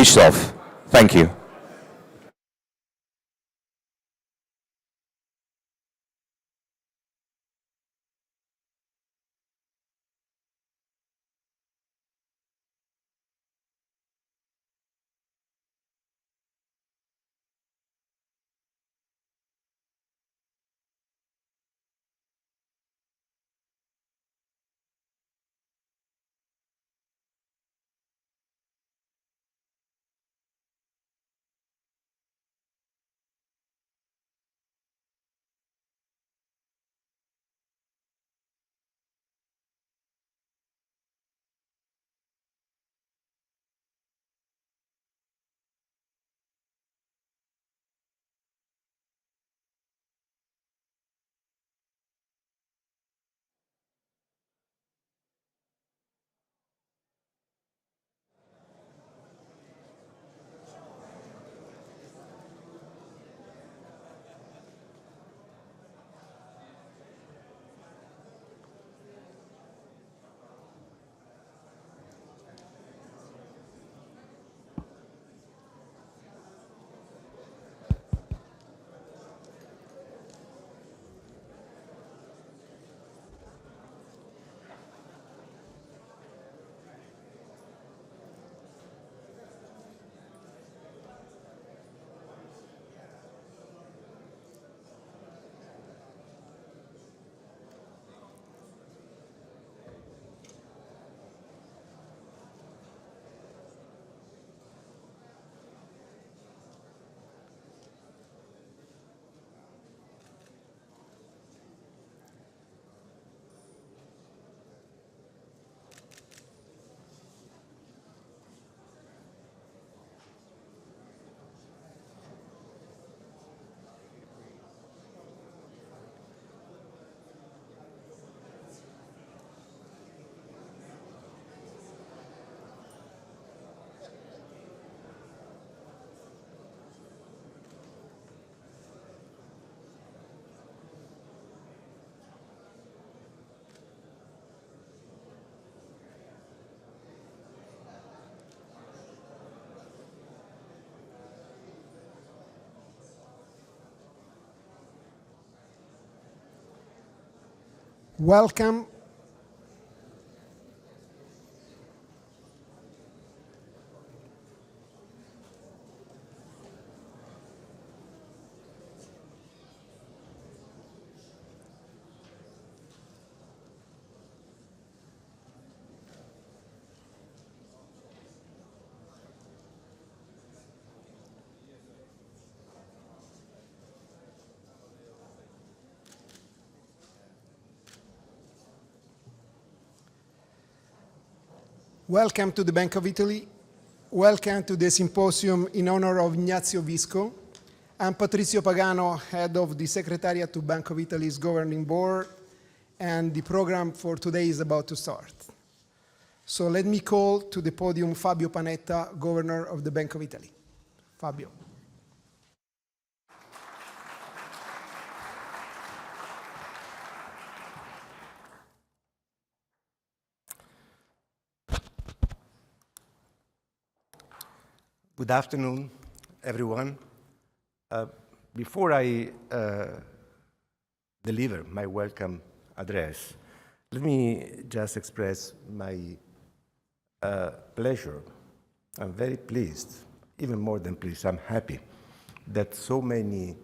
switched off. Thank you. Welcome. Welcome to the Bank of Italy. Welcome to the Symposium in honor of Ignazio Visco. I'm Patrizio Pagano, head of the Secretariat to Bank of Italy's Governing Board, and the program for today is about to start. So let me call to the podium Fabio Panetta, Governor of the Bank of Italy. Fabio. Good afternoon, everyone. Before I deliver my welcome address, let me just express my pleasure. I'm very pleased, even more than pleased, I'm happy that so many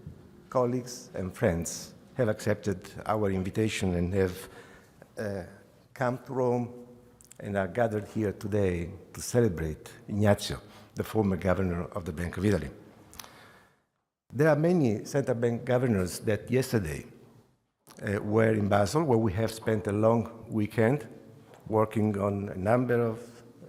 colleagues and friends have accepted our invitation and have come to Rome and are gathered here today to celebrate Ignazio, the former governor of the Bank of Italy. There are many central bank governors that yesterday were in Basel, where we have spent a long weekend working on a number of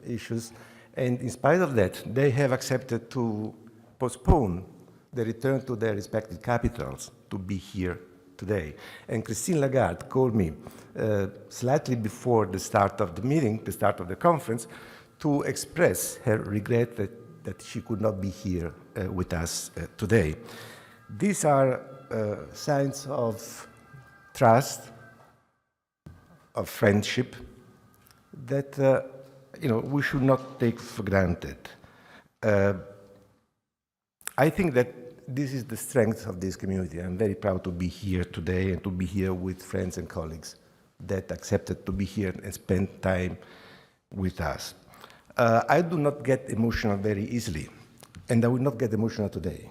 issues, and in spite of that, they have accepted to postpone the return to their respective capitals to be here today. And Christine Lagarde called me slightly before the start of the meeting, the start of the conference, to express her regret that she could not be here with us today. These are signs of trust, of friendship that we should not take for granted. I think that this is the strength of this community. I'm very proud to be here today and to be here with friends and colleagues that accepted to be here and spend time with us. I do not get emotional very easily, and I will not get emotional today.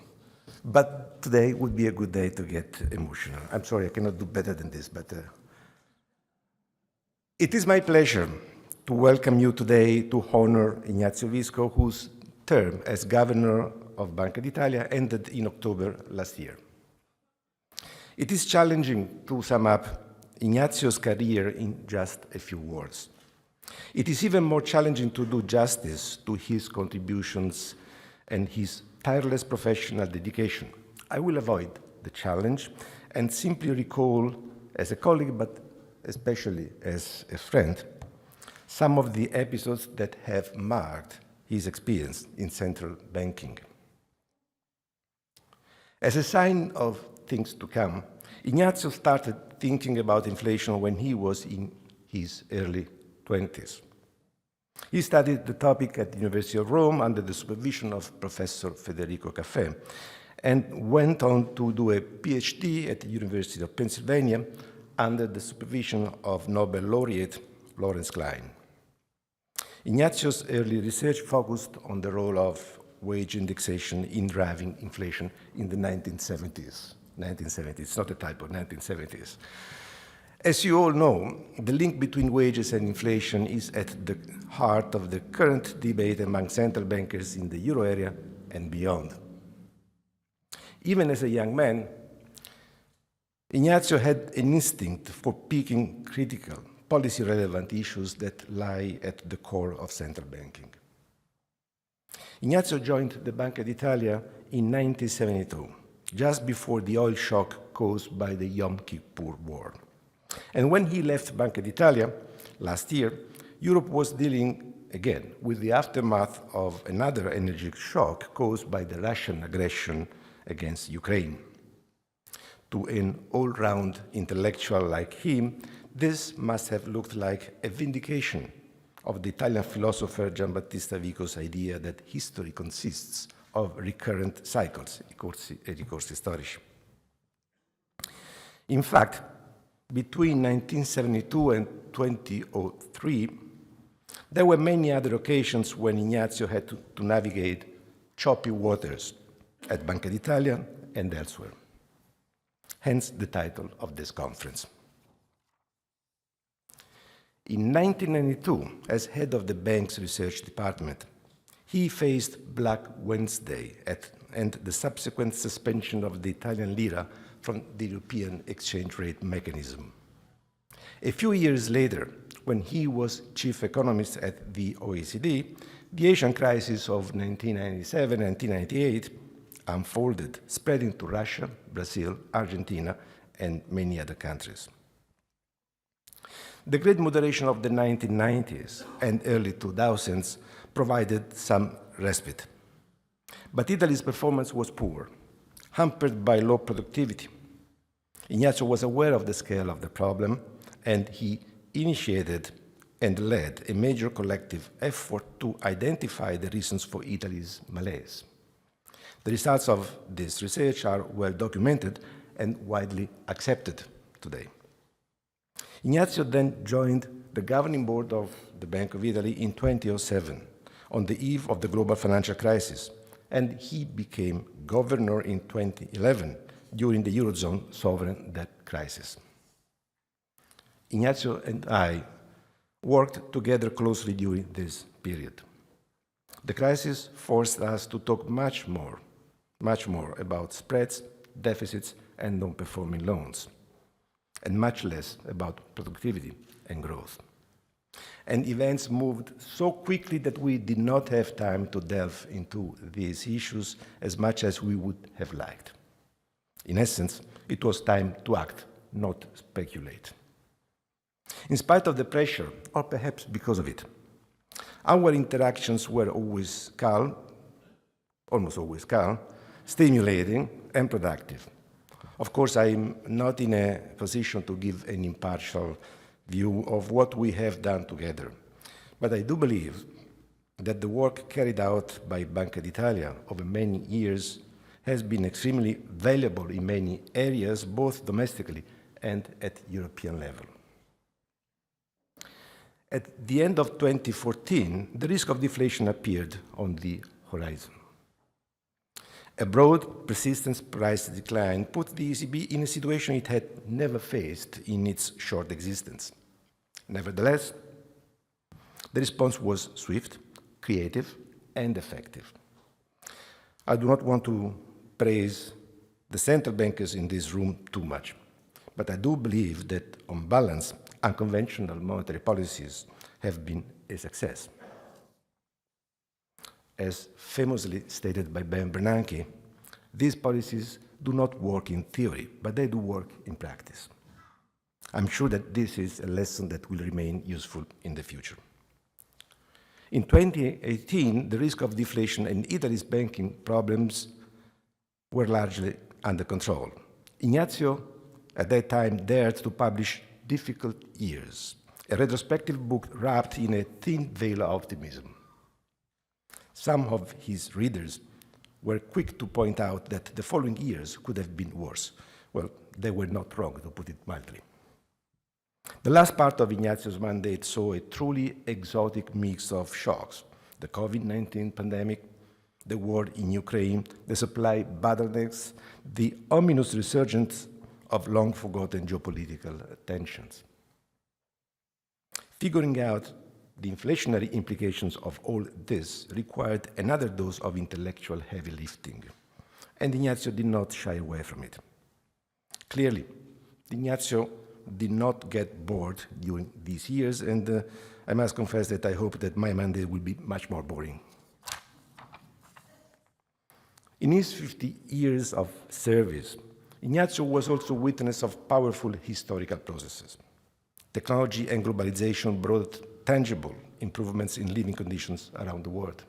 But today would be a good day to get emotional. I'm sorry, I cannot do better than this, but it is my pleasure to welcome you today to honor Ignazio Visco, whose term as governor of Banca d'Italia ended in October last year. It is challenging to sum up Ignazio's career in just a few words. It is even more challenging to do justice to his contributions and his tireless professional dedication. I will avoid the challenge and simply recall, as a colleague, but especially as a friend, some of the episodes that have marked his experience in central banking. As a sign of things to come, Ignazio started thinking about inflation when he was in his early 20s. He studied the topic at the University of Rome under the supervision of Professor Federico Caffè, and went on to do a PhD at the University of Pennsylvania under the supervision of Nobel laureate Lawrence Klein. Ignazio's early research focused on the role of wage indexation in driving inflation in the 1970s. 1970s, it's not a typo, 1970s. As you all know, the link between wages and inflation is at the heart of the current debate among central bankers in the euro area and beyond. Even as a young man, Ignazio had an instinct for picking critical, policy-relevant issues that lie at the core of central banking. Ignazio joined the Banca d'Italia in 1972, just before the oil shock caused by the Yom Kippur War. And when he left Banca d'Italia last year, Europe was dealing again with the aftermath of another energy shock caused by the Russian aggression against Ukraine. To an all-round intellectual like him, this must have looked like a vindication of the Italian philosopher Giambattista Vico's idea that history consists of recurrent cycles, ricorsi storici. In fact, between 1972 and 2003, there were many other occasions when Ignazio had to navigate choppy waters at Banca d'Italia and elsewhere. Hence the title of this conference. In 1992, as head of the bank's research department, he faced Black Wednesday and the subsequent suspension of the Italian lira from the European exchange rate mechanism. A few years later, when he was chief economist at the OECD, the Asian crisis of 1997-1998 unfolded, spreading to Russia, Brazil, Argentina, and many other countries. The great moderation of the 1990s and early 2000s provided some respite. But Italy's performance was poor, hampered by low productivity. Ignazio was aware of the scale of the problem, and he initiated and led a major collective effort to identify the reasons for Italy's malaise. The results of this research are well documented and widely accepted today. Ignazio then joined the governing board of the Bank of Italy in 2007, on the eve of the global financial crisis, and he became governor in 2011 during the Eurozone sovereign debt crisis. Ignazio and I worked together closely during this period. The crisis forced us to talk much more about spreads, deficits, and non-performing loans, and much less about productivity and growth. And events moved so quickly that we did not have time to delve into these issues as much as we would have liked. In essence, it was time to act, not speculate. In spite of the pressure, or perhaps because of it, our interactions were always calm, almost always calm, stimulating, and productive. Of course, I'm not in a position to give an impartial view of what we have done together, but I do believe that the work carried out by Banca d'Italia over many years has been extremely valuable in many areas, both domestically and at European level. At the end of 2014, the risk of deflation appeared on the horizon. A broad, persistent price decline put the ECB in a situation it had never faced in its short existence. Nevertheless, the response was swift, creative, and effective. I do not want to praise the central bankers in this room too much, but I do believe that, on balance, unconventional monetary policies have been a success. As famously stated by Ben Bernanke, these policies do not work in theory, but they do work in practice. I'm sure that this is a lesson that will remain useful in the future. In 2018, the risk of deflation and Italy's banking problems were largely under control. Ignazio, at that time, dared to publish Difficult Years, a retrospective book wrapped in a thin veil of optimism. Some of his readers were quick to point out that the following years could have been worse. Well, they were not wrong, to put it mildly. The last part of Ignazio's mandate saw a truly exotic mix of shocks: the COVID-19 pandemic, the war in Ukraine, the supply bottlenecks, the ominous resurgence of long-forgotten geopolitical tensions. Figuring out the inflationary implications of all this required another dose of intellectual heavy lifting, and Ignazio did not shy away from it. Clearly, Ignazio did not get bored during these years, and I must confess that I hope that my mandate will be much more boring. In his 50 years of service, Ignazio was also witness of powerful historical processes. Technology and globalization brought tangible improvements in living conditions around the world.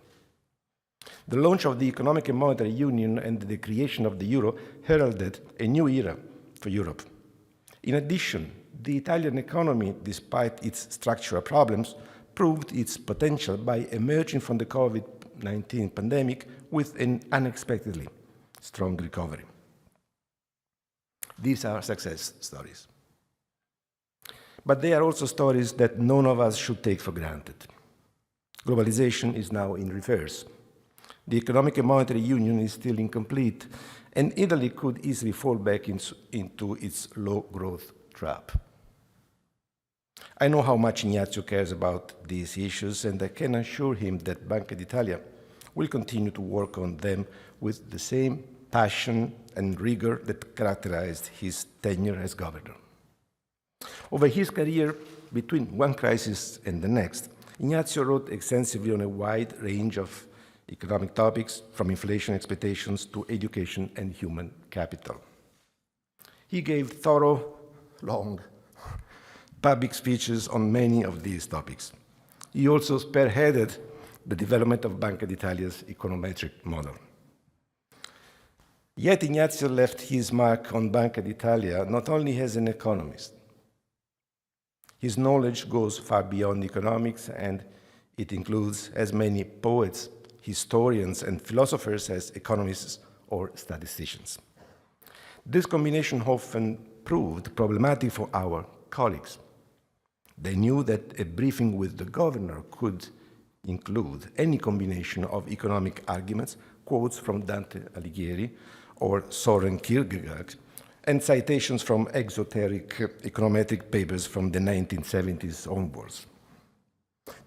The launch of the Economic and Monetary Union and the creation of the euro heralded a new era for Europe. In addition, the Italian economy, despite its structural problems, proved its potential by emerging from the COVID-19 pandemic with an unexpectedly strong recovery. These are success stories. But they are also stories that none of us should take for granted. Globalization is now in reverse. The Economic and Monetary Union is still incomplete, and Italy could easily fall back into its low-growth trap. I know how much Ignazio cares about these issues, and I can assure him that Banca d'Italia will continue to work on them with the same passion and rigor that characterized his tenure as governor. Over his career, between one crisis and the next, Ignazio wrote extensively on a wide range of economic topics, from inflation expectations to education and human capital. He gave thorough, long, public speeches on many of these topics. He also spearheaded the development of Banca d'Italia's econometric model. Yet Ignazio left his mark on Banca d'Italia not only as an economist. His knowledge goes far beyond economics, and it includes as many poets, historians, and philosophers as economists or statisticians. This combination often proved problematic for our colleagues. They knew that a briefing with the governor could include any combination of economic arguments, quotes from Dante Alighieri or Soren Kierkegaard, and citations from exoteric econometric papers from the 1970s onwards.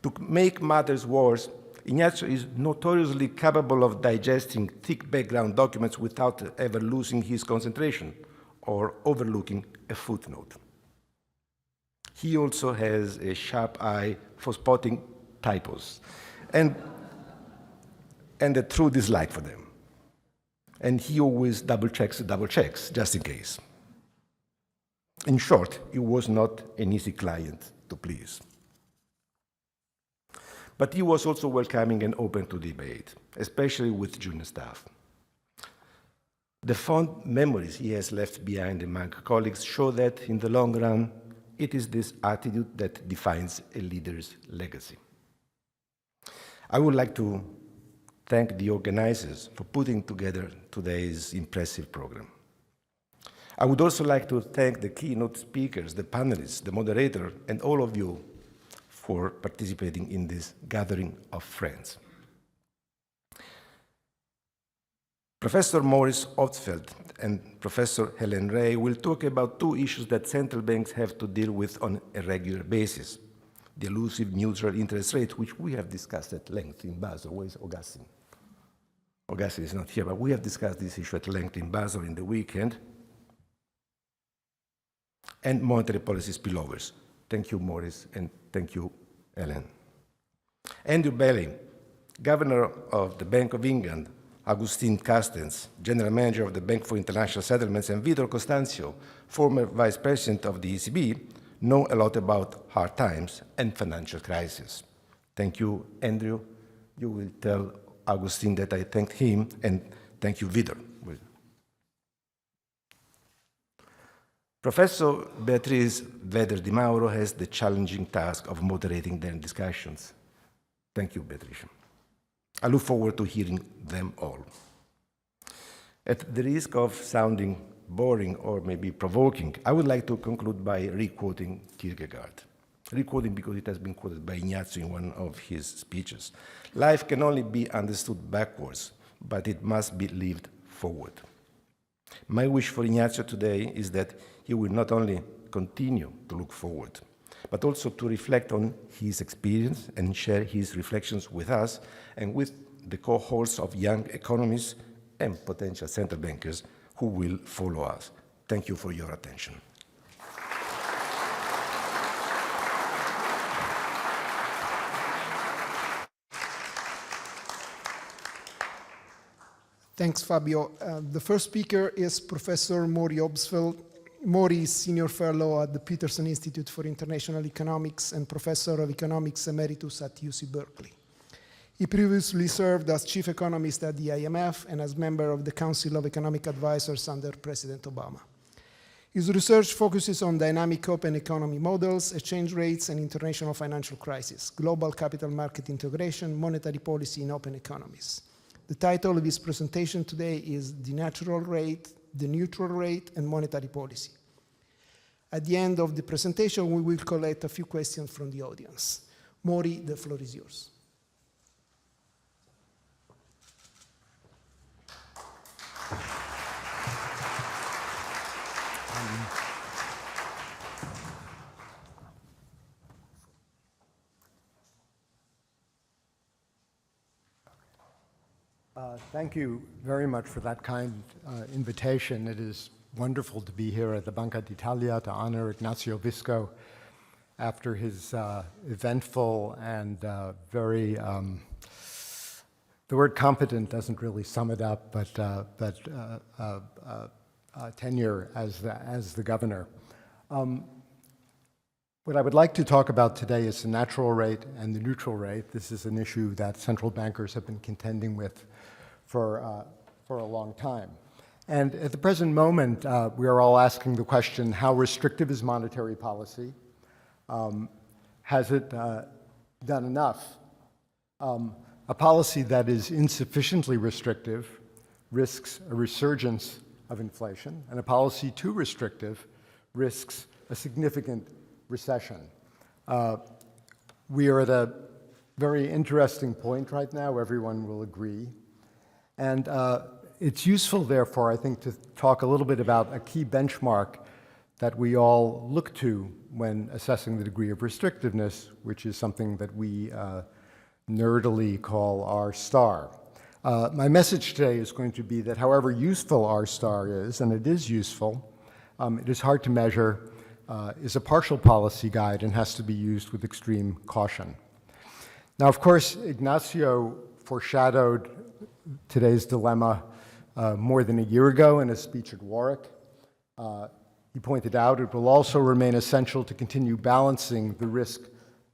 To make matters worse, Ignazio is notoriously capable of digesting thick background documents without ever losing his concentration or overlooking a footnote. He also has a sharp eye for spotting typos and a true dislike for them. And he always double checks, just in case. In short, he was not an easy client to please. But he was also welcoming and open to debate, especially with junior staff. The fond memories he has left behind among colleagues show that, in the long run, it is this attitude that defines a leader's legacy. I would like to thank the organizers for putting together today's impressive program. I would also like to thank the keynote speakers, the panelists, the moderator, and all of you for participating in this gathering of friends. Professor Maurice Opsfeld and Professor Helen Ray will talk about two issues that central banks have to deal with on a regular basis. The elusive neutral interest rate, which we have discussed at length in Basel. Where is Augustine? Augustine is not here, but we have discussed this issue at length in Basel in the weekend. And monetary policy spillovers. Thank you, Maurice, and thank you, Ellen. Andrew Bailey, Governor of the Bank of England, Agustin Carstens, General Manager of the Bank for International Settlements, and Vitor Constancio, former Vice President of the ECB, know a lot about hard times and financial crisis. Thank you, Andrew. You will tell Agustin that I thanked him, and thank you, Vitor. Professor Beatriz Veder Di Mauro has the challenging task of moderating their discussions. Thank you, Beatriz. I look forward to hearing them all. At the risk of sounding boring or maybe provoking, I would like to conclude by re-quoting Kierkegaard. Re-quoting because it has been quoted by Ignazio in one of his speeches. Life can only be understood backwards, but it must be lived forward. My wish for Ignazio today is that he will not only continue to look forward, but also to reflect on his experience and share his reflections with us and with the cohorts of young economists and potential central bankers who will follow us. Thank you for your attention. Thanks, Fabio. The first speaker is Professor Maury Opsfeld. Maury is Senior Fellow at the Peterson Institute for International Economics and Professor of Economics Emeritus at UC Berkeley. He previously served as Chief Economist at the IMF and as member of the Council of Economic Advisors under President Obama. His research focuses on dynamic open economy models, exchange rates, and international financial crisis, global capital market integration, monetary policy in open economies. The title of his presentation today is The Natural Rate, the Neutral Rate, and Monetary Policy. At the end of the presentation, we will collect a few questions from the audience. Maury, the floor is yours. Thank you very much for that kind invitation. It is wonderful to be here at the Banca d'Italia to honor Ignazio Visco after his eventful and very, the word competent doesn't really sum it up, but tenure as the governor. What I would like to talk about today is the natural rate and the neutral rate. This is an issue that central bankers have been contending with for a long time. And at the present moment, we are all asking the question, how restrictive is monetary policy? Has it done enough? A policy that is insufficiently restrictive risks a resurgence of inflation, and a policy too restrictive risks a significant recession. We are at a very interesting point right now, everyone will agree. And it's useful, therefore, I think, to talk a little bit about a key benchmark that we all look to when assessing the degree of restrictiveness, which is something that we nerdily call R star. My message today is going to be that however useful R star is, and it is useful, it is hard to measure, is a partial policy guide and has to be used with extreme caution. Now, of course, Ignazio foreshadowed today's dilemma more than a year ago in a speech at Warwick. He pointed out it will also remain essential to continue balancing the risk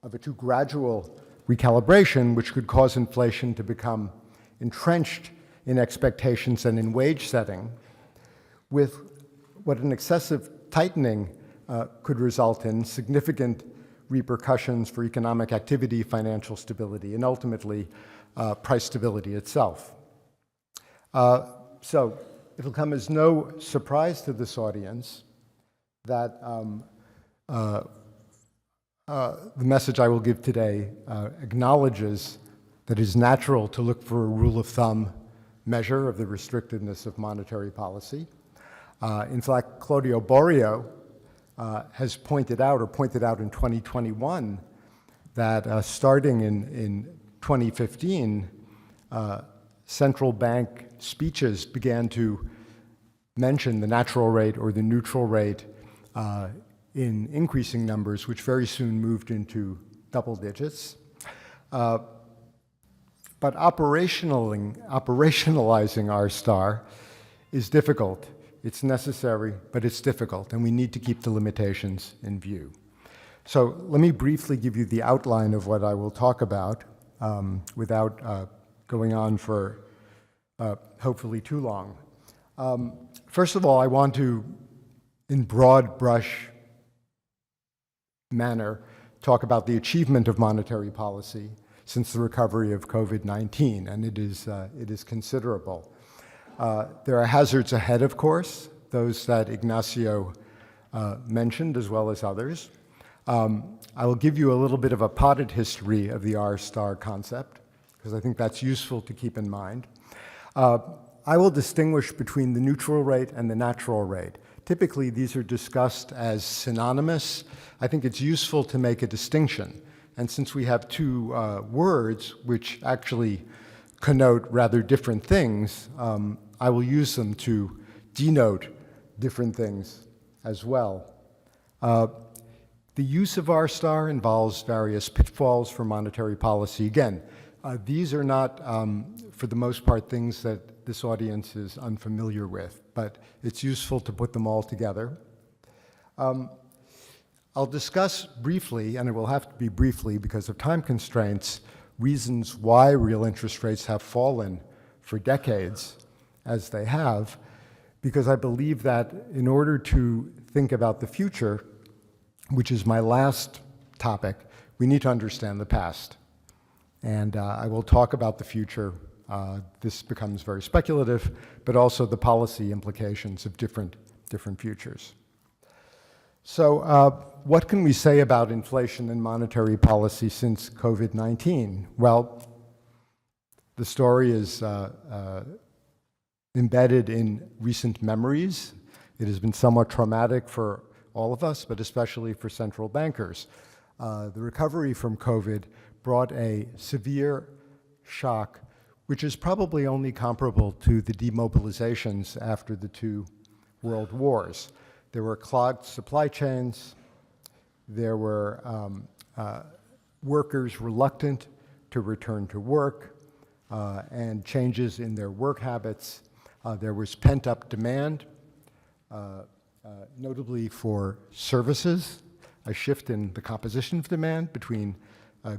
of a too gradual recalibration, which could cause inflation to become entrenched in expectations and in wage setting, with what an excessive tightening could result in significant repercussions for economic activity, financial stability, and ultimately price stability itself. So it'll come as no surprise to this audience that the message I will give today acknowledges that it is natural to look for a rule of thumb measure of the restrictiveness of monetary policy. In fact, Claudio Borio has pointed out in 2021 that starting in 2015, central bank speeches began to mention the natural rate or the neutral rate in increasing numbers, which very soon moved into double digits. But operationalizing R-star is difficult. It's necessary, but it's difficult, and we need to keep the limitations in view. So let me briefly give you the outline of what I will talk about without going on for hopefully too long. First of all, I want to, in broad brush manner, talk about the achievement of monetary policy since the recovery of COVID-19, and it is considerable. There are hazards ahead, of course, those that Ignazio mentioned, as well as others. I will give you a little bit of a potted history of the R-star concept, because I think that's useful to keep in mind. I will distinguish between the neutral rate and the natural rate. Typically, these are discussed as synonymous. I think it's useful to make a distinction. And since we have two words which actually connote rather different things, I will use them to denote different things as well. The use of R-star involves various pitfalls for monetary policy. Again, these are not, for the most part, things that this audience is unfamiliar with, but it's useful to put them all together. I'll discuss briefly, and it will have to be briefly because of time constraints, reasons why real interest rates have fallen for decades as they have, because I believe that in order to think about the future, which is my last topic, we need to understand the past. And I will talk about the future. This becomes very speculative, but also the policy implications of different futures. So what can we say about inflation and monetary policy since COVID-19? Well, the story is embedded in recent memories. It has been somewhat traumatic for all of us, but especially for central bankers. The recovery from COVID brought a severe shock, which is probably only comparable to the demobilizations after the two world wars. There were clogged supply chains. There were workers reluctant to return to work and changes in their work habits. There was pent-up demand, notably for services. A shift in the composition of demand between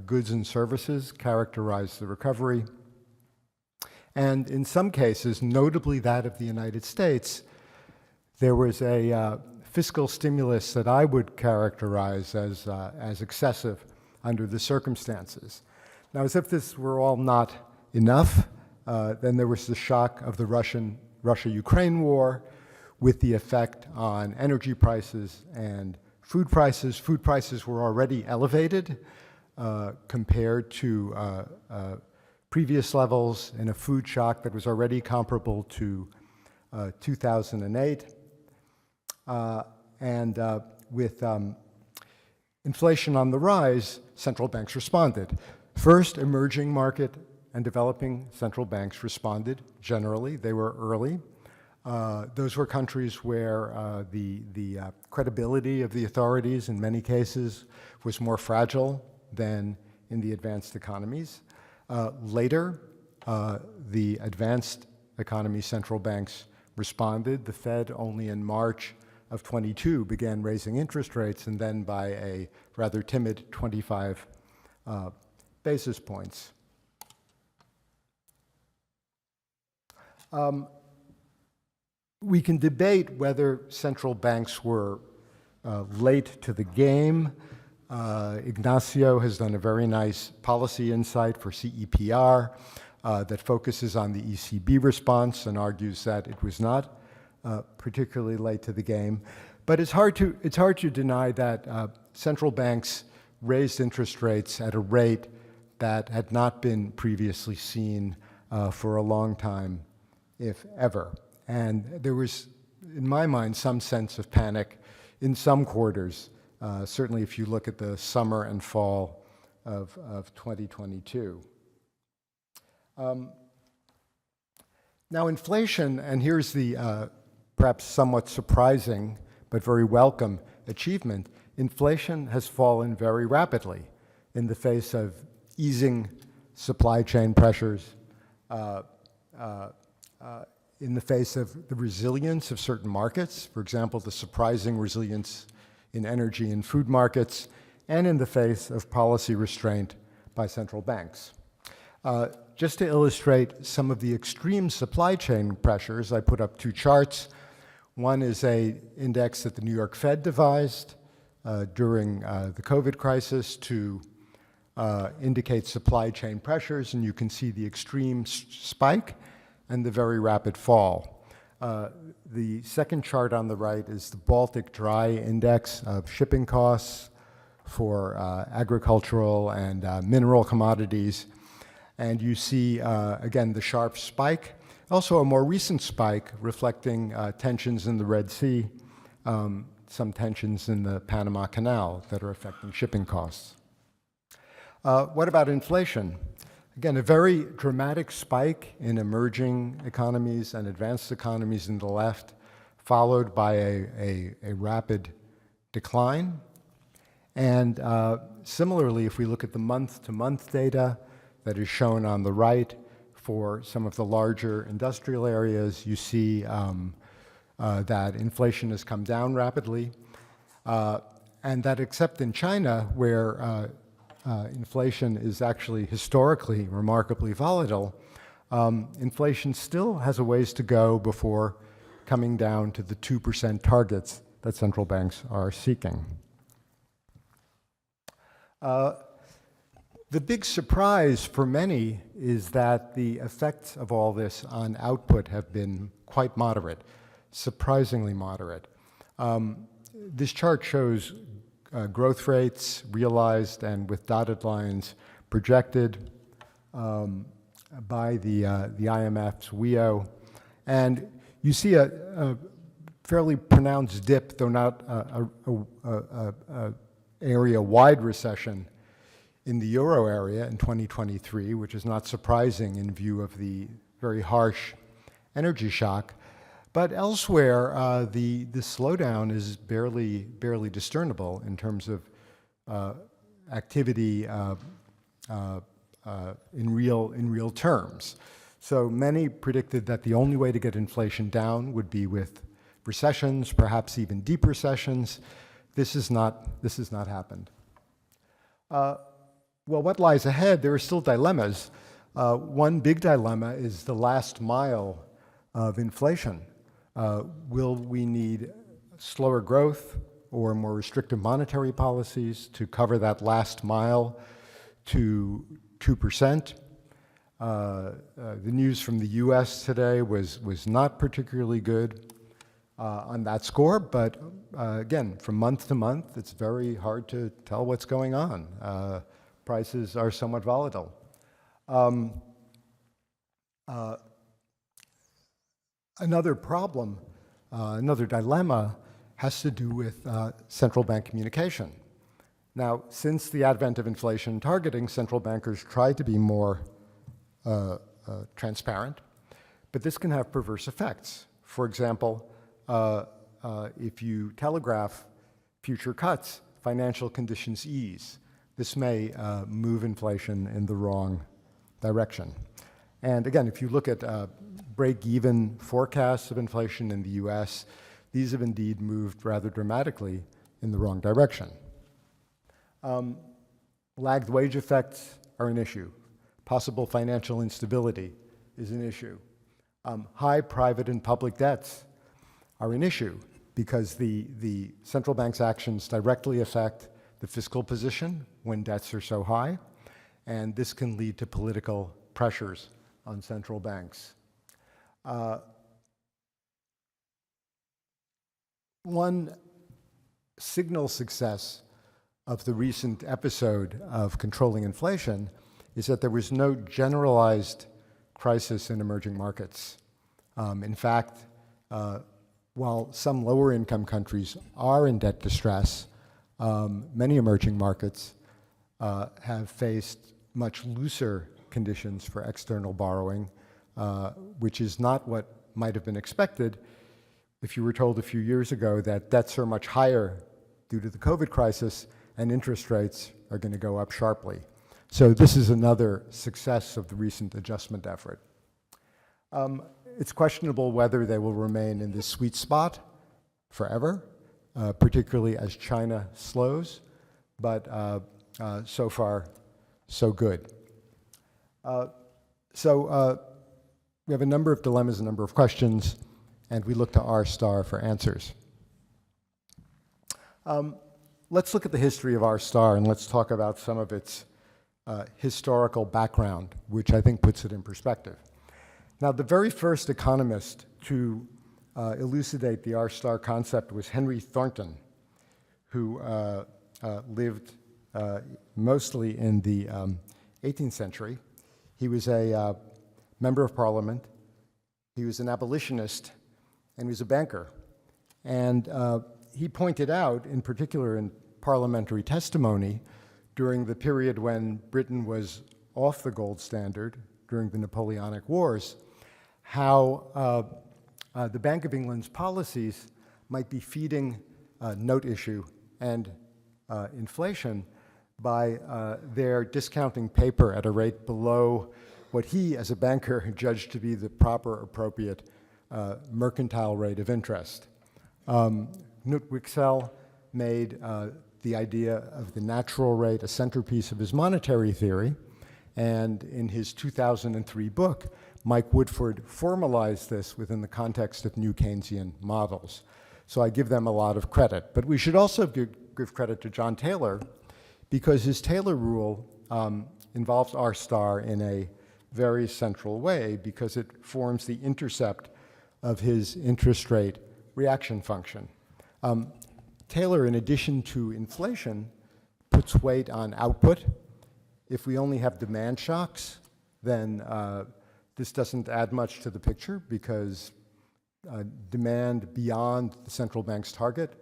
goods and services characterized the recovery. And in some cases, notably that of the United States, there was a fiscal stimulus that I would characterize as excessive under the circumstances. Now, as if this were all not enough, then there was the shock of the Russia-Ukraine war with the effect on energy prices and food prices. Food prices were already elevated compared to previous levels in a food shock that was already comparable to 2008. With inflation on the rise, central banks responded. First, emerging market and developing central banks responded generally. They were early. Those were countries where the credibility of the authorities in many cases was more fragile than in the advanced economies. Later, the advanced economy central banks responded. The Fed only in March of 22 began raising interest rates, and then by a rather timid 25 basis points. We can debate whether central banks were late to the game. Ignazio has done a very nice policy insight for CEPR that focuses on the ECB response and argues that it was not particularly late to the game. But it's hard to deny that central banks raised interest rates at a rate that had not been previously seen for a long time, if ever. And there was, in my mind, some sense of panic in some quarters, certainly if you look at the summer and fall of 2022. Now inflation, and here's the perhaps somewhat surprising but very welcome achievement, inflation has fallen very rapidly in the face of easing supply chain pressures, in the face of the resilience of certain markets, for example, the surprising resilience in energy and food markets, and in the face of policy restraint by central banks. Just to illustrate some of the extreme supply chain pressures, I put up two charts. One is an index that the New York Fed devised during the COVID crisis to indicate supply chain pressures, and you can see the extreme spike and the very rapid fall. The second chart on the right is the Baltic Dry Index of shipping costs for agricultural and mineral commodities. And you see, again, the sharp spike, also a more recent spike reflecting tensions in the Red Sea, some tensions in the Panama Canal that are affecting shipping costs. What about inflation? Again, a very dramatic spike in emerging economies and advanced economies in the left, followed by a rapid decline. And similarly, if we look at the month-to-month data that is shown on the right for some of the larger industrial areas, you see that inflation has come down rapidly, and that except in China, where inflation is actually historically remarkably volatile, inflation still has a ways to go before coming down to the 2% targets that central banks are seeking. The big surprise for many is that the effects of all this on output have been quite moderate, surprisingly moderate. This chart shows growth rates realized and with dotted lines projected by the IMF's WEO. And you see a fairly pronounced dip, though not a area-wide recession in the euro area in 2023, which is not surprising in view of the very harsh energy shock. But elsewhere, the slowdown is barely discernible in terms of activity in real terms. So many predicted that the only way to get inflation down would be with recessions, perhaps even deep recessions. This has not happened. Well, what lies ahead? There are still dilemmas. One big dilemma is the last mile of inflation. Will we need slower growth or more restrictive monetary policies to cover that last mile to 2%? The news from the US today was not particularly good on that score, but again, from month to month, it's very hard to tell what's going on. Prices are somewhat volatile. Another problem, another dilemma, has to do with central bank communication. Now, since the advent of inflation targeting, central bankers tried to be more transparent, but this can have perverse effects. For example, if you telegraph future cuts, financial conditions ease. This may move inflation in the wrong direction. And again, if you look at break-even forecasts of inflation in the US, these have indeed moved rather dramatically in the wrong direction. Lagged wage effects are an issue. Possible financial instability is an issue. High private and public debts are an issue because the central bank's actions directly affect the fiscal position when debts are so high, and this can lead to political pressures on central banks. One signal success of the recent episode of controlling inflation is that there was no generalized crisis in emerging markets. In fact, while some lower income countries are in debt distress, many emerging markets have faced much looser conditions for external borrowing, which is not what might have been expected if you were told a few years ago that debts are much higher due to the COVID crisis and interest rates are going to go up sharply. So this is another success of the recent adjustment effort. It's questionable whether they will remain in this sweet spot forever, particularly as China slows, but so far, so good. We have a number of dilemmas, a number of questions, and we look to R-star for answers. Let's look at the history of R-star, and let's talk about some of its historical background, which I think puts it in perspective. Now, the very first economist to elucidate the R-star concept was Henry Thornton, who lived mostly in the 18th century. He was a member of parliament, he was an abolitionist, and he was a banker. And he pointed out, in particular in parliamentary testimony, during the period when Britain was off the gold standard, during the Napoleonic Wars, how the Bank of England's policies might be feeding note issue and inflation by their discounting paper at a rate below what he, as a banker, judged to be the proper, appropriate mercantile rate of interest. Knut Wicksell made the idea of the natural rate a centerpiece of his monetary theory, and in his 2003 book, Mike Woodford formalized this within the context of new Keynesian models. So I give them a lot of credit. But we should also give credit to John Taylor, because his Taylor rule involves R-star in a very central way, because it forms the intercept of his interest rate reaction function. Taylor, in addition to inflation, puts weight on output. If we only have demand shocks, then this doesn't add much to the picture, because demand beyond the central bank's target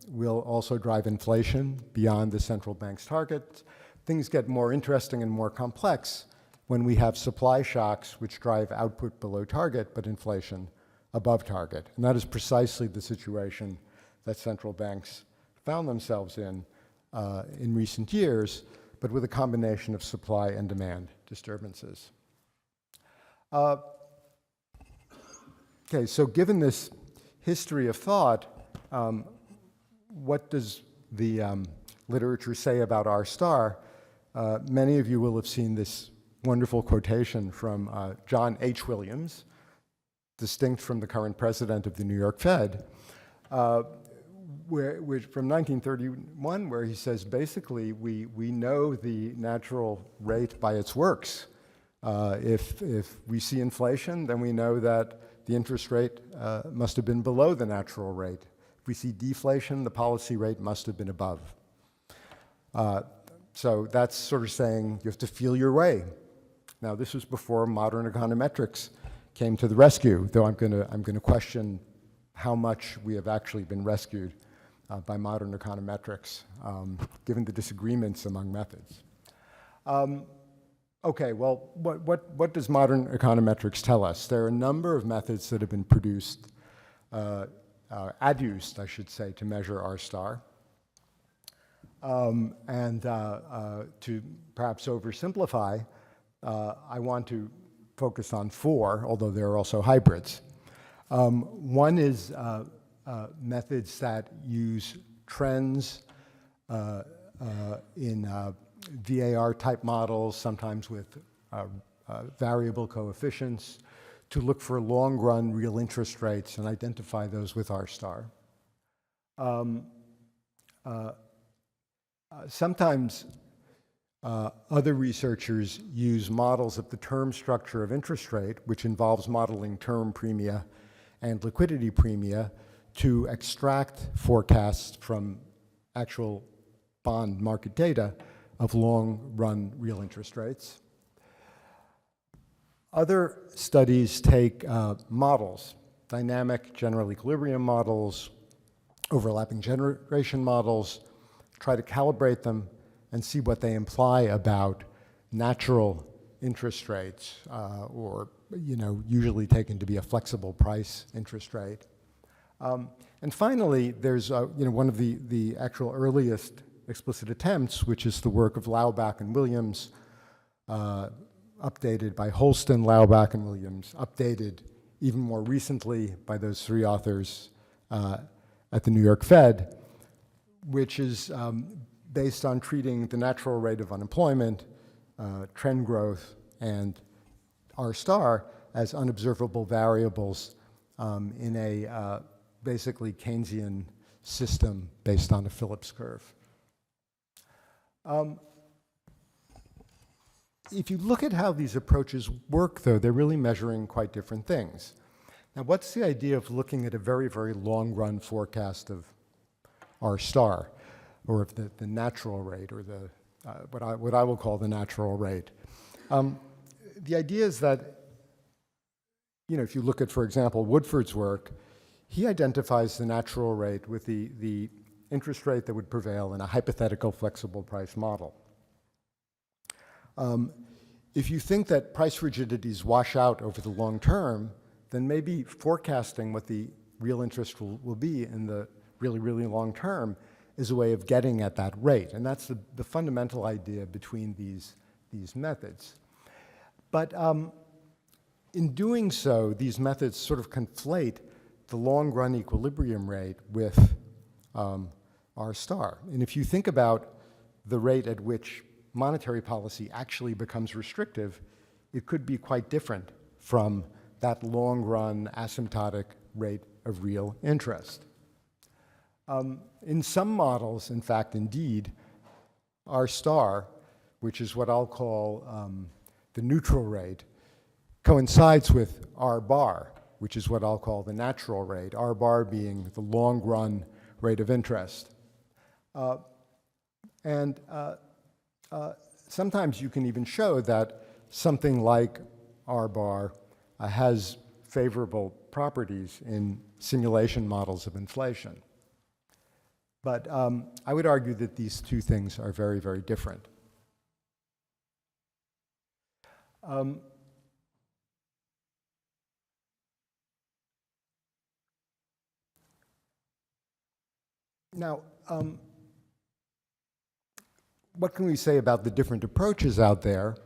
will also drive inflation beyond the central bank's target. Things get more interesting and more complex when we have supply shocks which drive output below target, but inflation above target. And that is precisely the situation that central banks found themselves in recent years, but with a combination of supply and demand disturbances. Okay, so given this history of thought, what does the literature say about R-star? Many of you will have seen this wonderful quotation from John H. Williams, distinct from the current president of the New York Fed, which from 1931, where he says, basically, we know the natural rate by its works. If we see inflation, then we know that the interest rate must have been below the natural rate. If we see deflation, the policy rate must have been above. So that's sort of saying you have to feel your way. Now, this was before modern econometrics came to the rescue, though I'm going to question how much we have actually been rescued by modern econometrics, given the disagreements among methods. Okay, well, what does modern econometrics tell us? There are a number of methods that have been produced, adduced, I should say, to measure R-star. To perhaps oversimplify, I want to focus on four, although there are also hybrids. One is methods that use trends in VAR-type models, sometimes with variable coefficients, to look for long-run real interest rates and identify those with R-star. Sometimes other researchers use models of the term structure of interest rate, which involves modeling term premia and liquidity premia, to extract forecasts from actual bond market data of long-run real interest rates. Other studies take models, dynamic general equilibrium models, overlapping generation models, try to calibrate them and see what they imply about natural interest rates, or usually taken to be a flexible price interest rate. And finally, there's one of the actual earliest explicit attempts, which is the work of Laubach and Williams, updated by Holston, Laubach, and Williams, updated even more recently by those three authors at the New York Fed, which is based on treating the natural rate of unemployment, trend growth, and R star as unobservable variables in a basically Keynesian system based on a Phillips curve. If you look at how these approaches work, though, they're really measuring quite different things. Now, what's the idea of looking at a very, very long-run forecast of R star, or of the natural rate, or the what I will call the natural rate? The idea is that, if you look at, for example, Woodford's work, he identifies the natural rate with the interest rate that would prevail in a hypothetical flexible price model. If you think that price rigidities wash out over the long term, then maybe forecasting what the real interest will be in the really, really long term is a way of getting at that rate. And that's the fundamental idea between these methods. But in doing so, these methods sort of conflate the long-run equilibrium rate with R star. And if you think about the rate at which monetary policy actually becomes restrictive, it could be quite different from that long-run asymptotic rate of real interest. In some models, in fact, indeed, R star, which is what I'll call the neutral rate, coincides with R bar, which is what I'll call the natural rate, R bar being the long-run rate of interest. Sometimes you can even show that something like R bar has favorable properties in simulation models of inflation. But I would argue that these two things are very, very different. Now, what can we say about the different approaches out there?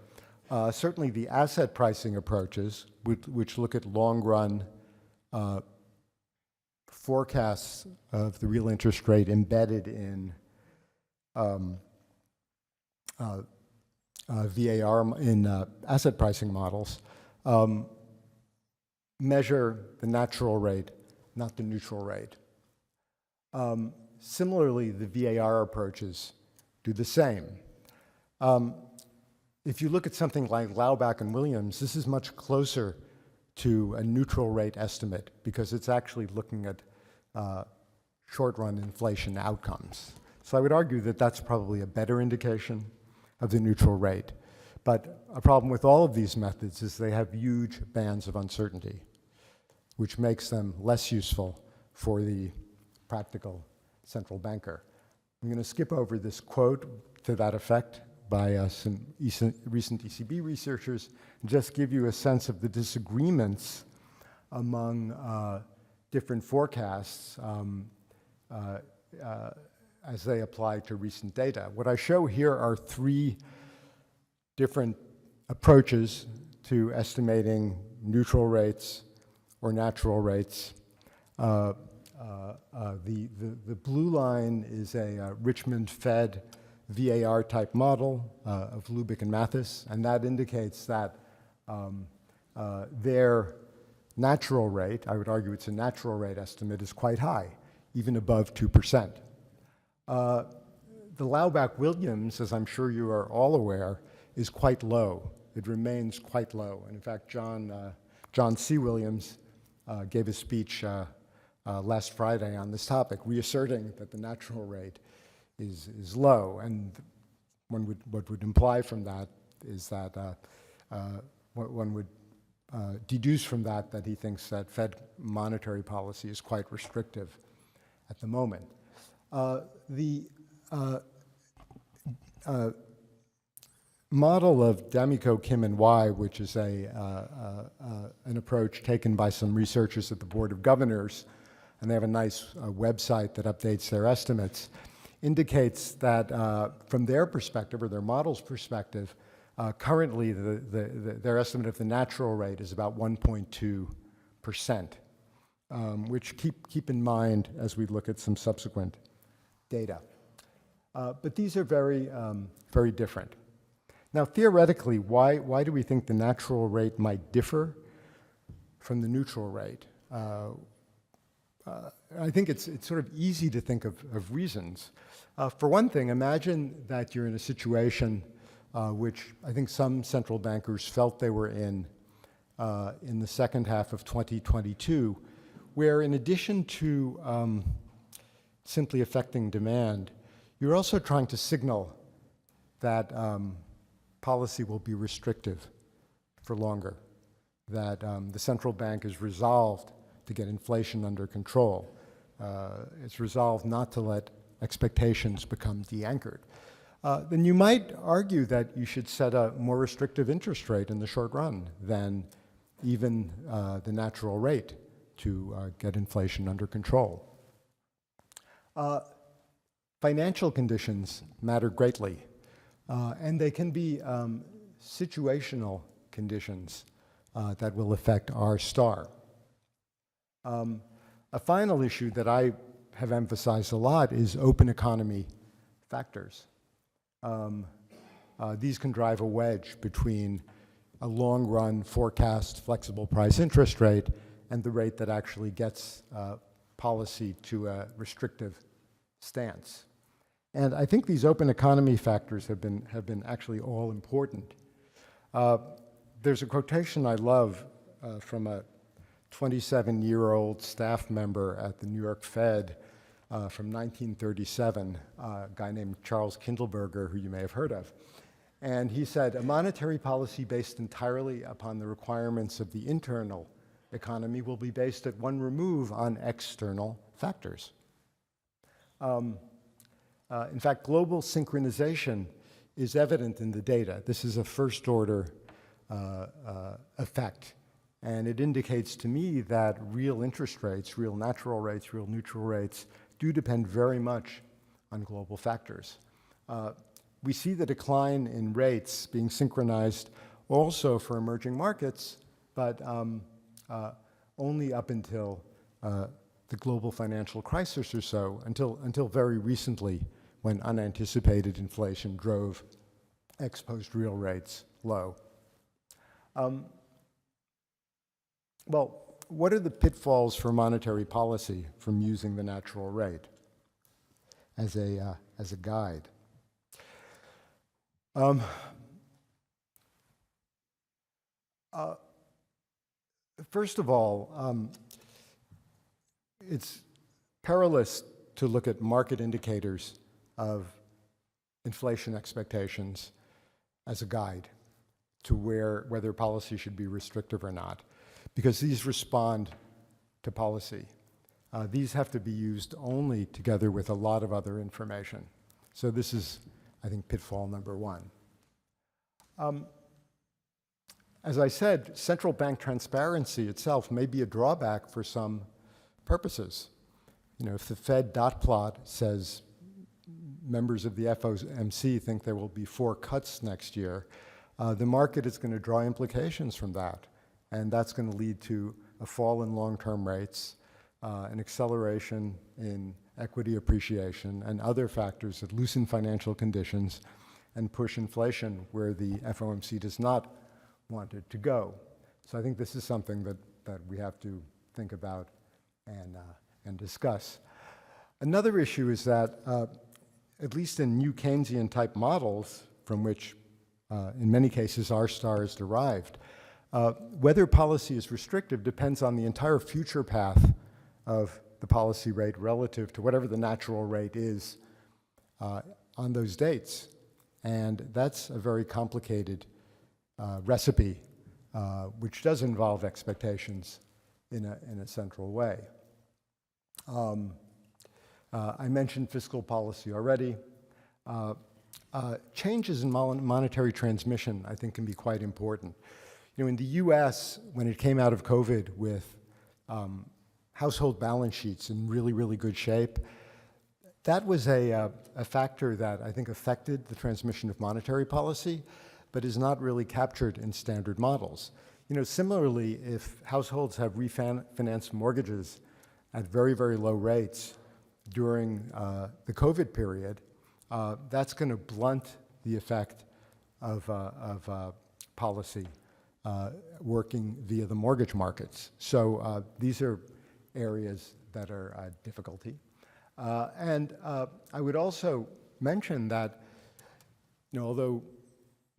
Certainly the asset pricing approaches, which look at long-run forecasts of the real interest rate embedded in VAR, in asset pricing models, measure the natural rate, not the neutral rate. Similarly, the VAR approaches do the same. If you look at something like Laubach and Williams, this is much closer to a neutral rate estimate because it's actually looking at short-run inflation outcomes. So I would argue that that's probably a better indication of the neutral rate. But a problem with all of these methods is they have huge bands of uncertainty, which makes them less useful for the practical central banker. I'm going to skip over this quote to that effect by some recent ECB researchers and just give you a sense of the disagreements among different forecasts as they apply to recent data. What I show here are three different approaches to estimating neutral rates or natural rates. The blue line is a Richmond Fed VAR type model of Lubick and Mathis, and that indicates that their natural rate, I would argue it's a natural rate estimate, is quite high, even above 2%. The the Laubach-Williams, as I'm sure you are all aware, is quite low. It remains quite low. And in fact, John C. Williams gave a speech last Friday on this topic, reasserting that the natural rate is low. And what would imply from that is that what one would deduce from that he thinks that Fed monetary policy is quite restrictive at the moment. The model of D'Amico, Kim, and Y, which is an approach taken by some researchers at the Board of Governors, and they have a nice website that updates their estimates, indicates that from their perspective, or their model's perspective, currently their estimate of the natural rate is about 1.2%, which keep in mind as we look at some subsequent data. But these are very, very different. Now, theoretically, why do we think the natural rate might differ from the neutral rate? I think it's sort of easy to think of reasons. For one thing, imagine that you're in a situation which I think some central bankers felt they were in the second half of 2022, where in addition to simply affecting demand, you're also trying to signal that policy will be restrictive for longer, that the central bank is resolved to get inflation under control. It's resolved not to let expectations become de-anchored. Then you might argue that you should set a more restrictive interest rate in the short run than even the natural rate to get inflation under control. Financial conditions matter greatly, and they can be situational conditions that will affect R star. A final issue that I have emphasized a lot is open economy factors. These can drive a wedge between a long-run forecast flexible price interest rate and the rate that actually gets policy to a restrictive stance. And I think these open economy factors have been actually all important. There's a quotation I love from a 27-year-old staff member at the New York Fed from 1937, a guy named Charles Kindleberger, who you may have heard of. And he said, "A monetary policy based entirely upon the requirements of the internal economy will be based at one remove on external factors." In fact, global synchronization is evident in the data. This is a first-order effect. And it indicates to me that real interest rates, real natural rates, real neutral rates do depend very much on global factors. We see the decline in rates being synchronized also for emerging markets, but only up until the global financial crisis or so, until very recently, when unanticipated inflation drove ex-post real rates low. Well, what are the pitfalls for monetary policy from using the natural rate as a guide? First of all, it's perilous to look at market indicators of inflation expectations as a guide to whether policy should be restrictive or not, because these respond to policy. These have to be used only together with a lot of other information. So this is, I think, pitfall number one. As I said, central bank transparency itself may be a drawback for some purposes. You know, if the Fed dot plot says members of the FOMC think there will be 4 cuts next year, the market is going to draw implications from that. And that's going to lead to a fall in long-term rates, an acceleration in equity appreciation, and other factors that loosen financial conditions and push inflation where the FOMC does not want it to go. So I think this is something that we have to think about and discuss. Another issue is that at least in new Keynesian type models, from which in many cases R star is derived, whether policy is restrictive depends on the entire future path of the policy rate relative to whatever the natural rate is on those dates. And that's a very complicated recipe, which does involve expectations in a central way. I mentioned fiscal policy already. Changes in monetary transmission, I think, can be quite important. You know, in the US, when it came out of COVID with household balance sheets in really, really good shape, that was a factor that I think affected the transmission of monetary policy, but is not really captured in standard models. You know, similarly, if households have refinanced mortgages at very, very low rates during the COVID period, that's going to blunt the effect of policy working via the mortgage markets. So these are areas that are difficulty. And I would also mention that, you know, although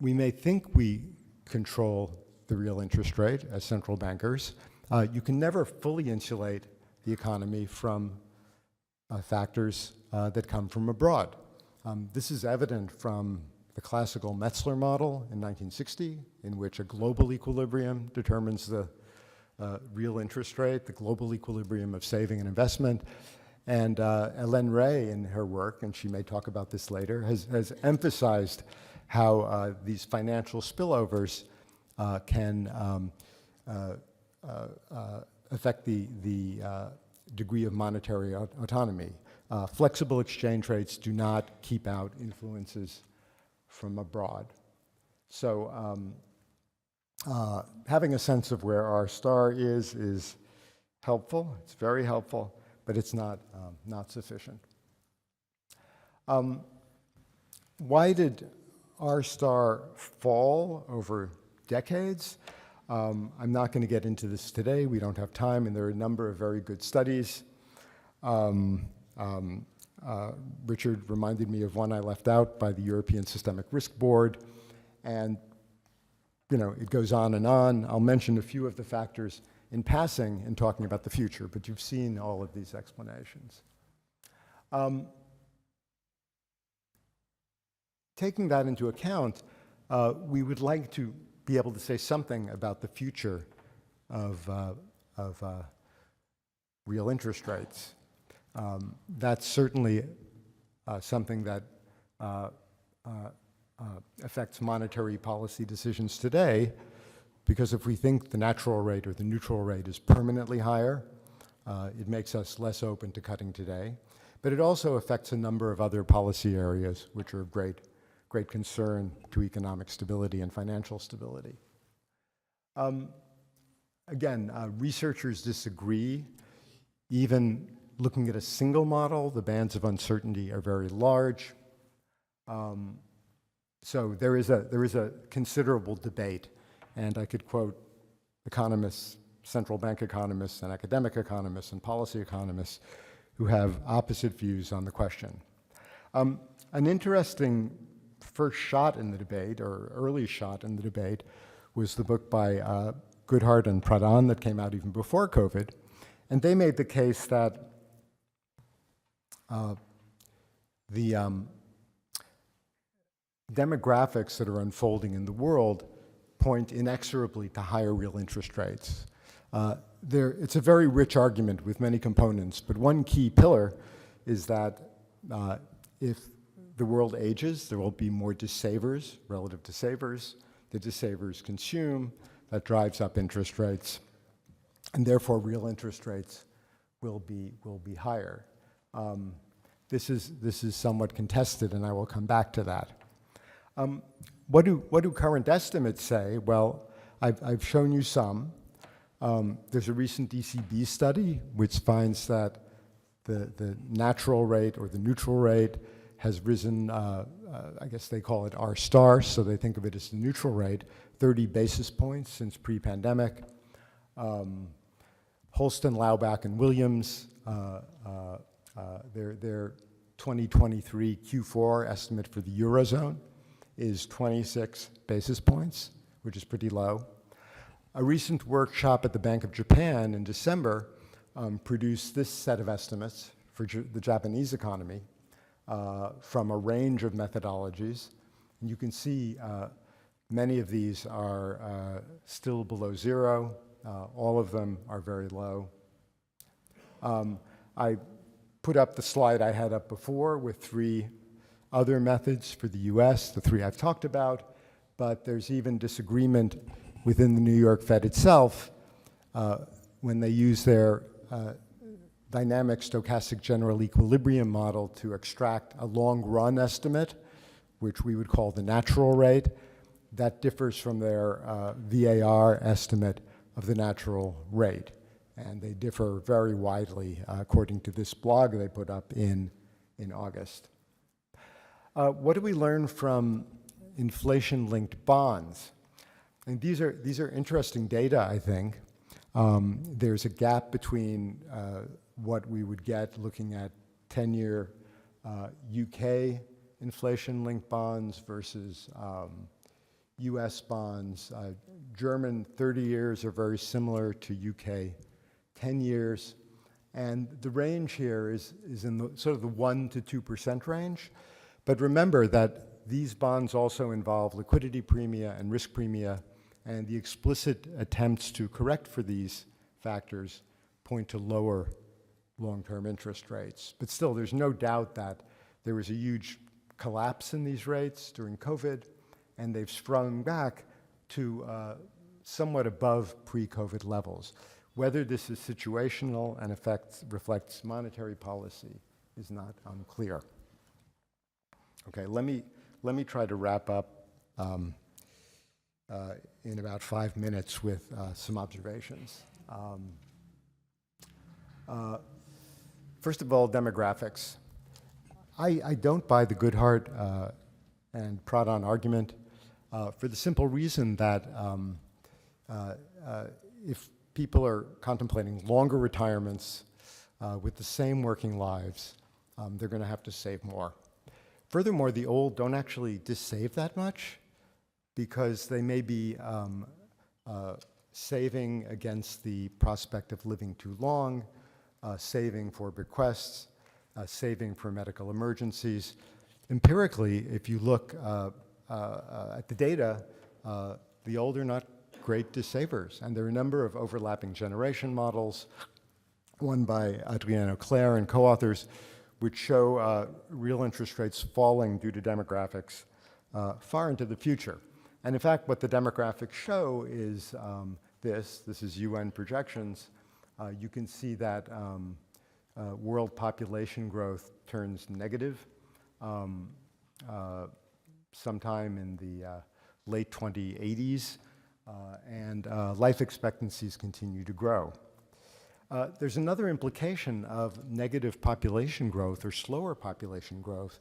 we may think we control the real interest rate as central bankers, you can never fully insulate the economy from factors that come from abroad. This is evident from the classical Metzler model in 1960, in which a global equilibrium determines the real interest rate, the global equilibrium of saving and investment. And Hélène Rey, in her work, and she may talk about this later, has emphasized how these financial spillovers can affect the degree of monetary autonomy. Flexible exchange rates do not keep out influences from abroad. So having a sense of where R star is helpful. It's very helpful, but it's not sufficient. Why did R star fall over decades? I'm not going to get into this today. We don't have time, and there are a number of very good studies. Richard reminded me of one I left out by the European Systemic Risk Board, and you know, it goes on and on. I'll mention a few of the factors in passing in talking about the future, but you've seen all of these explanations. Taking that into account, we would like to be able to say something about the future of real interest rates. That's certainly something that affects monetary policy decisions today, because if we think the natural rate or the neutral rate is permanently higher, it makes us less open to cutting today. But it also affects a number of other policy areas which are of great concern to economic stability and financial stability. Again, researchers disagree. Even looking at a single model, the bands of uncertainty are very large. So there is a considerable debate, and I could quote economists, central bank economists, and academic economists, and policy economists who have opposite views on the question. An interesting first shot in the debate, or early shot in the debate, was the book by Goodhart and Pradhan that came out even before COVID, and they made the case that the demographics that are unfolding in the world point inexorably to higher real interest rates. It's a very rich argument with many components, but one key pillar is that if the world ages, there will be more dissavers relative to savers. The dissavers consume, that drives up interest rates, and therefore real interest rates will be higher. This is somewhat contested, and I will come back to that. What do current estimates say? Well, I've shown you some. There's a recent ECB study which finds that the natural rate or the neutral rate has risen, I guess they call it R star, so they think of it as the neutral rate, 30 basis points since pre-pandemic. Holston, Laubach, and Williams, they're 2023 Q4 estimate for the Eurozone is 26 basis points, which is pretty low. A recent workshop at the Bank of Japan in December produced this set of estimates for the Japanese economy from a range of methodologies. And you can see many of these are still below zero. All of them are very low. I put up the slide I had up before with three other methods for the US, the three I've talked about, but there's even disagreement within the New York Fed itself when they use their dynamic stochastic general equilibrium model to extract a long run estimate, which we would call the natural rate. That differs from their VAR estimate of the natural rate. And they differ very widely according to this blog they put up in August. What do we learn from inflation-linked bonds? And these are interesting data, I think. There's a gap between what we would get looking at 10-year UK inflation-linked bonds versus US bonds. German 30 years are very similar to UK 10 years. And the range here is in the sort of the 1% to 2% range. But remember that these bonds also involve liquidity premia and risk premia, and the explicit attempts to correct for these factors point to lower long-term interest rates. But still, there's no doubt that there was a huge collapse in these rates during COVID, and they've sprung back to somewhat above pre-COVID levels. Whether this is situational and reflects monetary policy is not clear. Okay, let me try to wrap up in about 5 minutes with some observations. First of all, demographics. I don't buy the Goodhart and Pradhan argument for the simple reason that if people are contemplating longer retirements with the same working lives, they're going to have to save more. Furthermore, the old don't actually dissave that much because they may be saving against the prospect of living too long, saving for bequests, saving for medical emergencies. Empirically, if you look at the data, the old are not great dissavers, and there are a number of overlapping generation models, one by Adriano Clare and co-authors, which show real interest rates falling due to demographics far into the future. And in fact, what the demographics show is this is UN projections. You can see that world population growth turns negative sometime in the late 2080s, and life expectancies continue to grow. There's another implication of negative population growth or slower population growth,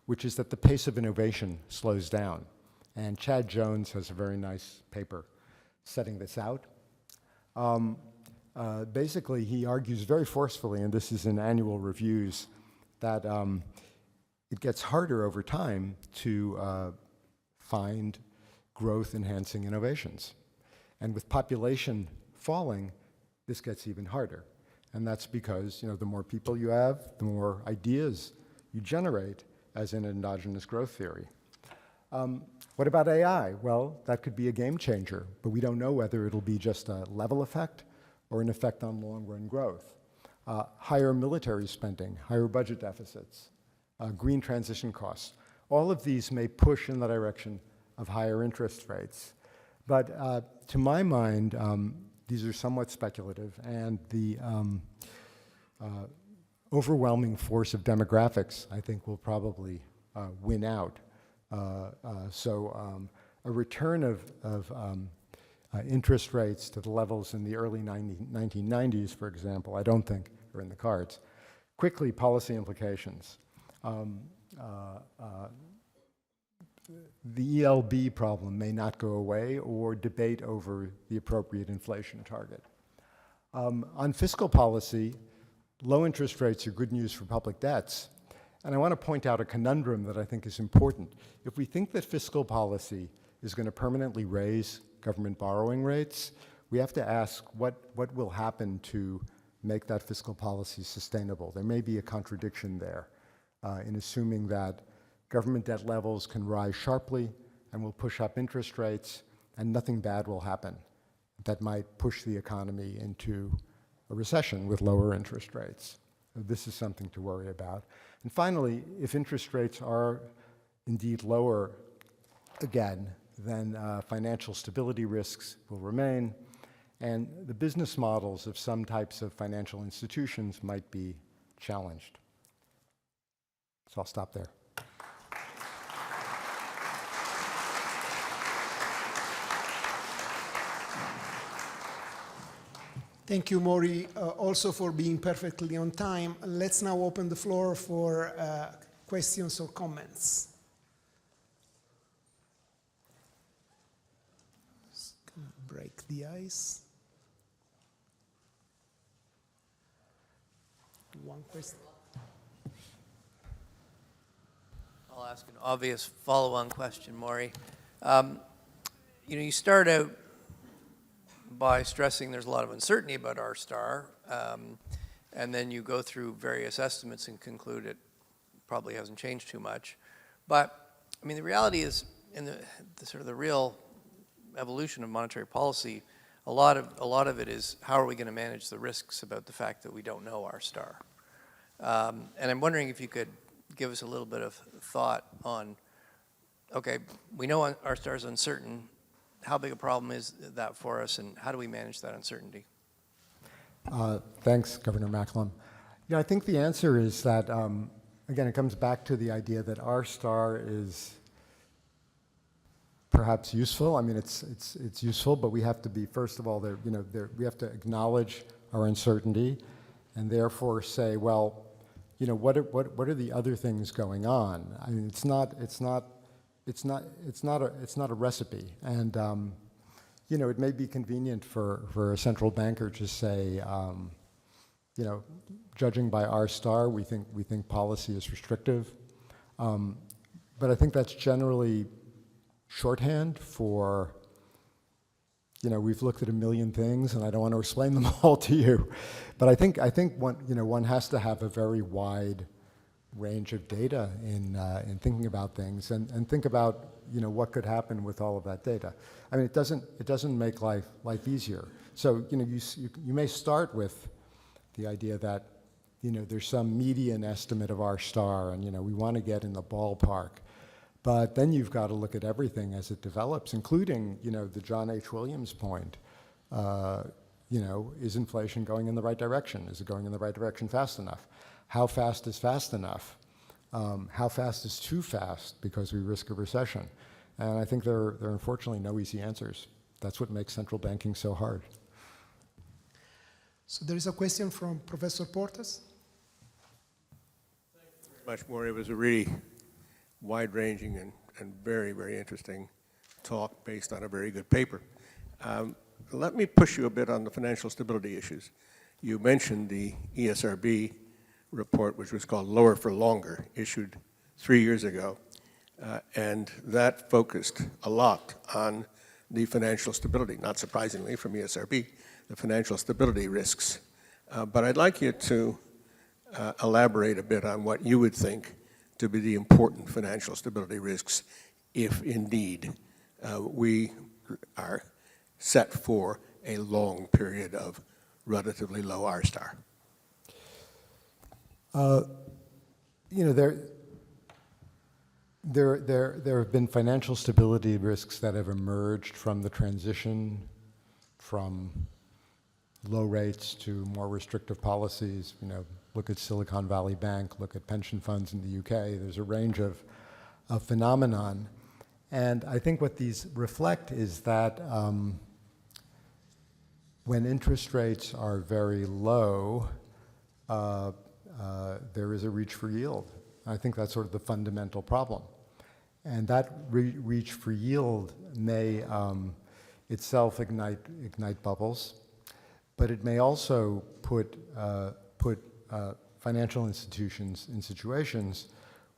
which is that the pace of innovation slows down. And Chad Jones has a very nice paper setting this out. Basically, he argues very forcefully, and this is in annual reviews, that it gets harder over time to find growth-enhancing innovations. And with population falling, this gets even harder. And that's because, the more people you have, the more ideas you generate as in endogenous growth theory. What about AI? Well, that could be a game changer, but we don't know whether it'll be just a level effect or an effect on long-run growth. Higher military spending, higher budget deficits, green transition costs. All of these may push in the direction of higher interest rates. But to my mind, these are somewhat speculative, and the overwhelming force of demographics, I think, will probably win out. So a return of interest rates to the levels in the early 1990s, for example, I don't think are in the cards. Quickly, policy implications. The ELB problem may not go away, or debate over the appropriate inflation target. On fiscal policy, low interest rates are good news for public debts, And I want to point out a conundrum that I think is important. If we think that fiscal policy is going to permanently raise government borrowing rates, we have to ask what will happen to make that fiscal policy sustainable. There may be a contradiction there in assuming that government debt levels can rise sharply and will push up interest rates, and nothing bad will happen that might push the economy into a recession with lower interest rates. This is something to worry about. And finally, if interest rates are indeed lower again, then financial stability risks will remain, and the business models of some types of financial institutions might be challenged. So I'll stop there. Thank you, Maury, also for being perfectly on time. Let's now open the floor for questions or comments. Just gonna break the ice. One question. I'll ask an obvious follow-on question, Maury. You start out by stressing there's a lot of uncertainty about R-star, and then you go through various estimates and conclude it probably hasn't changed too much. But, I mean, the reality is, in the sort of the real evolution of monetary policy, a lot of it is how are we going to manage the risks about the fact that we don't know R-star. And I'm wondering if you could give us a little bit of thought on, okay, we know R-star is uncertain. How big a problem is that for us, and how do we manage that uncertainty? Thanks, Governor Macklem. I think the answer is that, again, it comes back to the idea that R-star is perhaps useful. I mean, it's useful, but we have to be, first of all, we have to acknowledge our uncertainty, and therefore say, well, what are the other things going on? I mean, it's not a recipe, and it may be convenient for a central banker to say, judging by R-star, we think policy is restrictive, but I think that's generally shorthand for, we've looked at a million things, and I don't want to explain them all to you, but I think one has to have a very wide range of data in thinking about things, and think about what could happen with all of that data. I mean, it doesn't make life easier. So you may start with the idea that there's some median estimate of R-star, and we want to get in the ballpark, but then you've got to look at everything as it develops, including the John H. Williams point. Is inflation going in the right direction? Is it going in the right direction fast enough? How fast is fast enough? How fast is too fast because we risk a recession? And I think there are unfortunately no easy answers. That's what makes central banking so hard. So there is a question from Professor Portas. Thank you very much, Maury. It was a really wide-ranging and very, very interesting talk based on a very good paper. Let me push you a bit on the financial stability issues. You mentioned the ESRB report, which was called Lower for Longer, issued 3 years ago, and that focused a lot on the financial stability, not surprisingly from ESRB, the financial stability risks. But I'd like you to elaborate a bit on what you would think to be the important financial stability risks if indeed we are set for a long period of relatively low R-star. There have been financial stability risks that have emerged from the transition from low rates to more restrictive policies. Look at Silicon Valley Bank, look at pension funds in the UK. There's a range of phenomenon. And I think what these reflect is that when interest rates are very low, there is a reach for yield. I think that's sort of the fundamental problem. And that reach for yield may itself ignite bubbles, but it may also put financial institutions in situations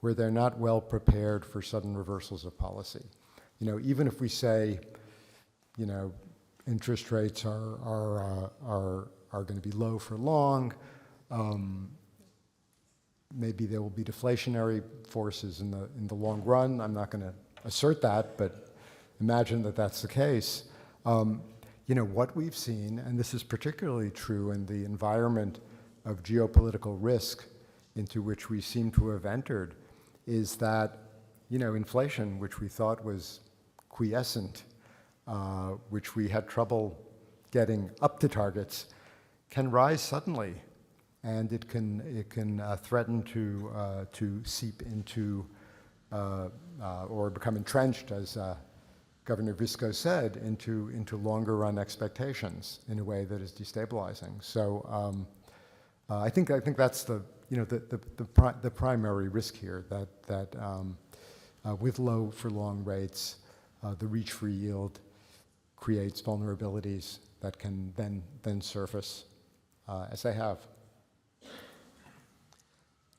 where they're not well prepared for sudden reversals of policy. You know, even if we say, you know, interest rates are going to be low for long, maybe there will be deflationary forces in the long run. I'm not going to assert that, but imagine that that's the case. You know, what we've seen, and this is particularly true in the environment of geopolitical risk into which we seem to have entered, is that, you know, inflation, which we thought was quiescent, which we had trouble getting up to targets, can rise suddenly, and it can threaten to seep into or become entrenched, as Governor Visco said, into longer run expectations in a way that is destabilizing. So I think that's the primary risk here, that with low for long rates, the reach for yield creates vulnerabilities that can then surface as they have.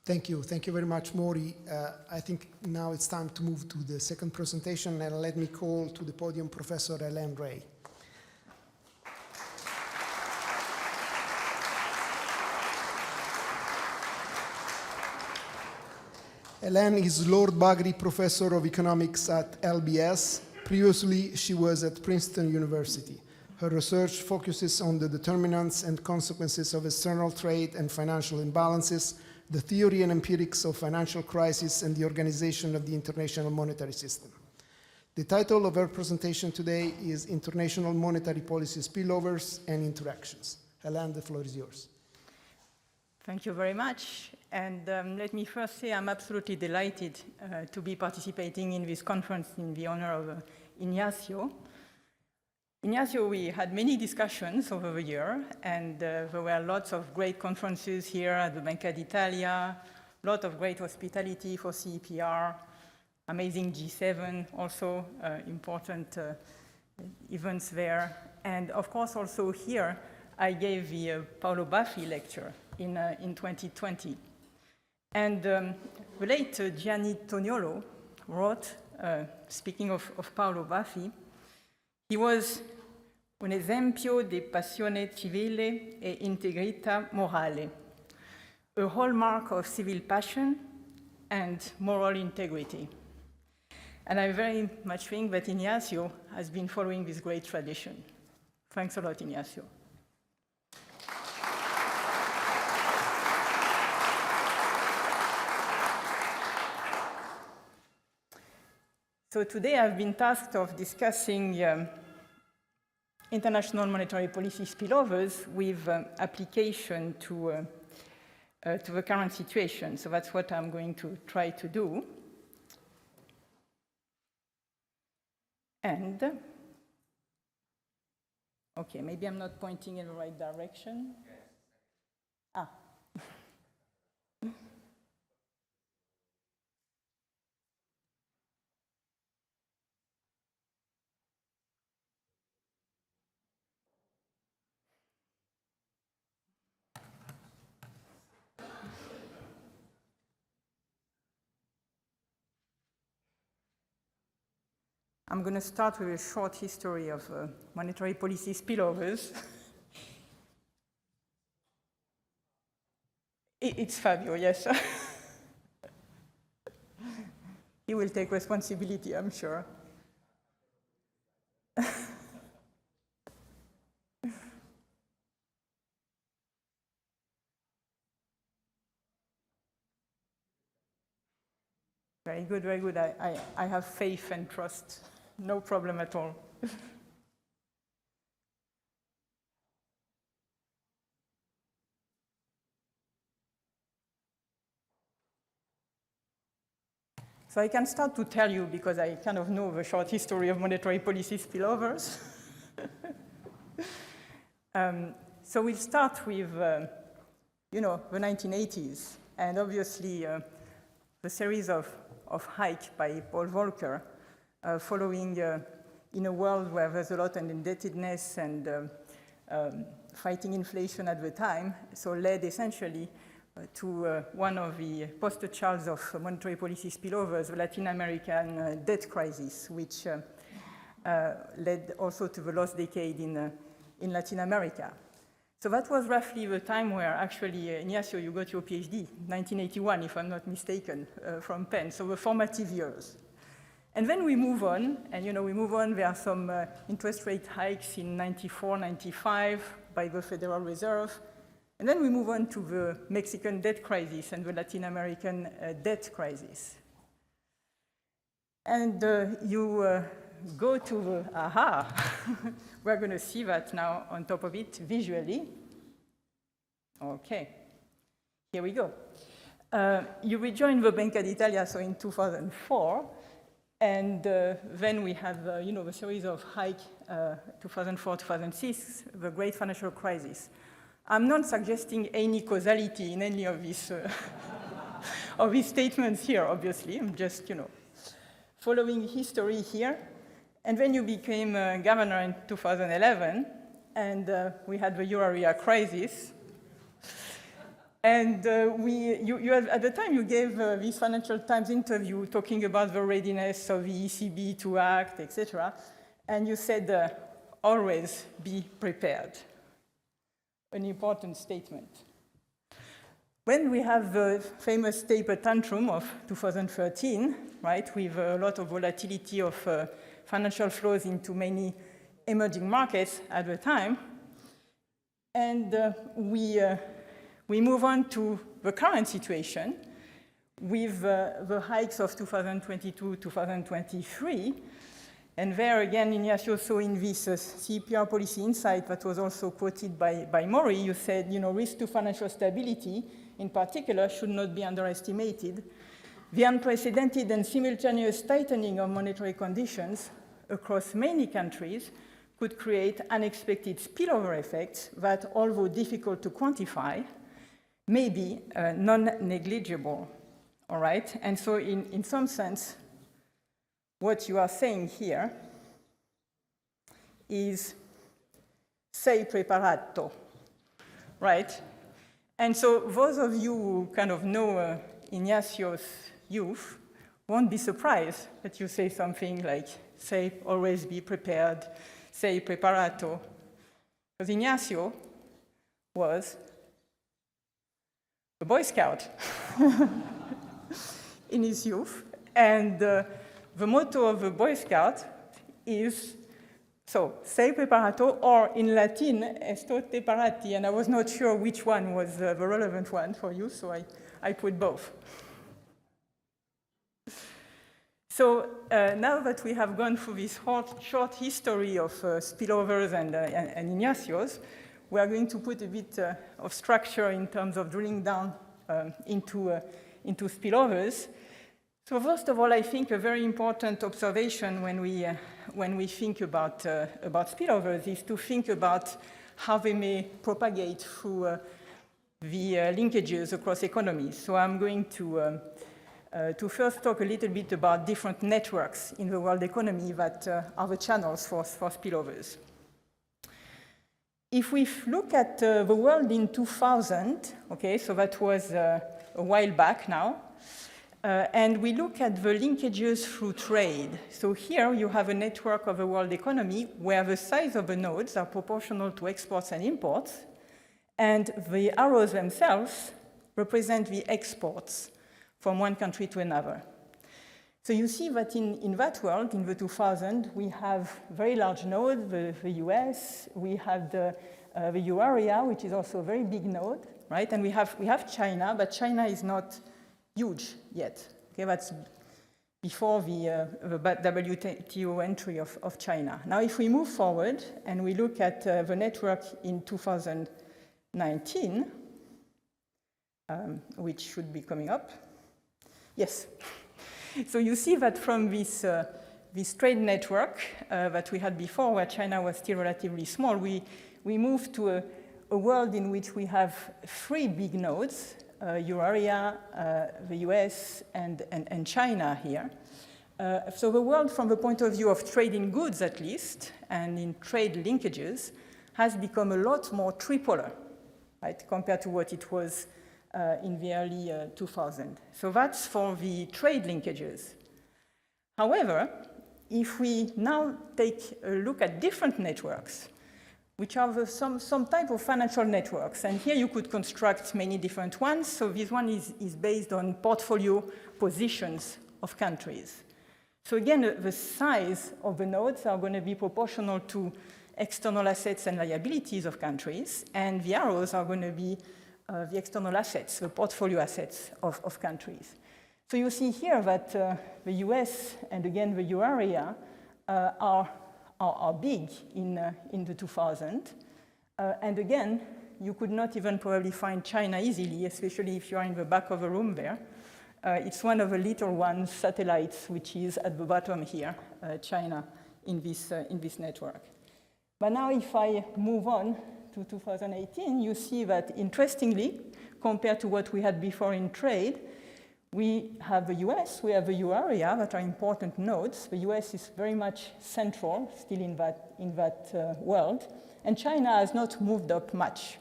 Thank you very much, Maury. I think now it's time to move to the second presentation, and let me call to the podium Professor Hélène Rey. Hélène is Lord Bagri Professor of Economics at LBS. Previously, she was at Princeton University. Her research focuses on the determinants and consequences of external trade and financial imbalances, the theory and empirics of financial crisis, and the organization of the international monetary system. The title of her presentation today is International Monetary Policy Spillovers and Interactions. Hélène, the floor is yours. Thank you very much. And let me first say I'm absolutely delighted to be participating in this conference in the honor of Ignazio. Ignazio, we had many discussions over the year, and there were lots of great conferences here at the Banca d'Italia, a lot of great hospitality for CEPR, amazing G7, also important events there. And of course, also here, I gave the Paolo Baffi lecture in 2020. And the late Gianni Toniolo wrote, speaking of Paolo Baffi, he was un esempio di passione civile e integrità morale, a hallmark of civil passion and moral integrity. And I very much think that Ignazio has been following this great tradition. Thanks a lot, Ignazio. So today I've been tasked of discussing international monetary policy spillovers with application to the current situation. So that's what I'm going to try to do. And, okay, maybe I'm not pointing in the right direction. Ah. I'm going to start with a short history of monetary policy spillovers. It's Fabio, yes. He will take responsibility, I'm sure. Very good, very good. I have faith and trust. No problem at all. So I can start to tell you, because I kind of know the short history of monetary policy spillovers. So we'll start with, the 1980s, and obviously the series of hikes by Paul Volcker, following in a world where there's a lot of indebtedness and fighting inflation at the time, so led essentially to one of the poster childs of monetary policy spillovers, the Latin American debt crisis, which led also to the lost decade in Latin America. So that was roughly the time where actually, Ignazio, you got your PhD, 1981, if I'm not mistaken, from Penn, so the formative years. And then we move on, and we move on, there are some interest rate hikes in 94, 95 by the Federal Reserve, and then we move on to the Mexican debt crisis and the Latin American debt crisis. And you go to the, we're going to see that now on top of it visually. Okay, here we go. You rejoined the Banca d'Italia, so in 2004, and then we have, the series of hike, 2004, 2006, the great financial crisis. I'm not suggesting any causality in any of these, of these statements here, obviously. I'm just, following history here. And then you became governor in 2011, and we had the euro area crisis. And at the time, you gave this Financial Times interview talking about the readiness of the ECB to act, etc. And you said, always be prepared. An important statement. When we have the famous taper tantrum of 2013, right, with a lot of volatility of financial flows into many emerging markets at the time, and we move on to the current situation with the hikes of 2022, 2023, and there again, Ignazio, saw in this CPR policy insight that was also quoted by Maury, you said, risk to financial stability, in particular, should not be underestimated. The unprecedented and simultaneous tightening of monetary conditions across many countries could create unexpected spillover effects that, although difficult to quantify, may be non-negligible, all right? And so in some sense, what you are saying here is sei preparato, right? And so those of you who kind of know Ignazio's youth won't be surprised that you say something like, say, always be prepared, sei preparato. Because Ignazio was a Boy Scout in his youth, and the motto of a Boy Scout is, so, sei preparato, or in Latin, estote parati, and I was not sure which one was the relevant one for you, so I put both. So now that we have gone through this short history of spillovers and Ignazio's, we are going to put a bit of structure in terms of drilling down into spillovers. So first of all, I think a very important observation when we think about spillovers is to think about how they may propagate through the linkages across economies. So I'm going to first talk a little bit about different networks in the world economy that are the channels for spillovers. If we look at the world in 2000, okay, so that was a while back now, and we look at the linkages through trade. So here you have a network of the world economy where the size of the nodes are proportional to exports and imports, and the arrows themselves represent the exports from one country to another. So you see that in that world, in the 2000, we have very large nodes, the US, we have the euro area, which is also a very big node, right? And we have China, but China is not huge yet. Okay, that's before the WTO entry of China. Now, if we move forward and we look at the network in 2019, which should be coming up, yes. So you see that from this trade network that we had before, where China was still relatively small, we moved to a world in which we have three big nodes, euro area, the US, and China here. So the world, from the point of view of trade in goods at least, and in trade linkages, has become a lot more tripolar, right, compared to what it was in the early 2000s. So that's for the trade linkages. However, if we now take a look at different networks, which are some type of financial networks, and here you could construct many different ones. So this one is based on portfolio positions of countries. So again, the size of the nodes are going to be proportional to external assets and liabilities of countries, and the arrows are going to be the external assets, the portfolio assets of countries. So you see here that the US and again the euro area are big in the 2000s. And again, you could not even probably find China easily, especially if you are in the back of the room there. It's one of the little ones, satellites, which is at the bottom here, China, in this network. But now if I move on to 2018, you see that, interestingly, compared to what we had before in trade, we have the US, we have the euro area that are important nodes. The US is very much central, still in that world. And China has not moved up much.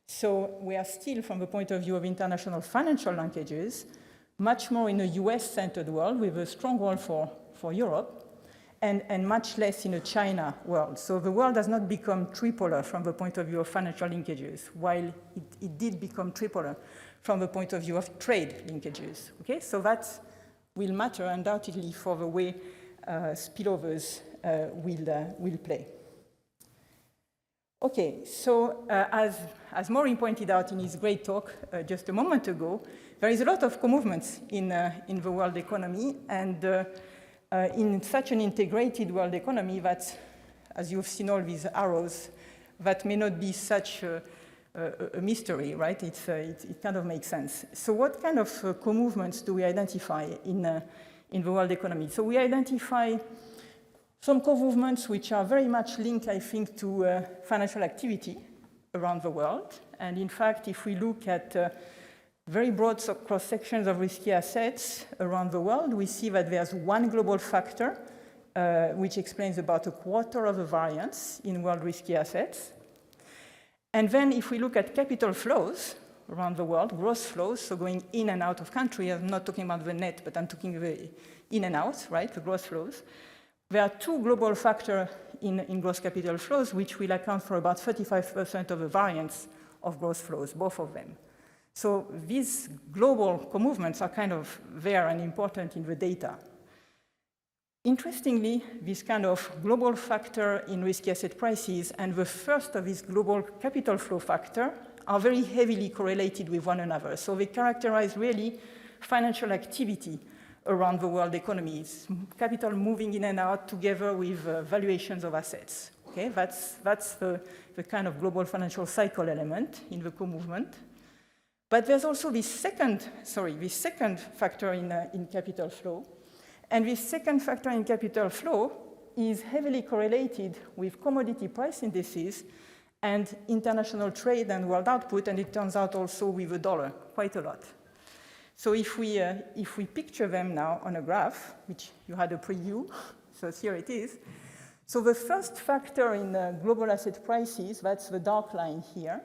So we are still, from the point of view of international financial linkages, much more in a US-centered world with a strong role for Europe, and much less in a China world. So the world has not become tripolar from the point of view of financial linkages, while it did become tripolar from the point of view of trade linkages. Okay, so that will matter undoubtedly for the way spillovers will play. Okay, so as Maureen pointed out in his great talk just a moment ago, there is a lot of co-movements in the world economy, and in such an integrated world economy that, as you've seen all these arrows, that may not be such a mystery, right? It kind of makes sense. So what kind of co-movements do we identify in the world economy? So we identify some co-movements which are very much linked, I think, to financial activity around the world. And in fact, if we look at very broad cross-sections of risky assets around the world, we see that there's one global factor which explains about a quarter of the variance in world risky assets. And then if we look at capital flows around the world, gross flows, so going in and out of country, I'm not talking about the net, but I'm talking the in and out, right, the gross flows. There are two global factors in gross capital flows, which will account for about 35% of the variance of gross flows, both of them. So these global co-movements are kind of there and important in the data. Interestingly, this kind of global factor in risky asset prices and the first of these global capital flow factor are very heavily correlated with one another. So they characterize really financial activity around the world economy. It's capital moving in and out together with valuations of assets. Okay, that's the kind of global financial cycle element in the co-movement. But there's also this second factor in capital flow. And this second factor in capital flow is heavily correlated with commodity price indices and international trade and world output, and it turns out also with the dollar quite a lot. So if we picture them now on a graph, which you had a preview, so here it is. So the first factor in global asset prices, that's the dark line here.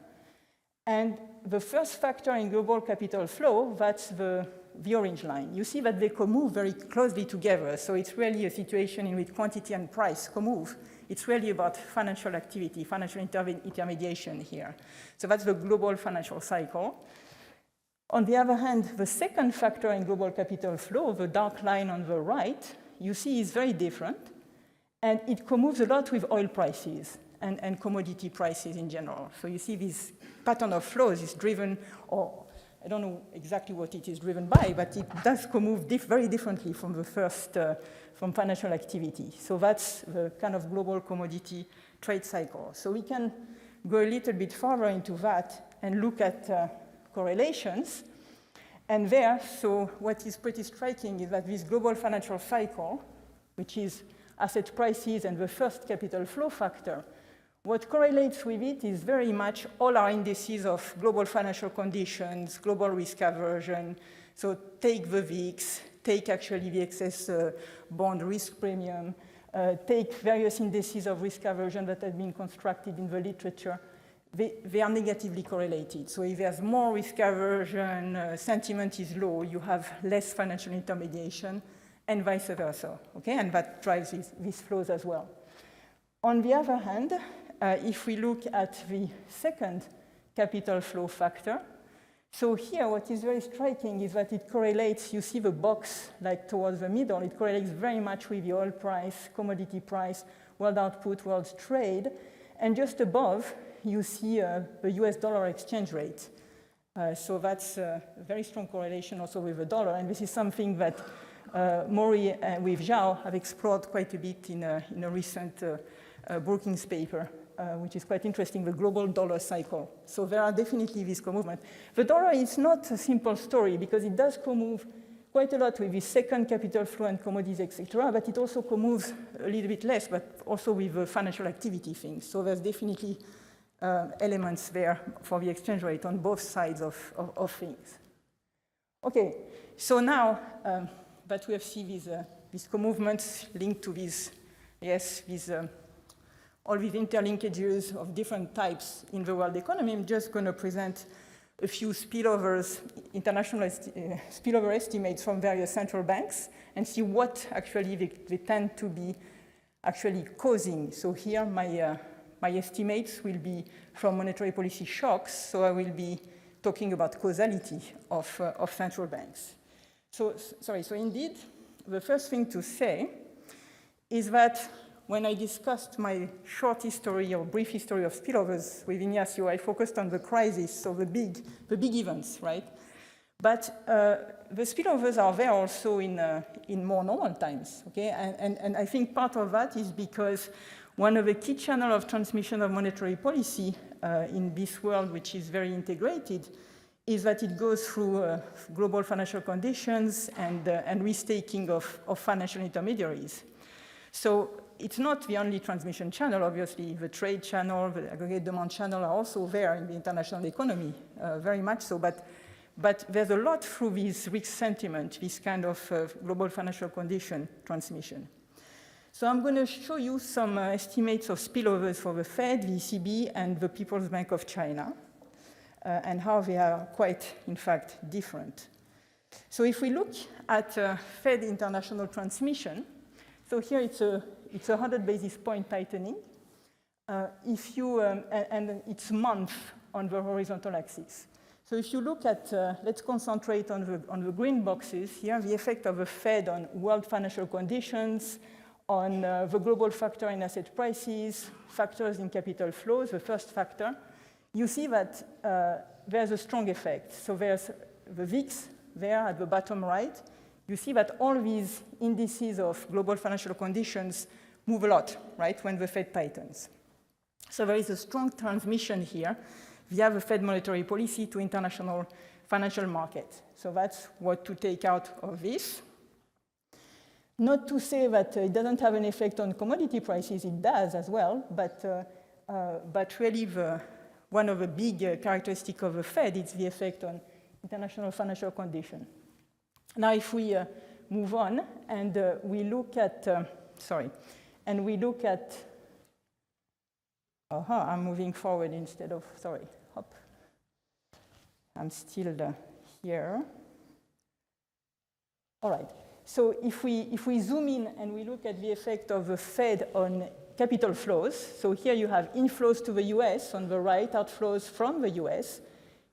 And the first factor in global capital flow, that's the orange line. You see that they co-move very closely together. So it's really a situation in which quantity and price co-move. It's really about financial activity, financial intermediation here. So that's the global financial cycle. On the other hand, the second factor in global capital flow, the dark line on the right, you see is very different. And it co-moves a lot with oil prices and commodity prices in general. So you see this pattern of flows is driven, or I don't know exactly what it is driven by, but it does co-move very differently from the first, from financial activity. So that's the kind of global commodity trade cycle. So we can go a little bit further into that and look at correlations. And there, so what is pretty striking is that this global financial cycle, which is asset prices and the first capital flow factor, what correlates with it is very much all our indices of global financial conditions, global risk aversion. So take the VIX, take actually the excess bond risk premium, take various indices of risk aversion that have been constructed in the literature. they are negatively correlated. So if there's more risk aversion, sentiment is low, you have less financial intermediation, and vice versa, okay? And that drives these flows as well. On the other hand, if we look at the second capital flow factor, so here what is very striking is that it correlates, you see the box like towards the middle, it correlates very much with the oil price, commodity price, world output, world trade, and just above, you see the US dollar exchange rate. So that's a very strong correlation also with the dollar, and this is something that Maury with Zhao have explored quite a bit in a recent Brookings paper, which is quite interesting, the global dollar cycle. So there are definitely these co-movements. The dollar is not a simple story because it does co-move quite a lot with the second capital flow and commodities, etc., but it also co-moves a little bit less, but also with the financial activity things. So there's definitely elements there for the exchange rate on both sides of things. Okay, so now that we have seen these co-movements linked to these, all these interlinkages of different types in the world economy, I'm just going to present a few spillovers, international spillover estimates from various central banks and see what actually they tend to be actually causing. So here my estimates will be from monetary policy shocks, so I will be talking about causality of central banks. So indeed, the first thing to say is that when I discussed my short history or brief history of spillovers with Ignazio, I focused on the crisis, so the big events, right? But the spillovers are there also in more normal times, okay? And I think part of that is because one of the key channels of transmission of monetary policy in this world, which is very integrated, is that it goes through global financial conditions and restaking of financial intermediaries. So it's not the only transmission channel, obviously. The trade channel, the aggregate demand channel are also there in the international economy, very much so. But there's a lot through this risk sentiment, this kind of global financial condition transmission. So I'm going to show you some estimates of spillovers for the Fed, the ECB, and the People's Bank of China, and how they are quite, in fact, different. So if we look at Fed international transmission, so here it's a 100 basis point tightening. And it's month on the horizontal axis. So if you look at, let's concentrate on the green boxes here, the effect of the Fed on world financial conditions, on the global factor in asset prices, factors in capital flows, the first factor, you see that there's a strong effect. So there's the VIX there at the bottom right. You see that all these indices of global financial conditions move a lot, right, when the Fed tightens. So there is a strong transmission here via the Fed monetary policy to international financial markets. So that's what to take out of this. Not to say that it doesn't have an effect on commodity prices, it does as well, but really one of the big characteristics of the Fed is the effect on international financial condition. Now, if we move on and we look at, I'm moving forward instead of, hop. I'm still here. All right, so if we zoom in and we look at the effect of the Fed on capital flows, so here you have inflows to the US on the right, outflows from the US,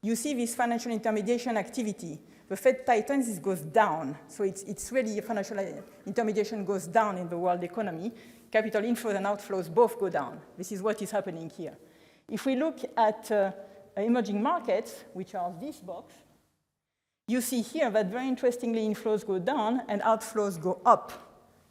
you see this financial intermediation activity. The Fed tightens, it goes down. So it's really financial intermediation goes down in the world economy. Capital inflows and outflows both go down. This is what is happening here. If we look at emerging markets, which are this box, you see here that very interestingly inflows go down and outflows go up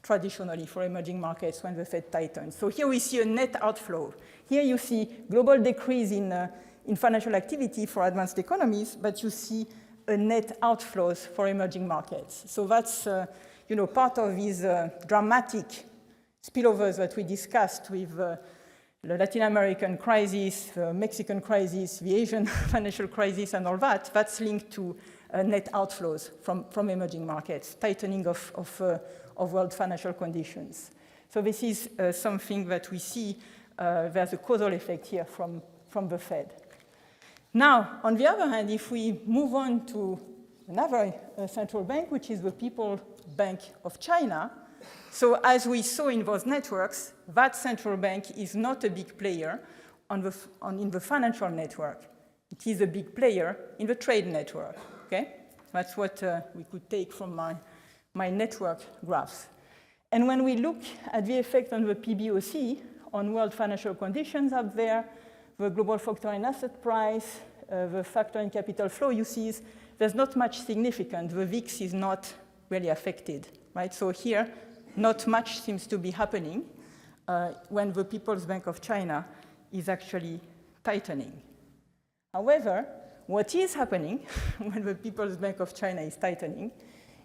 traditionally for emerging markets when the Fed tightens. So here we see a net outflow. Here you see global decrease in financial activity for advanced economies, but you see a net outflows for emerging markets. So that's part of these dramatic spillovers that we discussed with the Latin American crisis, the Mexican crisis, the Asian financial crisis, and all that. That's linked to net outflows from emerging markets, tightening of world financial conditions. So this is something that we see. There's a causal effect here from from the Fed. Now, on the other hand, if we move on to another central bank, which is the People's Bank of China, so as we saw in those networks, that central bank is not a big player in the financial network. It is a big player in the trade network, okay? That's what we could take from my network graphs. And when we look at the effect on the PBOC, on world financial conditions up there, the global factor in asset price, the factor in capital flow, you see there's not much significant. The VIX is not really affected, right? So here, not much seems to be happening when the People's Bank of China is actually tightening. However, what is happening when the People's Bank of China is tightening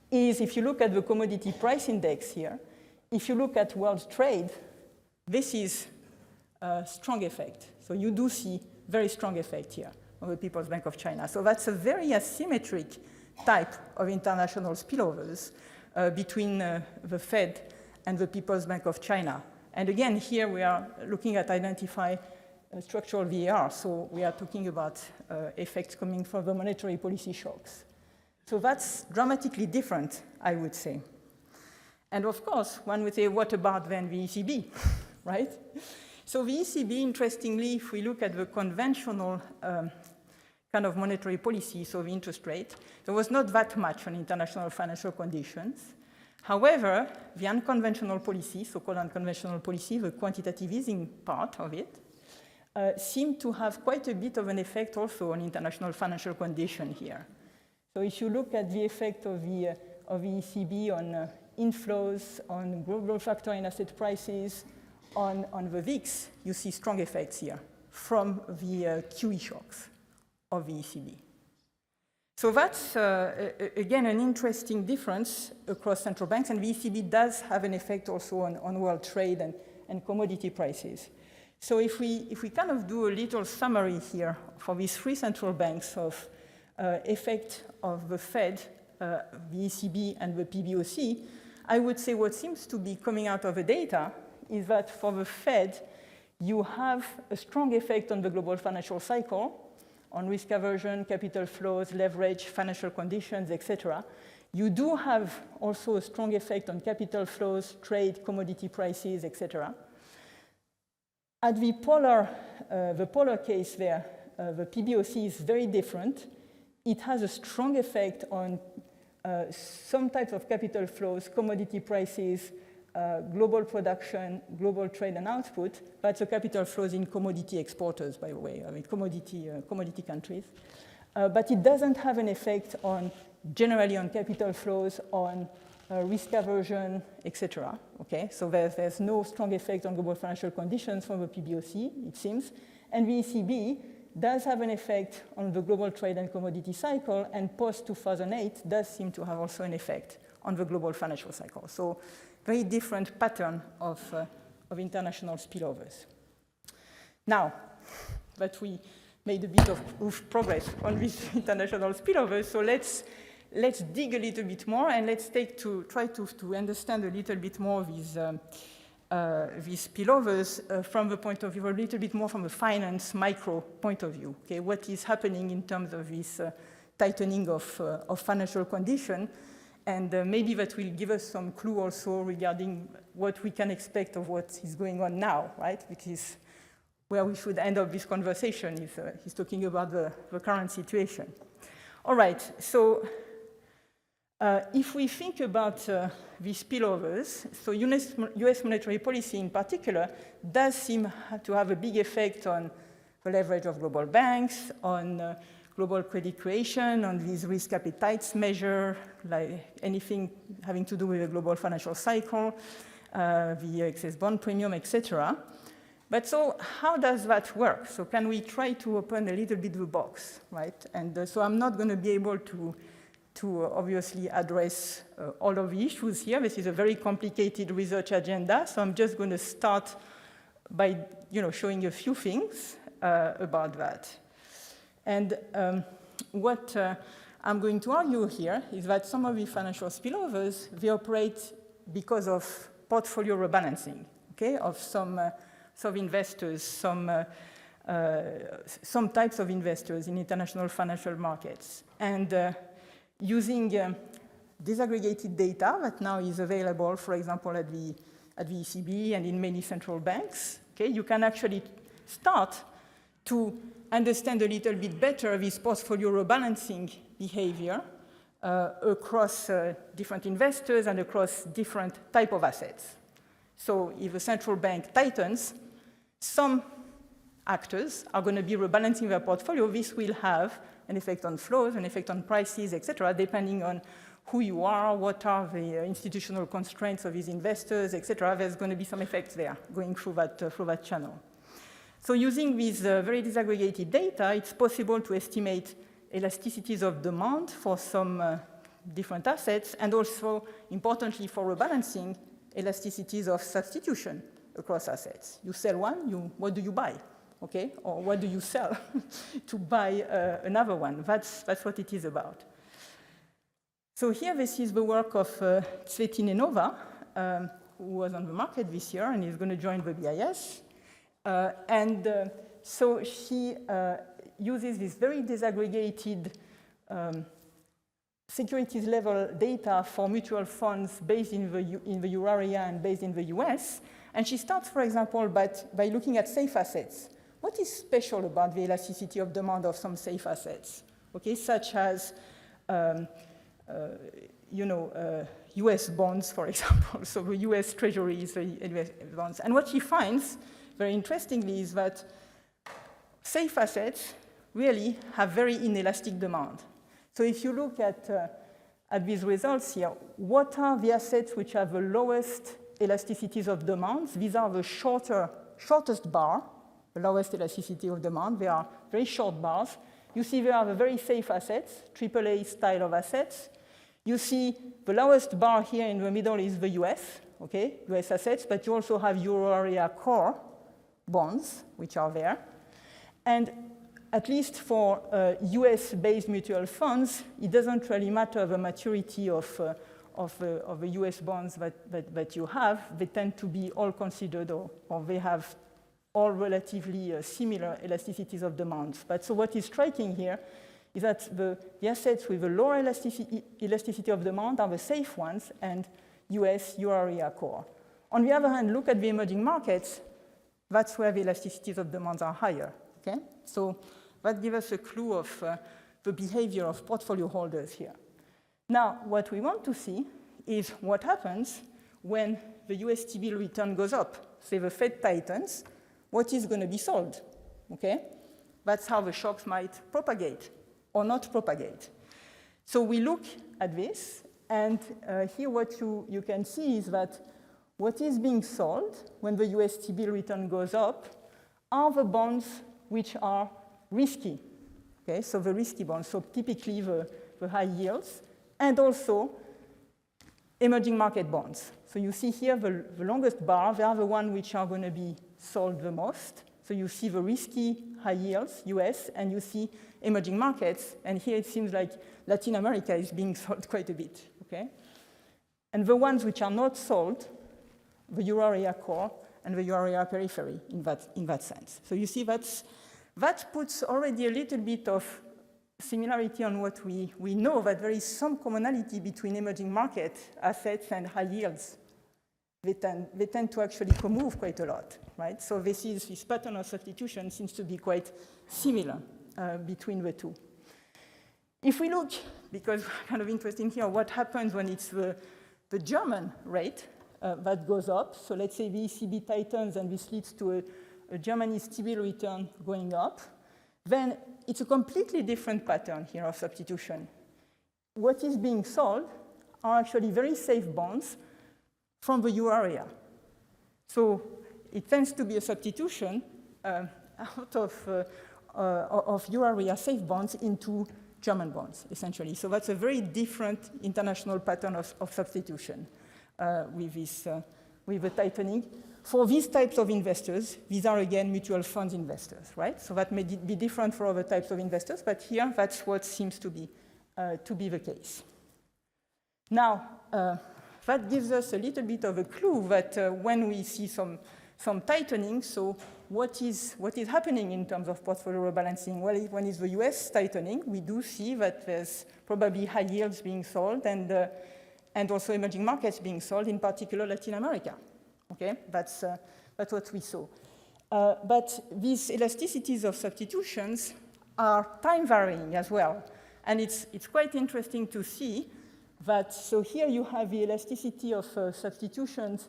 is if you look at the commodity price index here, if you look at world trade, this is a strong effect. So you do see very strong effect here on the People's Bank of China. So that's a very asymmetric type of international spillovers between the Fed and the People's Bank of China. And again, here we are looking at identify structural VAR. So we are talking about effects coming from the monetary policy shocks. So that's dramatically different, I would say. And of course, one would say, what about then the ECB, right? So the ECB, interestingly, if we look at the conventional kind of monetary policy, so the interest rate, there was not that much on international financial conditions. However, the unconventional policy, so-called unconventional policy, the quantitative easing part of it, seemed to have quite a bit of an effect also on international financial condition here. So if you look at the effect of the ECB on inflows, on global factor in asset prices, on the VIX, you see strong effects here from the QE shocks of the ECB. So that's, again, an interesting difference across central banks, and the ECB does have an effect also on world trade and commodity prices. So if we kind of do a little summary here for these three central banks of effect of the Fed, the ECB, and the PBOC, I would say what seems to be coming out of the data is that for the Fed, you have a strong effect on the global financial cycle, on risk aversion, capital flows, leverage, financial conditions, etc. You do have also a strong effect on capital flows, trade, commodity prices, etc. At the polar case there, the PBOC is very different. It has a strong effect on some types of capital flows, commodity prices, global production, global trade and output. That's the capital flows in commodity exporters, by the way, I mean commodity countries. But it doesn't have an effect generally on capital flows, on risk aversion, etc. Okay, so there's no strong effect on global financial conditions from the PBOC, it seems. And the ECB does have an effect on the global trade and commodity cycle, and post-2008 does seem to have also an effect on the global financial cycle. So very different pattern of international spillovers. Now that we made a bit of progress on these international spillovers, so let's dig a little bit more, and let's try to understand a little bit more these spillovers from the point of view, a little bit more from a finance micro point of view. Okay, what is happening in terms of this tightening of financial condition, and maybe that will give us some clue also regarding what we can expect of what is going on now, right? Which is where we should end up this conversation. He's talking about the current situation. All right, so if we think about these spillovers, so US monetary policy in particular does seem to have a big effect on the leverage of global banks, on global credit creation, on these risk appetites measure, like anything having to do with the global financial cycle, the excess bond premium, etc. But so how does that work? So can we try to open a little bit the box, right? And so I'm not going to be able to obviously address all of the issues here. This is a very complicated research agenda, so I'm just going to start by showing a few things about that. And what I'm going to argue here is that some of the financial spillovers, they operate because of portfolio rebalancing, okay, of some investors, some some types of investors in international financial markets. And using disaggregated data that now is available, for example, at the ECB and in many central banks, okay, you can actually start to understand a little bit better this portfolio rebalancing behavior across different investors and across different type of assets. So if a central bank tightens, some actors are going to be rebalancing their portfolio. This will have an effect on flows, an effect on prices, etc., depending on who you are, what are the institutional constraints of these investors, etc. There's going to be some effects there going through that channel. So using this very disaggregated data, it's possible to estimate elasticities of demand for some different assets, and also, importantly for rebalancing, elasticities of substitution across assets. You sell one, what do you buy? Okay, or what do you sell to buy another one? That's what it is about. So here, this is the work of Tsvetinenova, who was on the market this year and is going to join the BIS. So she uses this very disaggregated securities level data for mutual funds based in the euro area and based in the US. And she starts, for example, by looking at safe assets. What is special about the elasticity of demand of some safe assets? Okay, such as US bonds, for example, so the US treasuries, the US bonds. And what she finds, very interestingly, is that safe assets really have very inelastic demand. So if you look at these results here, what are the assets which have the lowest elasticities of demand? These are the shortest bar, the lowest elasticity of demand. They are very short bars. You see they are the very safe assets, AAA style of assets. You see the lowest bar here in the middle is the US, okay, US assets, but you also have euro area core bonds, which are there. And at least for US-based mutual funds, it doesn't really matter the maturity of the US bonds that you have. They tend to be all considered, or they have all relatively similar elasticities of demand. But so what is striking here is that the assets with a lower elasticity of demand are the safe ones, and US euro area core. On the other hand, look at the emerging markets. That's where the elasticities of demand are higher. Okay? So that gives us a clue of the behavior of portfolio holders here. Now, what we want to see is what happens when the US T-bill return goes up. Say the Fed tightens, what is going to be sold? Okay? That's how the shocks might propagate or not propagate. So we look at this, and here what you can see is that what is being sold when the US T-bill return goes up are the bonds which are risky. Okay, so the risky bonds, so typically the high yields, and also emerging market bonds. So you see here the longest bar, they are the ones which are going to be sold the most. So you see the risky high yields, US, and you see emerging markets. And here it seems like Latin America is being sold quite a bit. Okay? And the ones which are not sold, the euro area core and the euro area periphery in that sense. So you see that puts already a little bit of similarity on what we know, that there is some commonality between emerging market assets and high yields. They tend to actually co-move quite a lot, right? So this pattern of substitution seems to be quite similar between the two. If we look, because kind of interesting here, what happens when it's the German rate that goes up. So let's say the ECB tightens and this leads to a Germany's T-bill return going up. Then it's a completely different pattern here of substitution. What is being sold are actually very safe bonds from the euro area. So it tends to be a substitution out of euro area safe bonds into German bonds, essentially. So that's a very different international pattern of substitution with the tightening. For these types of investors, these are again mutual funds investors, right? So that may be different for other types of investors, but here that's what seems to be the case. Now, that gives us a little bit of a clue that when we see some tightening, so what is happening in terms of portfolio rebalancing? Well, when it's the US tightening, we do see that there's probably high yields being sold and also emerging markets being sold, in particular Latin America. Okay, that's what we saw. But these elasticities of substitutions are time varying as well. And it's quite interesting to see that, so here you have the elasticity of substitutions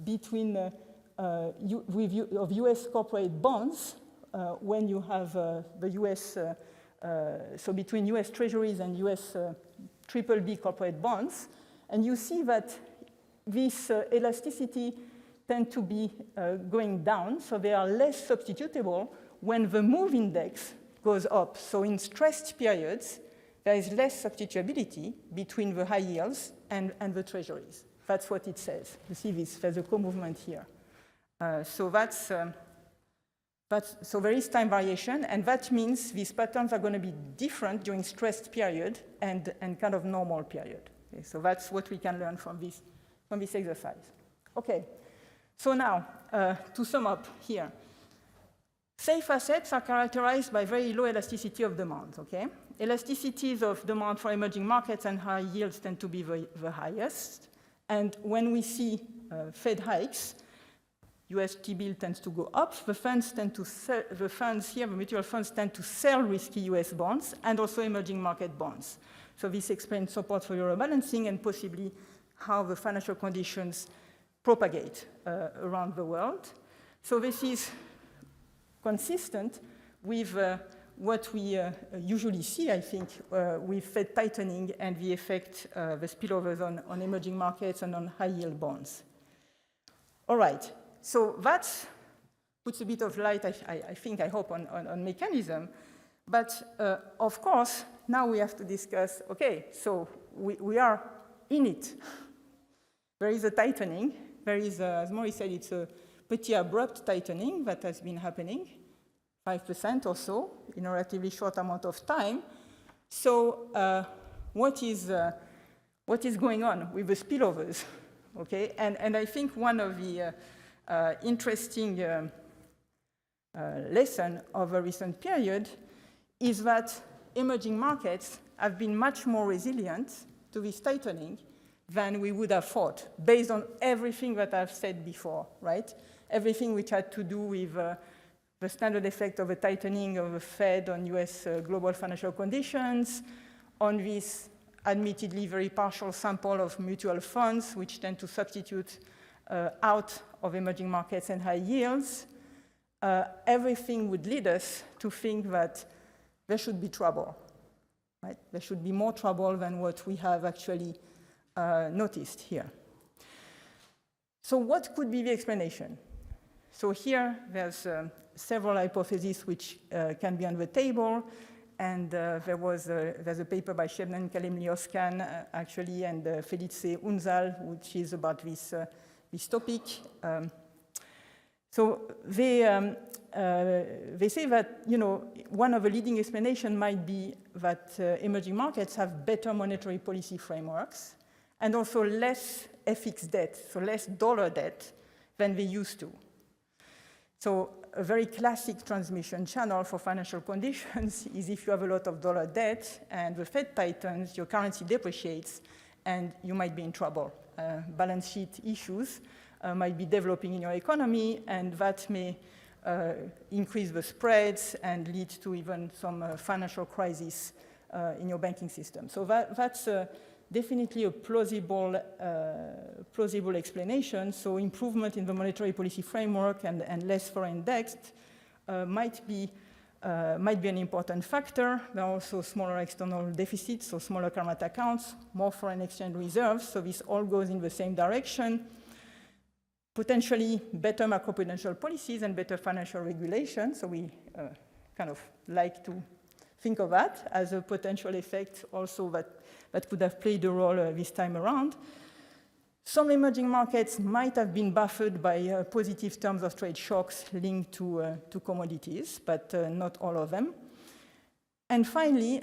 between of US corporate bonds when you have the US, so between US treasuries and US BBB corporate bonds. And you see that this elasticity tend to be going down, so they are less substitutable when the move index goes up. So in stressed periods, there is less substitutability between the high yields and the treasuries. That's what it says. You see this, there's a co-movement here. So there is time variation, and that means these patterns are going to be different during stressed period and kind of normal period. Okay, so that's what we can learn from this exercise. Okay, so now, to sum up here. Safe assets are characterized by very low elasticity of demand, okay? Elasticities of demand for emerging markets and high yields tend to be the highest. And when we see Fed hikes, US T-bill tends to go up. The funds tend to sell, the funds here, the mutual funds tend to sell risky US bonds and also emerging market bonds. So this explains support for euro rebalancing and possibly how the financial conditions propagate around the world. So this is consistent with what we usually see, I think, with Fed tightening and the effect, the spillovers on emerging markets and on high-yield bonds. All right, so that puts a bit of light, I hope, on mechanism. But of course, now we have to discuss, okay, so we are in it. There is a tightening. There is, as Maury said, it's a pretty abrupt tightening that has been happening, 5% or so, in a relatively short amount of time. So what is going on with the spillovers? Okay, and I think one of the interesting lesson of a recent period is that emerging markets have been much more resilient to this tightening than we would have thought, based on everything that I've said before, right? Everything which had to do with the standard effect of a tightening of the Fed on US global financial conditions, on this admittedly very partial sample of mutual funds, which tend to substitute out of emerging markets and high yields. Everything would lead us to think that there should be trouble, right? There should be more trouble than what we have actually noticed here. So what could be the explanation? So here there's several hypotheses which can be on the table, and there's a paper by Shebnan Kalem-Lioskan actually, and Felice Unzal, which is about this topic. So they say that, you know, one of the leading explanations might be that emerging markets have better monetary policy frameworks and also less FX debt, so less dollar debt than they used to. So a very classic transmission channel for financial conditions is if you have a lot of dollar debt and the Fed tightens, your currency depreciates, and you might be in trouble. Balance sheet issues might be developing in your economy, and that may increase the spreads and lead to even some financial crisis in your banking system. So that's definitely a plausible explanation. So improvement in the monetary policy framework and less foreign debt might be an important factor. There are also smaller external deficits, so smaller current accounts, more foreign exchange reserves. So this all goes in the same direction. Potentially better macroprudential policies and better financial regulation. So we kind of like to think of that as a potential effect also that could have played a role this time around. Some emerging markets might have been buffered by positive terms of trade shocks linked to commodities, but not all of them. And finally,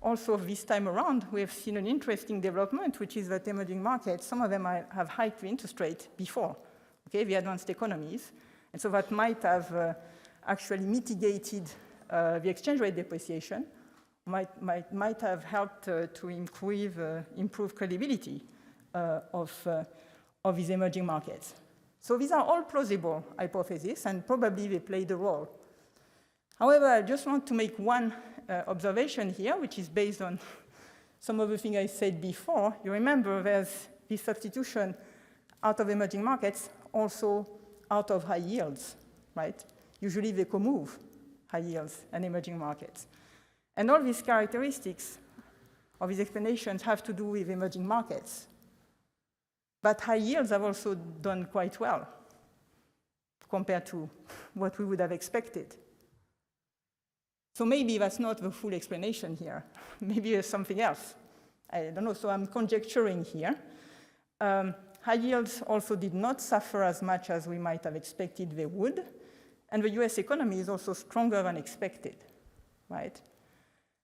also this time around, we have seen an interesting development, which is that emerging markets, some of them have hiked the interest rate before, okay, the advanced economies, And so that might have actually mitigated the exchange rate depreciation, might have helped to improve credibility of these emerging markets. So these are all plausible hypotheses, and probably they played a role. However, I just want to make one observation here, which is based on some of the things I said before. You remember there's this substitution out of emerging markets, also out of high yields, right? Usually they co-move, high yields and emerging markets. And all these characteristics of these explanations have to do with emerging markets. But high yields have also done quite well compared to what we would have expected. So maybe that's not the full explanation here. Maybe there's something else. I don't know, so I'm conjecturing here. High yields also did not suffer as much as we might have expected they would. And the US economy is also stronger than expected, right?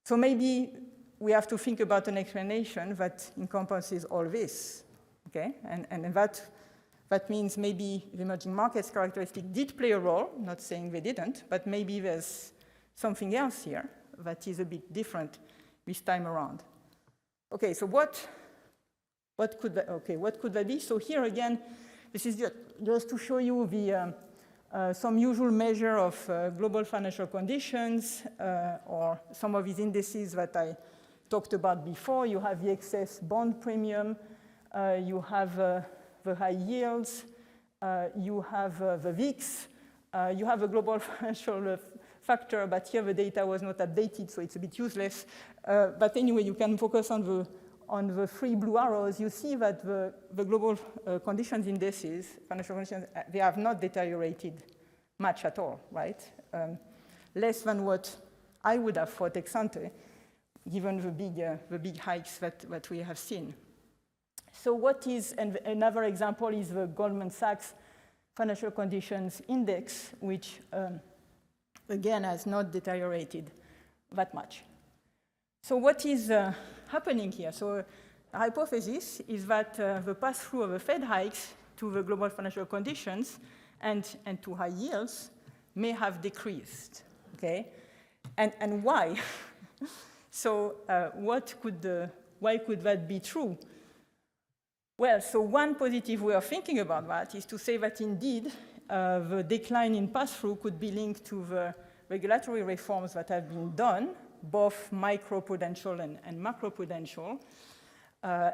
So maybe we have to think about an explanation that encompasses all this, okay? And that means maybe the emerging markets characteristic did play a role, not saying they didn't, but maybe there's something else here that is a bit different this time around. Okay, so what could that be? So here again, this is just to show you the some usual measure of global financial conditions or some of these indices that I talked about before. You have the excess bond premium, you have the high yields, you have the VIX, you have a global financial factor, but here the data was not updated, so it's a bit useless. But anyway, you can focus on the three blue arrows. You see that the global conditions indices, financial conditions, they have not deteriorated much at all, right? Less than what I would have thought ex ante, given the big hikes that we have seen. So what is, and another example is the Goldman Sachs Financial Conditions Index, which again has not deteriorated that much. So what is happening here? So the hypothesis is that the pass-through of the Fed hikes to the global financial conditions and to high yields may have decreased, okay? And why? So why could that be true? Well, so one positive way of thinking about that is to say that indeed the decline in pass-through could be linked to the regulatory reforms that have been done, both microprudential and macroprudential,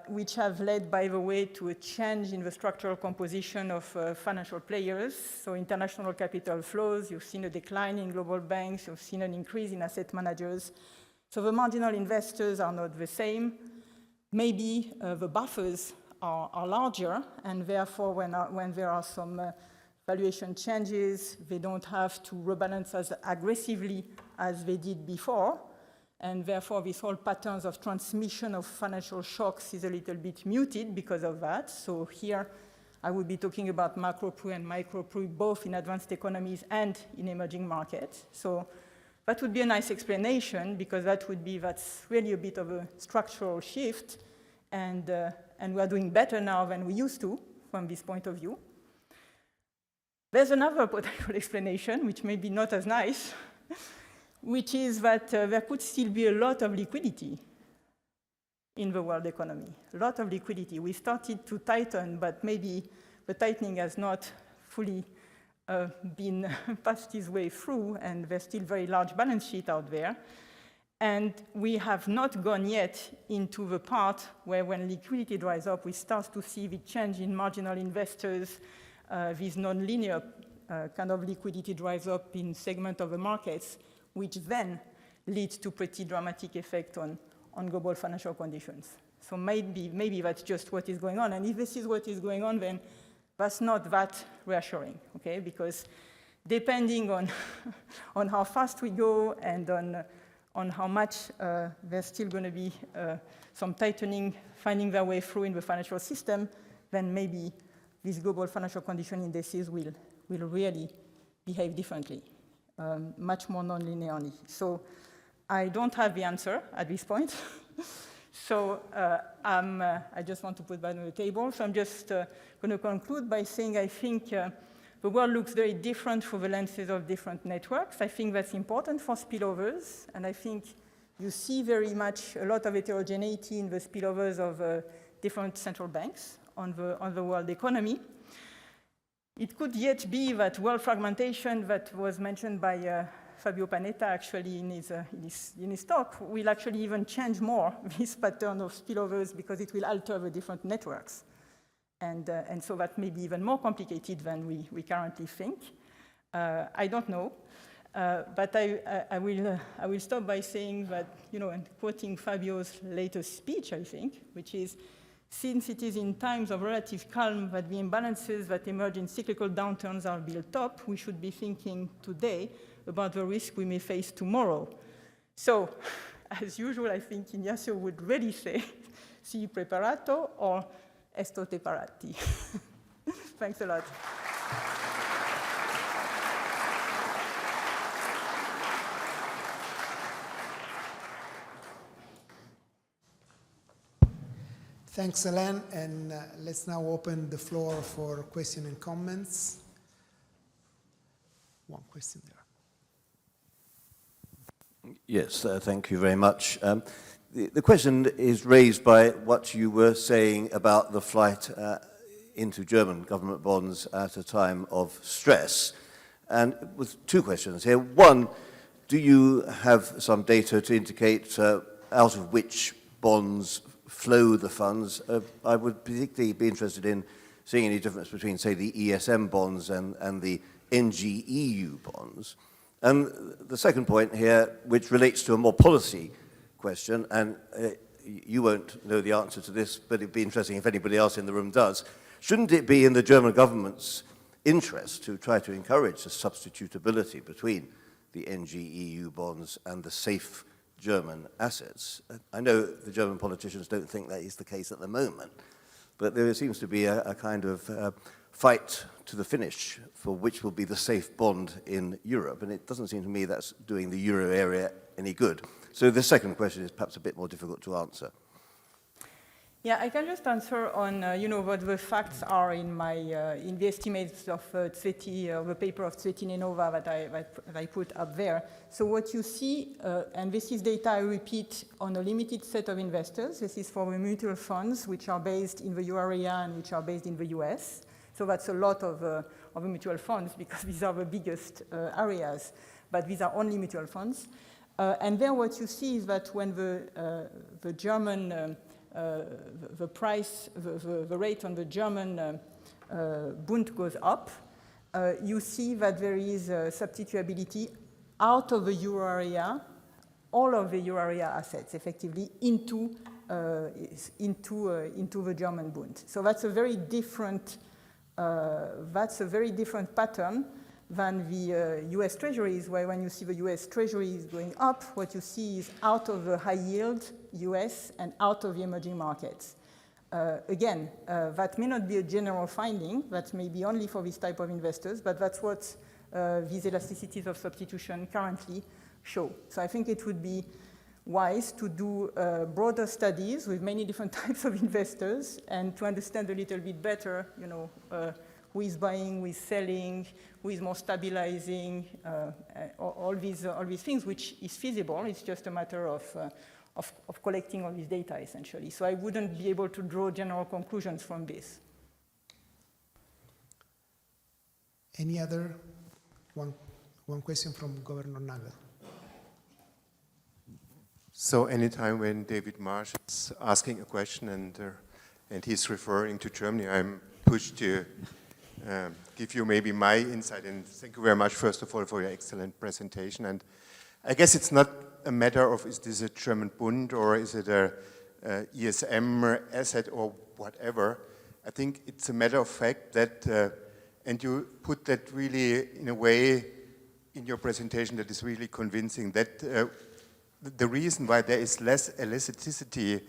which have led, by the way, to a change in the structural composition of financial players. So international capital flows, you've seen a decline in global banks, you've seen an increase in asset managers. So the marginal investors are not the same. Maybe the buffers are larger, and therefore when there are some valuation changes, they don't have to rebalance as aggressively as they did before, and therefore this whole patterns of transmission of financial shocks is a little bit muted because of that. So here I would be talking about macro-pru and micro-pru both in advanced economies and in emerging markets. So that would be a nice explanation, because that's really a bit of a structural shift, and we are doing better now than we used to from this point of view. There's another potential explanation, which may be not as nice, which is that there could still be a lot of liquidity in the world economy, a lot of liquidity. We started to tighten, but maybe the tightening has not fully been passed its way through, and there's still very large balance sheet out there. And we have not gone yet into the part where when liquidity dries up, we start to see the change in marginal investors, this non-linear kind of liquidity dries up in segment of the markets, which then leads to pretty dramatic effect on global financial conditions. So maybe that's just what is going on. And if this is what is going on, then that's not that reassuring, okay? Because depending on, on how fast we go and on how much there's still going to be some tightening finding their way through in the financial system, then maybe these global financial condition indices will really behave differently, much more non-linearly. So I don't have the answer at this point. So I just want to put that on the table. So I'm just going to conclude by saying I think The world looks very different through the lenses of different networks. I think that's important for spillovers, and I think you see very much a lot of heterogeneity in the spillovers of different central banks on the world economy. It could yet be that world fragmentation that was mentioned by Fabio Panetta actually in his talk will actually even change more this pattern of spillovers because it will alter the different networks. And so that may be even more complicated than we currently think. I don't know. But I will stop by saying that, and quoting Fabio's latest speech, I think, which is, since it is in times of relative calm that the imbalances that emerge in cyclical downturns are built up, we should be thinking today about the risk we may face tomorrow. So, as usual, I think Ignazio would really say, sii preparato or estote parati. Thanks a lot. Thanks, Hélène, and let's now open the floor for questions and comments. One question there. Yes, thank you very much. The question is raised by what you were saying about the flight into German government bonds at a time of stress. And with two questions here. One, do you have some data to indicate out of which bonds flow the funds? I would particularly be interested in seeing any difference between, say, the ESM bonds and the NGEU bonds. And the second point here, which relates to a more policy question, and you won't know the answer to this, but it'd be interesting if anybody else in the room does. Shouldn't it be in the German government's interest to try to encourage the substitutability between the NGEU bonds and the safe German assets? I know the German politicians don't think that is the case at the moment, but there seems to be a kind of fight to the finish for which will be the safe bond in Europe, and it doesn't seem to me that's doing the euro area any good. So the second question is perhaps a bit more difficult to answer. Yeah, I can just answer on what the facts are in my in the estimates of the paper of Cveti Nenova that I put up there. So what you see, and this is data I repeat on a limited set of investors. This is for the mutual funds which are based in the euro area and which are based in the US. So that's a lot of the mutual funds because these are the biggest areas, but these are only mutual funds. And there what you see is that when the German the rate on the German Bund goes up, you see that there is substitutability out of the euro area, all of the euro area assets effectively into the German Bund. So that's a very different pattern than the US Treasuries, where when you see the US Treasuries going up, what you see is out of the high yield US and out of the emerging markets. Again, that may not be a general finding, that may be only for this type of investors, but that's what these elasticities of substitution currently show. So I think it would be wise to do broader studies with many different types of investors and to understand a little bit better, who is buying, who is selling, who is more stabilizing, all these things, which is feasible. It's just a matter of collecting all this data, essentially. So I wouldn't be able to draw general conclusions from this. Any other? One question from Governor Nagel. So anytime when David Marsh is asking a question and he's referring to Germany, I'm pushed to give you maybe my insight, and thank you very much, first of all, for your excellent presentation. And I guess it's not a matter of is this a German Bund or is it a ESM asset or whatever. I think it's a matter of fact that, and you put that really in a way in your presentation that is really convincing, that the reason why there is less elasticity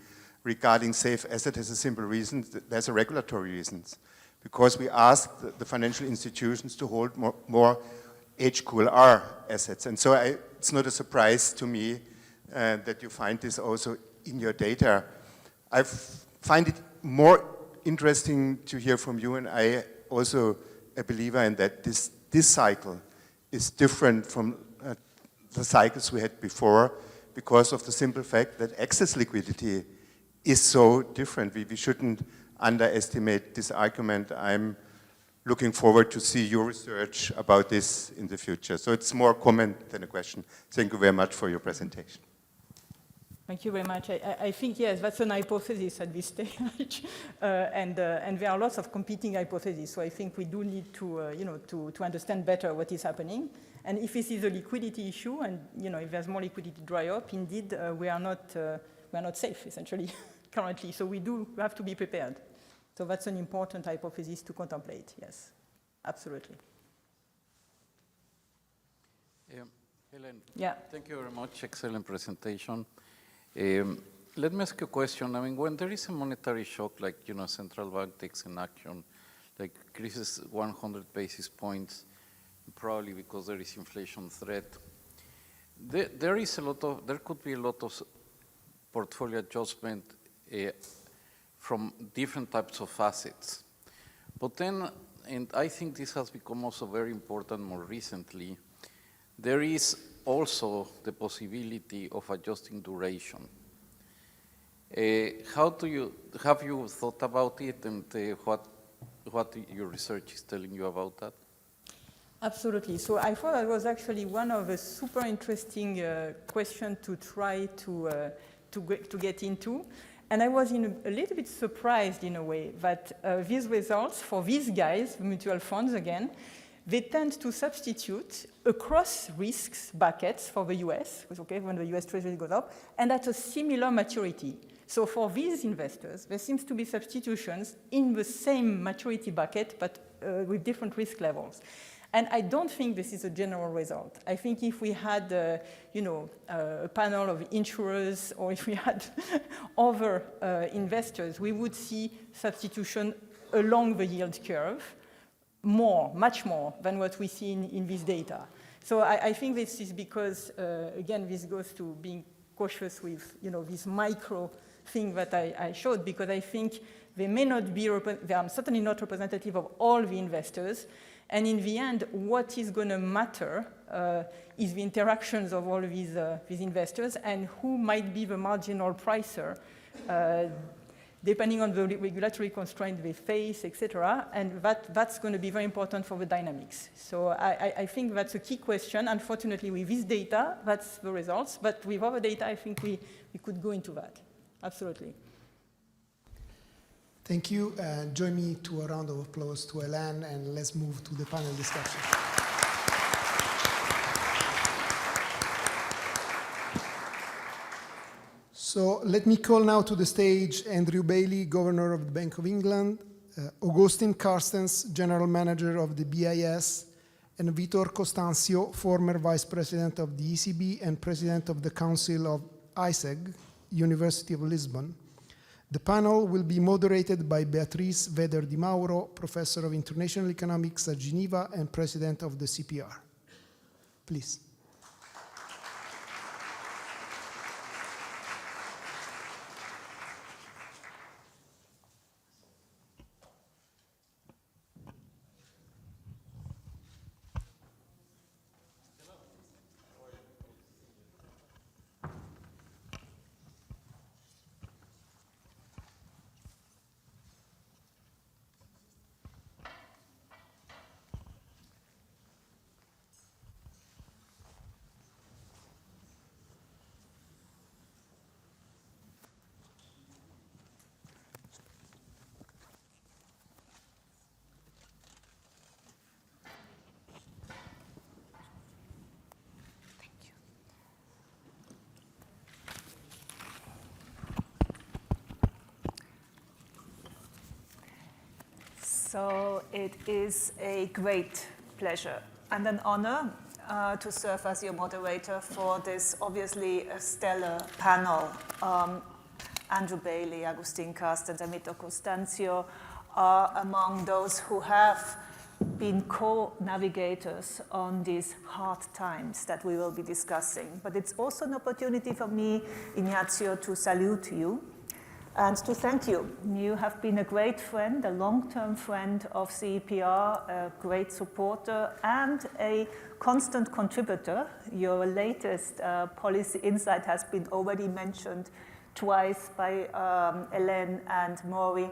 regarding safe asset has a simple reason. There's a regulatory reasons. Because we asked the financial institutions to hold more HQLR assets. And so it's not a surprise to me that you find this also in your data. I find it more interesting to hear from you, and I also a believer in that this cycle is different from the cycles we had before because of the simple fact that excess liquidity is so different. We shouldn't underestimate this argument. I'm looking forward to see your research about this in the future. So it's more a comment than a question. Thank you very much for your presentation. Thank you very much. I think, yes, that's an hypothesis at this stage. And there are lots of competing hypotheses. So I think we do need to, to understand better what is happening. And if this is a liquidity issue, and, if there's more liquidity dry up, indeed, we are not safe, essentially, currently. So we do have to be prepared. So that's an important hypothesis to contemplate, yes, absolutely. Helen, yeah. Thank you very much. Excellent presentation. Let me ask you a question. I mean, when there is a monetary shock, like, central bank takes an action, like increases 100 basis points, probably because there is inflation threat, there could be a lot of portfolio adjustment from different types of assets. But then, and I think this has become also very important more recently, there is also the possibility of adjusting duration. Have you thought about it, and what your research is telling you about that? Absolutely. So I thought that was actually one of the super interesting questions to try to get into. And I was a little bit surprised in a way that these results for these guys, mutual funds again, they tend to substitute across risks buckets for the US, when the US Treasury goes up, and at a similar maturity. So for these investors, there seems to be substitutions in the same maturity bucket, but with different risk levels. And I don't think this is a general result. I think if we had, a panel of insurers, or if we had other investors, we would see substitution along the yield curve much more than what we see in this data. So I think this is because, again, this goes to being cautious with, this micro thing that I showed, because I think they may not be, they are certainly not representative of all the investors. And in the end, what is going to matter is the interactions of all these investors and who might be the marginal pricer, depending on the regulatory constraint they face, etc. And that's going to be very important for the dynamics. So I think that's a key question. Unfortunately, with this data, that's the results. But with other data, I think we could go into that. Absolutely. Thank you. Join me to a round of applause to Hélène, and let's move to the panel discussion. So let me call now to the stage Andrew Bailey, Governor of the Bank of England, Augustin Carstens, General Manager of the BIS, and Vitor Constancio, former Vice President of the ECB and President of the Council of ISEG, University of Lisbon. The panel will be moderated by Beatriz Veder Di Mauro, Professor of International Economics at Geneva and President of the CPR. Please. So it is a great pleasure and an honor to serve as your moderator for this obviously stellar panel. Andrew Bailey, Augustin Carstens, and Vitor Constancio are among those who have been co-navigators on these hard times that we will be discussing. But it's also an opportunity for me, Ignazio, to salute you and to thank you. You have been a great friend, a long-term friend of CEPR, a great supporter, and a constant contributor. Your latest policy insight has been already mentioned twice by Hélène and Maury.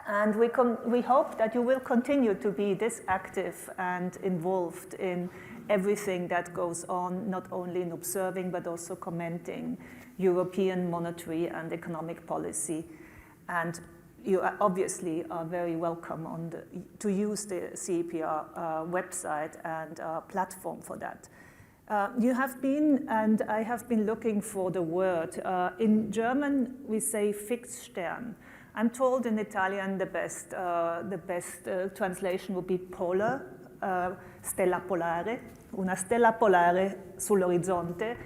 And we hope that you will continue to be this active and involved in everything that goes on, not only in observing, but also commenting European monetary and economic policy. And you obviously are very welcome to use the CEPR website and platform for that. You have been, and I have been looking for the word. In German, we say Fixstern. I'm told in Italian the best translation would be polar, stella polare, una stella polare sull'orizzonte,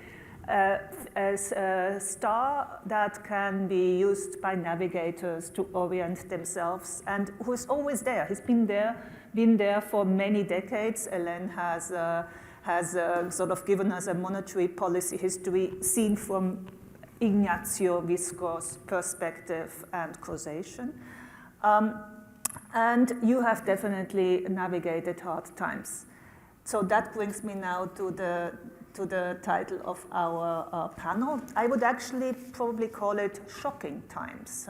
as a star that can be used by navigators to orient themselves, and who's always there. He's been there for many decades. Hélène has sort of given us a monetary policy history seen from Ignazio Visco's perspective and causation. And you have definitely navigated hard times. So that brings me now to the title of our panel. I would actually probably call it shocking times.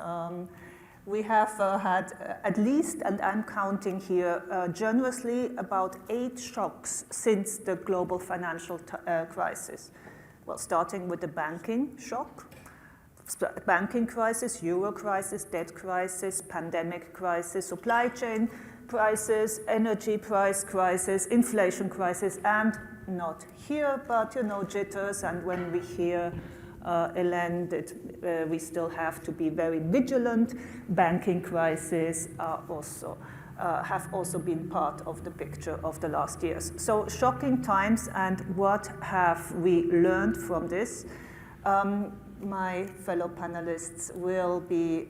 We have had at least, and I'm counting here generously, about 8 shocks since the global financial crisis. Well, starting with the banking shock, banking crisis, euro crisis, debt crisis, pandemic crisis, supply chain crisis, energy price crisis, inflation crisis, and not here, but jitters. And when we hear Hélène that we still have to be very vigilant, banking crisis have also been part of the picture of the last years. So shocking times, and what have we learned from this? My fellow panelists will be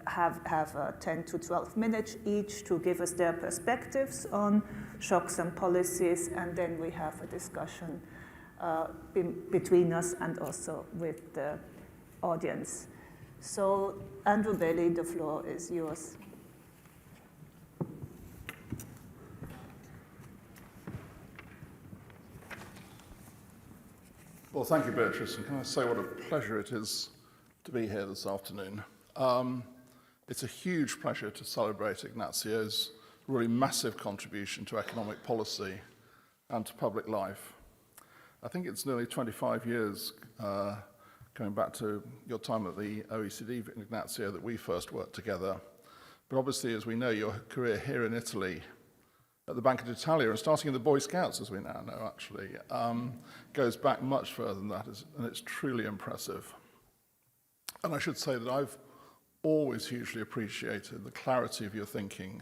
have 10 to 12 minutes each to give us their perspectives on shocks and policies, and then we have a discussion between us and also with the audience. So, Andrew Bailey, the floor is yours. Well, thank you, Beatrice, and can I say what a pleasure it is to be here this afternoon. It's a huge pleasure to celebrate Ignazio's really massive contribution to economic policy and to public life. I think it's nearly 25 years, going back to your time at the OECD, Ignazio, that we first worked together. But obviously, as we know, your career here in Italy at the Banca d'Italia, and starting in the Boy Scouts, as we now know, actually, goes back much further than that, and it's truly impressive. And I should say that I've always hugely appreciated the clarity of your thinking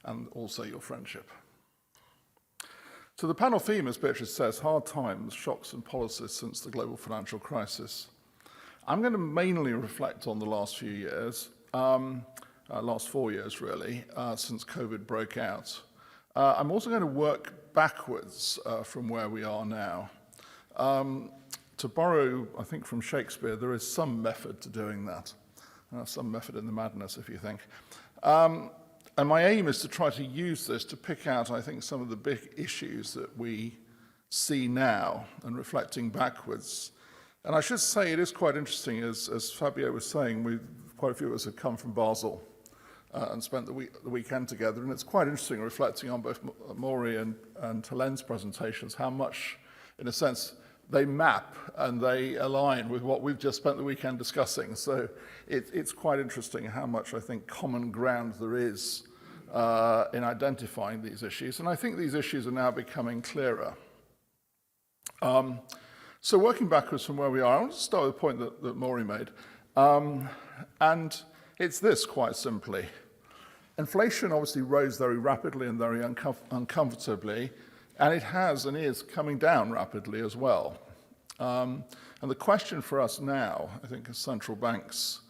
and also your friendship. So the panel theme, as Beatrice says, hard times, shocks and policies since the global financial crisis. I'm going to mainly reflect on the last few years, last 4 years really, since COVID broke out. I'm also going to work backwards from where we are now. To borrow, I think, from Shakespeare, there is some method to doing that. Some method in the madness, if you think. And my aim is to try to use this to pick out, I think, some of the big issues that we see now and reflecting backwards. And I should say it is quite interesting, as Fabio was saying, quite a few of us have come from Basel and spent the weekend together. And it's quite interesting reflecting on both Maury and Hélène's presentations, how much, in a sense, they map and they align with what we've just spent the weekend discussing. So it's quite interesting how much, I think, common ground there is in identifying these issues. And I think these issues are now becoming clearer. So working backwards from where we are, I want to start with a point that Maury made. And it's this, quite simply. Inflation obviously rose very rapidly and very uncomfortably, and it has and is coming down rapidly as well. And the question for us now, I think, as central banks,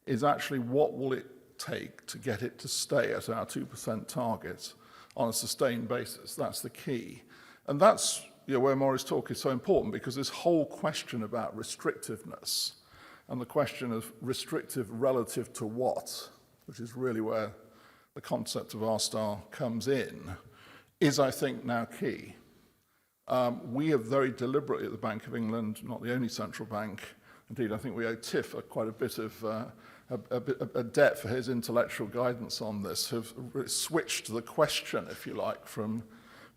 is actually what will it take to get it to stay at our 2% target on a sustained basis? That's the key. And that's where Maury's talk is so important, because this whole question about restrictiveness and the question of restrictive relative to what, which is really where the concept of R-star comes in, is, I think, now key. We have very deliberately at the Bank of England, not the only central bank, indeed I think we owe Tiff quite a bit of a debt for his intellectual guidance on this, have switched the question, if you like, from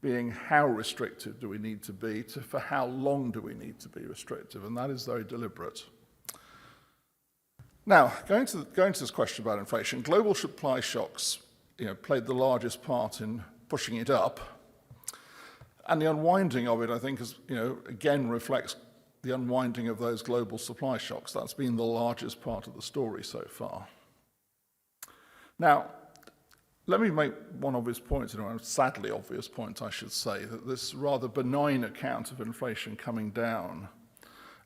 being how restrictive do we need to be to for how long do we need to be restrictive, and that is very deliberate. Now, going to this question about inflation, global supply shocks played the largest part in pushing it up, and the unwinding of it, I think, is, again reflects the unwinding of those global supply shocks. That's been the largest part of the story so far. Now, let me make one obvious point, a sadly obvious point, I should say, that this rather benign account of inflation coming down,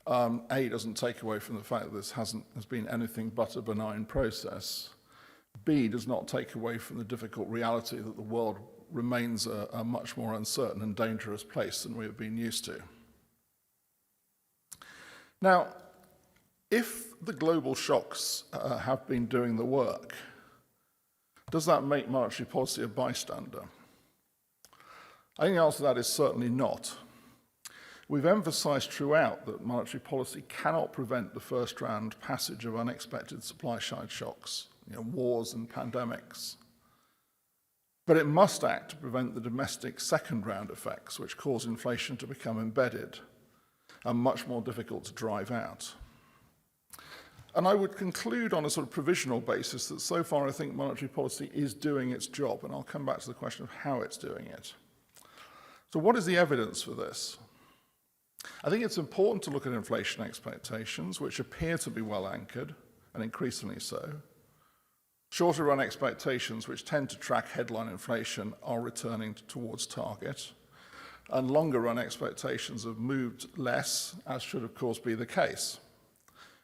A, doesn't take away from the fact that this has been anything but a benign process. B, does not take away from the difficult reality that the world remains a much more uncertain and dangerous place than we have been used to. Now, if the global shocks have been doing the work, does that make monetary policy a bystander? I think the answer to that is certainly not. We've emphasized throughout that monetary policy cannot prevent the first-round passage of unexpected supply-side shocks, wars and pandemics. But it must act to prevent the domestic second-round effects, which cause inflation to become embedded and much more difficult to drive out. And I would conclude on a sort of provisional basis that so far I think monetary policy is doing its job, and I'll come back to the question of how it's doing it. So what is the evidence for this? I think it's important to look at inflation expectations, which appear to be well anchored, and increasingly so. Shorter run expectations, which tend to track headline inflation, are returning towards target. And longer run expectations have moved less, as should of course be the case.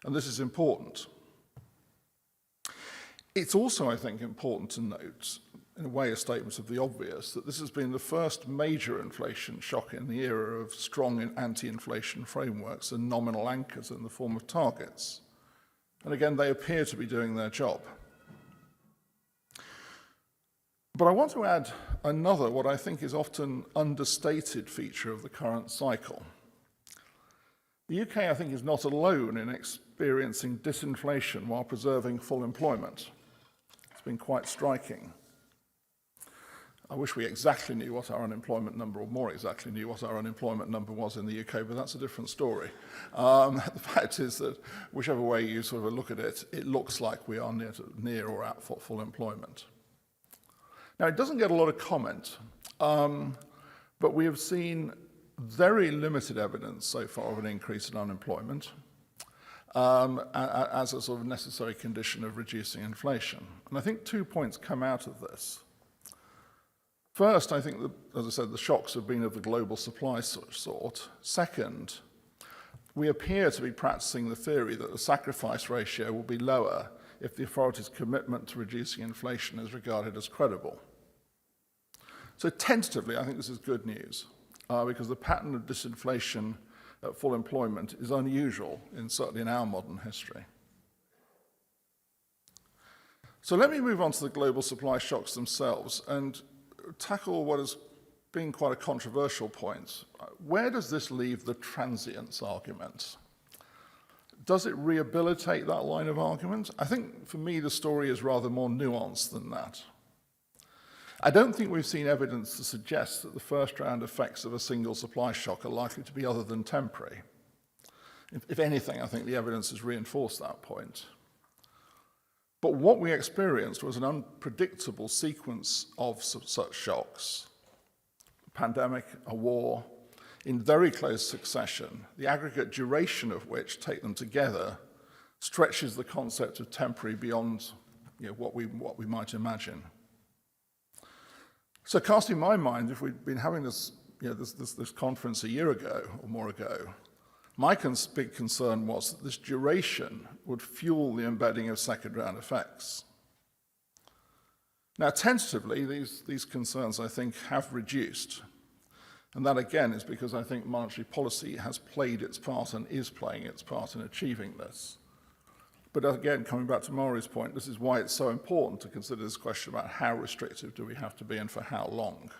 And this is important. It's also, I think, important to note, in a way a statement of the obvious, that this has been the first major inflation shock in the era of strong anti-inflation frameworks and nominal anchors in the form of targets. And again, they appear to be doing their job. But I want to add another, what I think is often understated feature of the current cycle. The UK, I think, is not alone in experiencing disinflation while preserving full employment. It's been quite striking. I wish we exactly knew what our unemployment number, or more exactly knew what our unemployment number was in the UK, but that's a different story. The fact is that whichever way you sort of look at it, it looks like we are near or at full employment. Now, it doesn't get a lot of comment, but we have seen very limited evidence so far of an increase in unemployment as a sort of necessary condition of reducing inflation. And I think 2 points come out of this. First, I think that, as I said, the shocks have been of the global supply sort. Second, we appear to be practicing the theory that the sacrifice ratio will be lower if the authorities' commitment to reducing inflation is regarded as credible. So tentatively, I think this is good news, because the pattern of disinflation at full employment is unusual, certainly in our modern history. So let me move on to the global supply shocks themselves and tackle what has been quite a controversial point. Where does this leave the transience argument? Does it rehabilitate that line of argument? I think, for me, the story is rather more nuanced than that. I don't think we've seen evidence to suggest that the first-round effects of a single supply shock are likely to be other than temporary. If anything, I think the evidence has reinforced that point. But what we experienced was an unpredictable sequence of such shocks. A pandemic, a war, in very close succession, the aggregate duration of which, take them together, stretches the concept of temporary beyond what we might imagine. So casting my mind, if we'd been having this conference a year ago or more ago, my big concern was that this duration would fuel the embedding of second-round effects. Now, tentatively, these concerns, I think, have reduced. And that, again, is because I think monetary policy has played its part and is playing its part in achieving this. But again, coming back to Maury's point, this is why it's so important to consider this question about how restrictive do we have to be and for how long.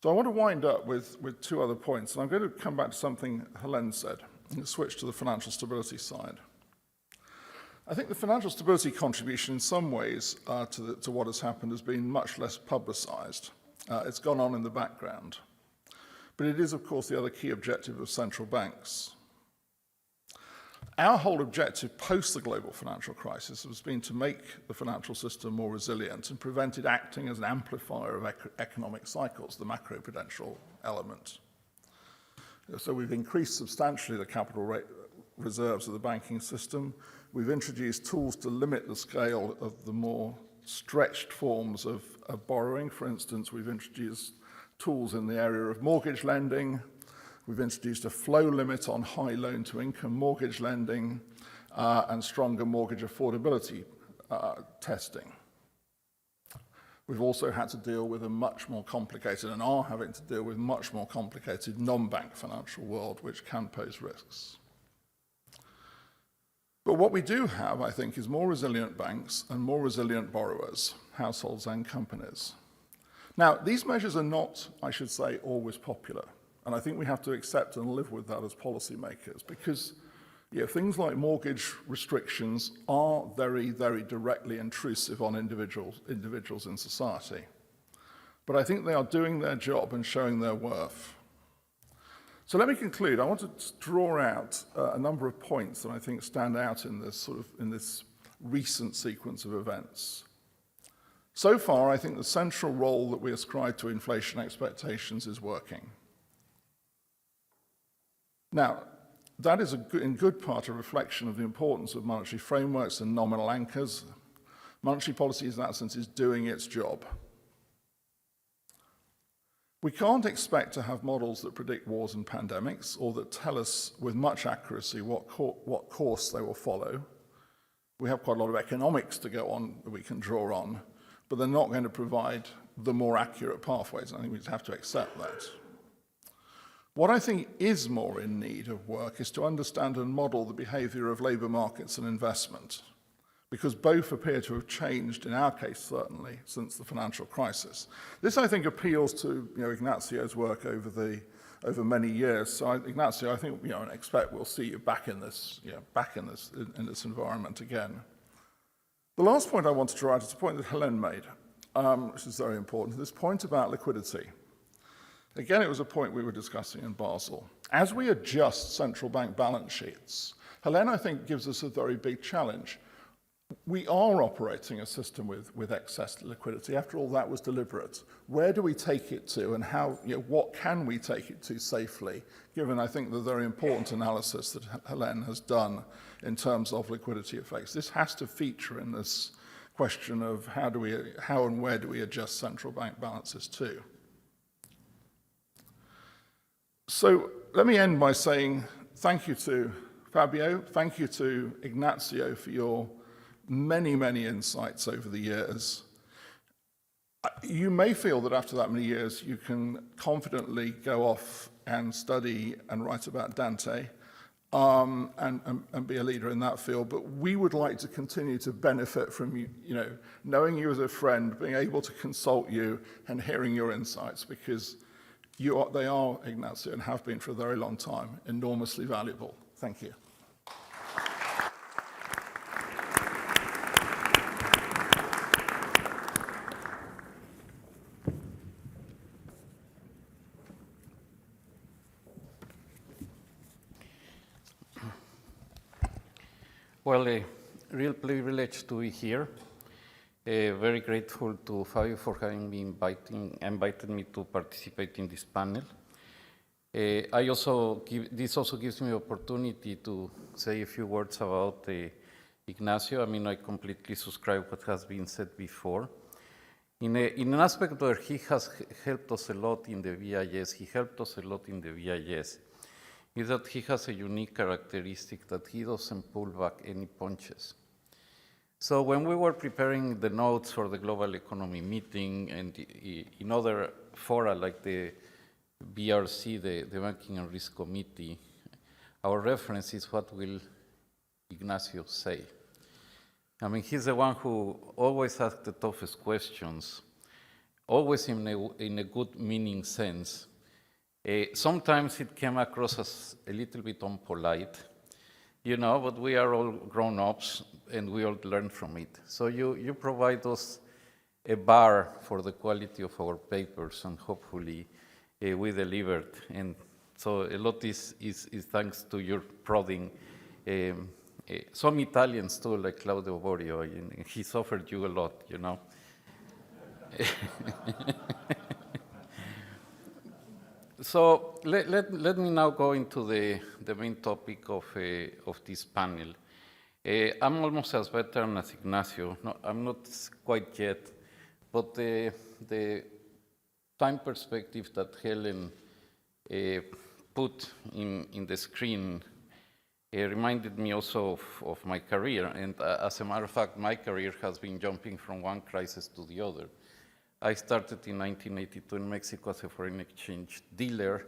So I want to wind up with two other points, and I'm going to come back to something Helene said and switch to the financial stability side. I think the financial stability contribution in some ways to what has happened has been much less publicized. It's gone on in the background. But it is, of course, the other key objective of central banks. Our whole objective post the global financial crisis has been to make the financial system more resilient and prevent it acting as an amplifier of economic cycles, the macroprudential element. So we've increased substantially the capital reserves of the banking system. We've introduced tools to limit the scale of the more stretched forms of borrowing. For instance, we've introduced tools in the area of mortgage lending. We've introduced a flow limit on high loan-to-income mortgage lending and stronger mortgage affordability testing. We've also had to deal with a much more complicated, and are having to deal with much more complicated non-bank financial world, which can pose risks. But what we do have, I think, is more resilient banks and more resilient borrowers, households and companies. Now, these measures are not, I should say, always popular. And I think we have to accept and live with that as policymakers, because things like mortgage restrictions are very, very directly intrusive on individuals in society. But I think they are doing their job and showing their worth. So let me conclude. I want to draw out a number of points that I think stand out in this recent sequence of events. So far, I think the central role that we ascribe to inflation expectations is working. Now, that is in good part a reflection of the importance of monetary frameworks and nominal anchors. Monetary policy, in that sense, is doing its job. We can't expect to have models that predict wars and pandemics or that tell us with much accuracy what course they will follow. We have quite a lot of economics to go on that we can draw on, but they're not going to provide the more accurate pathways. I think we just have to accept that. What I think is more in need of work is to understand and model the behavior of labor markets and investment, because both appear to have changed, in our case certainly, since the financial crisis. This, I think, appeals to Ignazio's work over many years. So, Ignazio, I think and expect we'll see you back in this environment again. The last point I want to draw out is a point that Helene made, which is very important. This point about liquidity. Again, it was a point we were discussing in Basel. As we adjust central bank balance sheets, Helene, I think, gives us a very big challenge. We are operating a system with excess liquidity. After all, that was deliberate. Where do we take it to, and how? What can we take it to safely, given, I think, the very important analysis that Helene has done in terms of liquidity effects? This has to feature in this question of how and where do we adjust central bank balances to. So let me end by saying thank you to Fabio, thank you to Ignazio for your many, many insights over the years. You may feel that after that many years you can confidently go off and study and write about Dante and be a leader in that field, but we would like to continue to benefit from you, knowing you as a friend, being able to consult you and hearing your insights, because they are, Ignazio, and have been for a very long time, enormously valuable. Thank you. Well, a real privilege to be here. Very grateful to Fabio for having me invited me to participate in this panel. This also gives me the opportunity to say a few words about Ignazio. I completely subscribe what has been said before. In an aspect where he has helped us a lot in the VIS, is that he has a unique characteristic that he doesn't pull back any punches. So when we were preparing the notes for the Global Economy meeting and in other fora like the BRC, the Banking and Risk Committee, our reference is what will Ignazio say. I mean, he's the one who always asks the toughest questions, always in a good meaning sense. Sometimes it came across as a little bit unpolite, you know, but we are all grown-ups and we all learn from it. So you provide us a bar for the quality of our papers, and hopefully we delivered. And so a lot is thanks to your prodding. Some Italians too, like Claudio Borio, he suffered you a lot, you know. So let me now go into the main topic of this panel. I'm almost as veteran as Ignazio. No, I'm not quite yet, but the time perspective that Helen put in the screen reminded me also of my career. And as a matter of fact, my career has been jumping from one crisis to the other. I started in 1982 in Mexico as a foreign exchange dealer,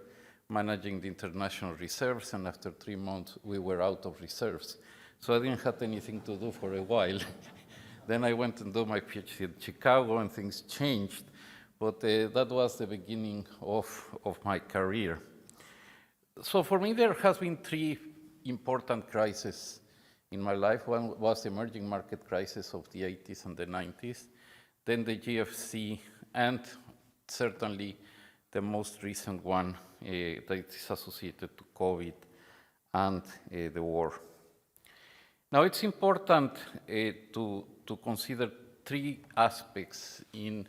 managing the international reserves, and after 3 months, we were out of reserves. So I didn't have anything to do for a while. Then I went and did my PhD in Chicago, and things changed. But that was the beginning of my career. So for me, there has been 3 important crises in my life. One was the emerging market crisis of the 80s and the 90s, then the GFC, and certainly the most recent one that is associated to COVID and the war. Now, it's important to consider 3 aspects in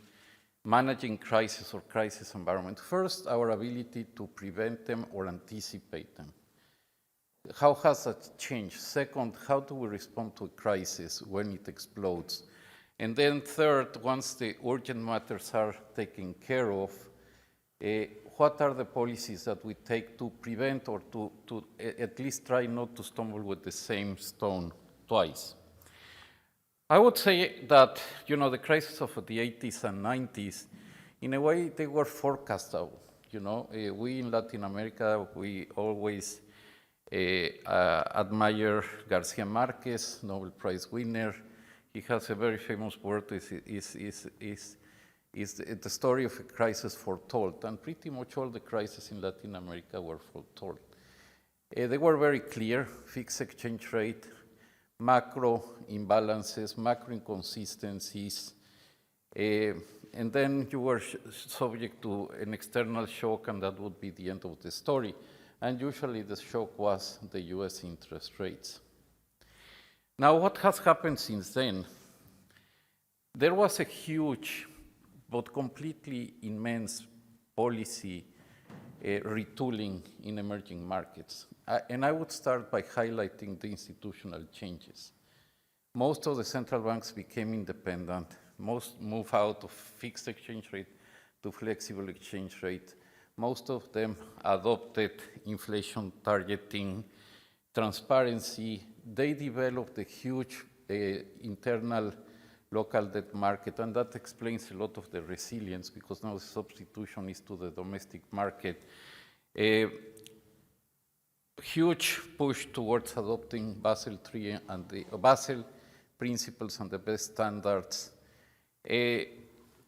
managing crisis or crisis environment. First, our ability to prevent them or anticipate them. How has that changed? Second, how do we respond to a crisis when it explodes? And then third, once the urgent matters are taken care of, what are the policies that we take to prevent or to at least try not to stumble with the same stone twice? I would say that, you know, the crisis of the 80s and 90s, in a way, they were forecastable. You know, we in Latin America, we always admire Garcia Marquez, Nobel Prize winner. He has a very famous word, is the story of a crisis foretold, and pretty much all the crises in Latin America were foretold. They were very clear: fixed exchange rate, macro imbalances, macro inconsistencies, and then you were subject to an external shock, and that would be the end of the story. And usually the shock was the US interest rates. Now, what has happened since then? There was a huge but completely immense policy retooling in emerging markets. And I would start by highlighting the institutional changes. Most of the central banks became independent. Most moved out of fixed exchange rate to flexible exchange rate. Most of them adopted inflation targeting, transparency. They developed a huge internal local debt market, and that explains a lot of the resilience, because now the substitution is to the domestic market. A huge push towards adopting Basel III and the Basel principles and the best standards,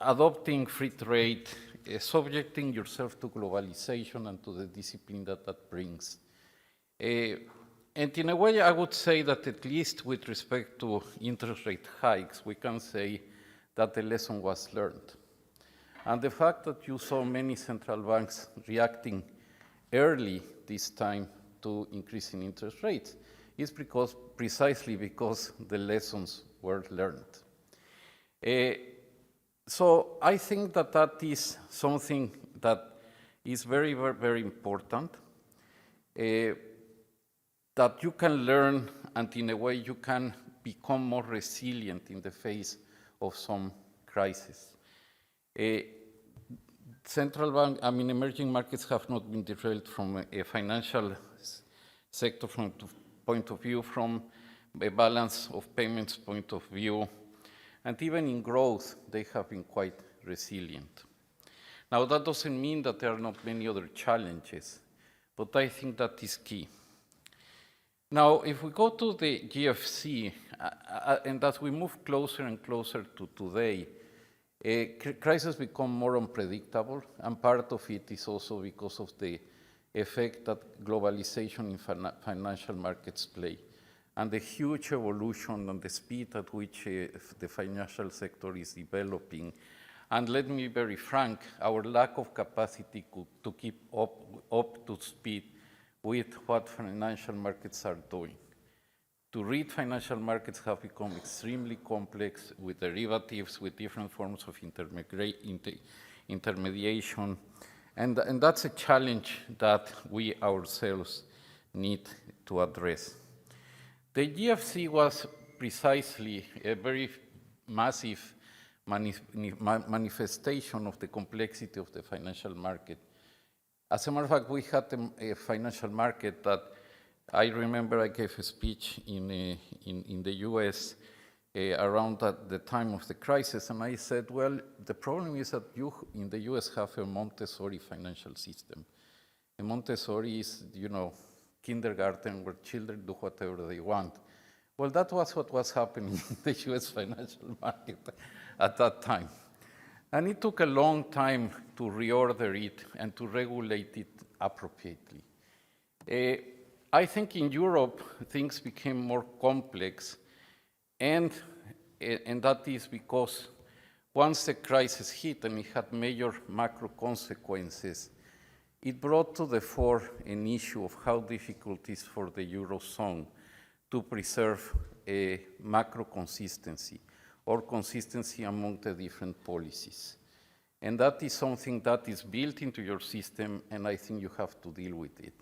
adopting free trade, subjecting yourself to globalization and to the discipline that that brings. And in a way, I would say that at least with respect to interest rate hikes, we can say that the lesson was learned. And the fact that you saw many central banks reacting early this time to increasing interest rates is precisely because the lessons were learned. So I think that that is something that is very, very, very important. That you can learn, and in a way you can become more resilient in the face of some crisis. Emerging markets have not been derailed from a financial sector point of view, from a balance of payments point of view, and even in growth, they have been quite resilient. Now, that doesn't mean that there are not many other challenges, but I think that is key. Now, if we go to the GFC, and as we move closer and closer to today, crises become more unpredictable, and part of it is also because of the effect that globalization in financial markets play, and the huge evolution and the speed at which the financial sector is developing. And let me be very frank, our lack of capacity to keep up to speed with what financial markets are doing. To read financial markets have become extremely complex with derivatives, with different forms of intermediation, and that's a challenge that we ourselves need to address. The GFC was precisely a very massive manifestation of the complexity of the financial market. As a matter of fact, we had a financial market that I remember I gave a speech in the US around the time of the crisis, and I said, well, the problem is that you in the US have a Montessori financial system. A Montessori is, kindergarten where children do whatever they want. Well, that was what was happening in the US financial market at that time. And it took a long time to reorder it and to regulate it appropriately. I think in Europe, things became more complex, and that is because once the crisis hit and it had major macro consequences, it brought to the fore an issue of how difficult it is for the Eurozone to preserve a macro consistency or consistency among the different policies. And that is something that is built into your system, and I think you have to deal with it.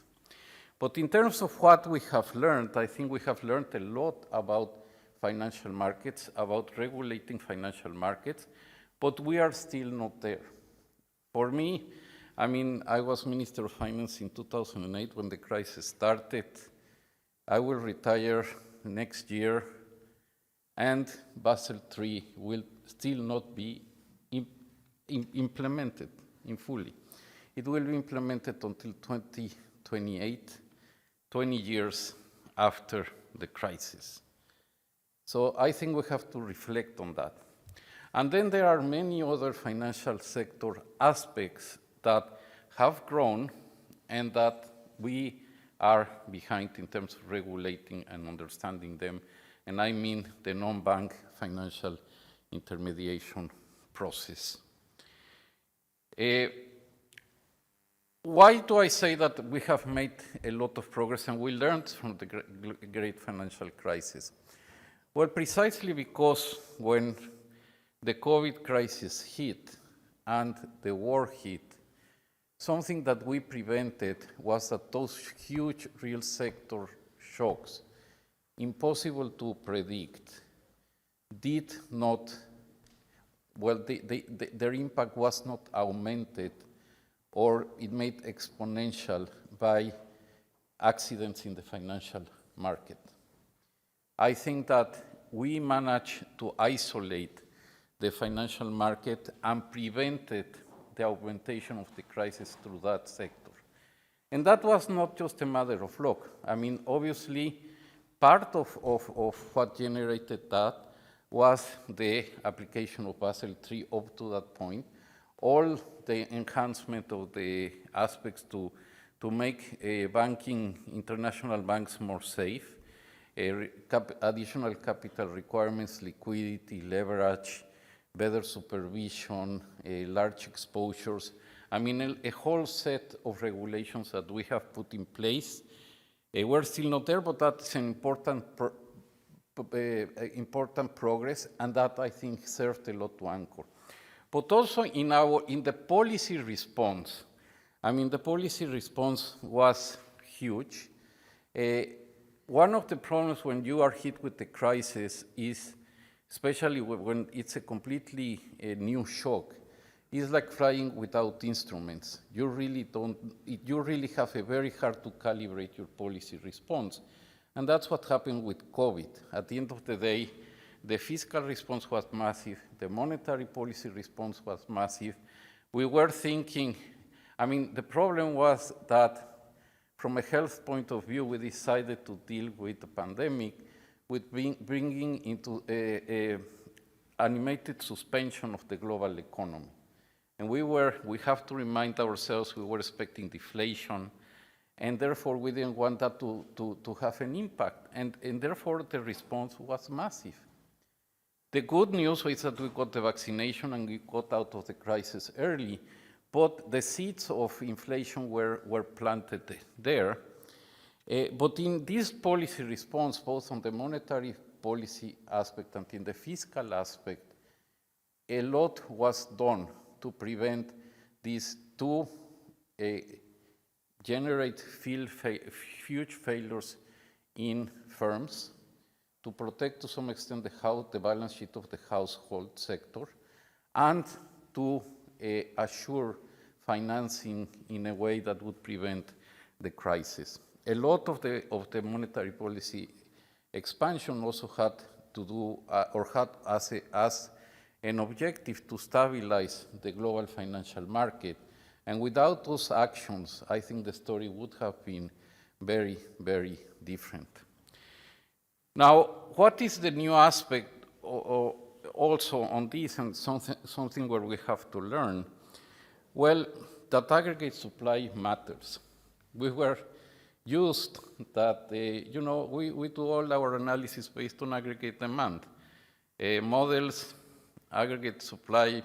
But in terms of what we have learned, I think we have learned a lot about financial markets, about regulating financial markets, but we are still not there. For me, I was Minister of Finance in 2008 when the crisis started. I will retire next year, and Basel III will still not be implemented fully. It will be implemented until 2028, 20 years after the crisis. So I think we have to reflect on that. And then there are many other financial sector aspects that have grown and that we are behind in terms of regulating and understanding them. And I mean the non-bank financial intermediation process. Why do I say that we have made a lot of progress and we learned from the great financial crisis? Well, precisely because when the COVID crisis hit and the war hit, something that we prevented was that those huge real sector shocks, impossible to predict, did not, well, their impact was not augmented or it made exponential by accidents in the financial market. I think that we managed to isolate the financial market and prevented the augmentation of the crisis through that sector. And that was not just a matter of luck. Obviously, part of what generated that was the application of Basel III up to that point, all the enhancement of the aspects to make international banks more safe, additional capital requirements, liquidity, leverage, better supervision, large exposures. A whole set of regulations that we have put in place. We're still not there, but that's an important progress, and that I think served a lot to anchor. But also in the policy response, the policy response was huge. One of the problems when you are hit with the crisis is, especially when it's a completely new shock, is like flying without instruments. You really have a very hard to calibrate your policy response. And that's what happened with COVID. At the end of the day, the fiscal response was massive. The monetary policy response was massive. We were thinking, the problem was that from a health point of view, we decided to deal with the pandemic with bringing into a animated suspension of the global economy. And we have to remind ourselves we were expecting deflation, and therefore we didn't want that to have an impact. And therefore the response was massive. The good news is that we got the vaccination and we got out of the crisis early, but the seeds of inflation were planted there. But in this policy response, both on the monetary policy aspect and in the fiscal aspect, a lot was done to prevent these two generate huge failures in firms, to protect to some extent the balance sheet of the household sector, and to assure financing in a way that would prevent the crisis. A lot of the monetary policy expansion also had to do, or had as an objective to stabilize the global financial market. And without those actions, I think the story would have been very, very different. Now, what is the new aspect also on this, and something where we have to learn? Well, that aggregate supply matters. We were used that, we do all our analysis based on aggregate demand. Models, aggregate supply,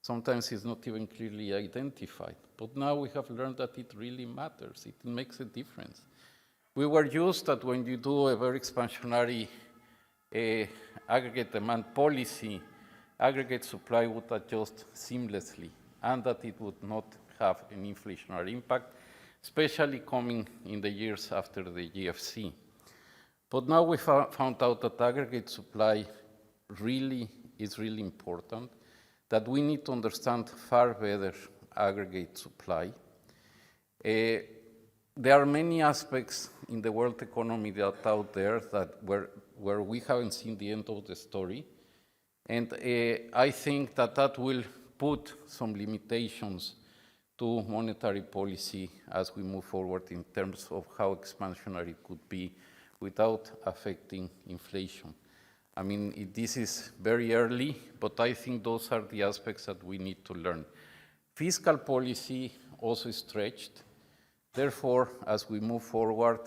sometimes is not even clearly identified. But now we have learned that it really matters. It makes a difference. We were used that when you do a very expansionary aggregate demand policy, aggregate supply would adjust seamlessly and that it would not have an inflationary impact, especially coming in the years after the GFC. But now we found out that aggregate supply is really important, that we need to understand far better aggregate supply. There are many aspects in the world economy that out there that where we haven't seen the end of the story. And I think that will put some limitations to monetary policy as we move forward in terms of how expansionary it could be without affecting inflation. I mean, this is very early, but I think those are the aspects that we need to learn. Fiscal policy also is stretched. Therefore, as we move forward,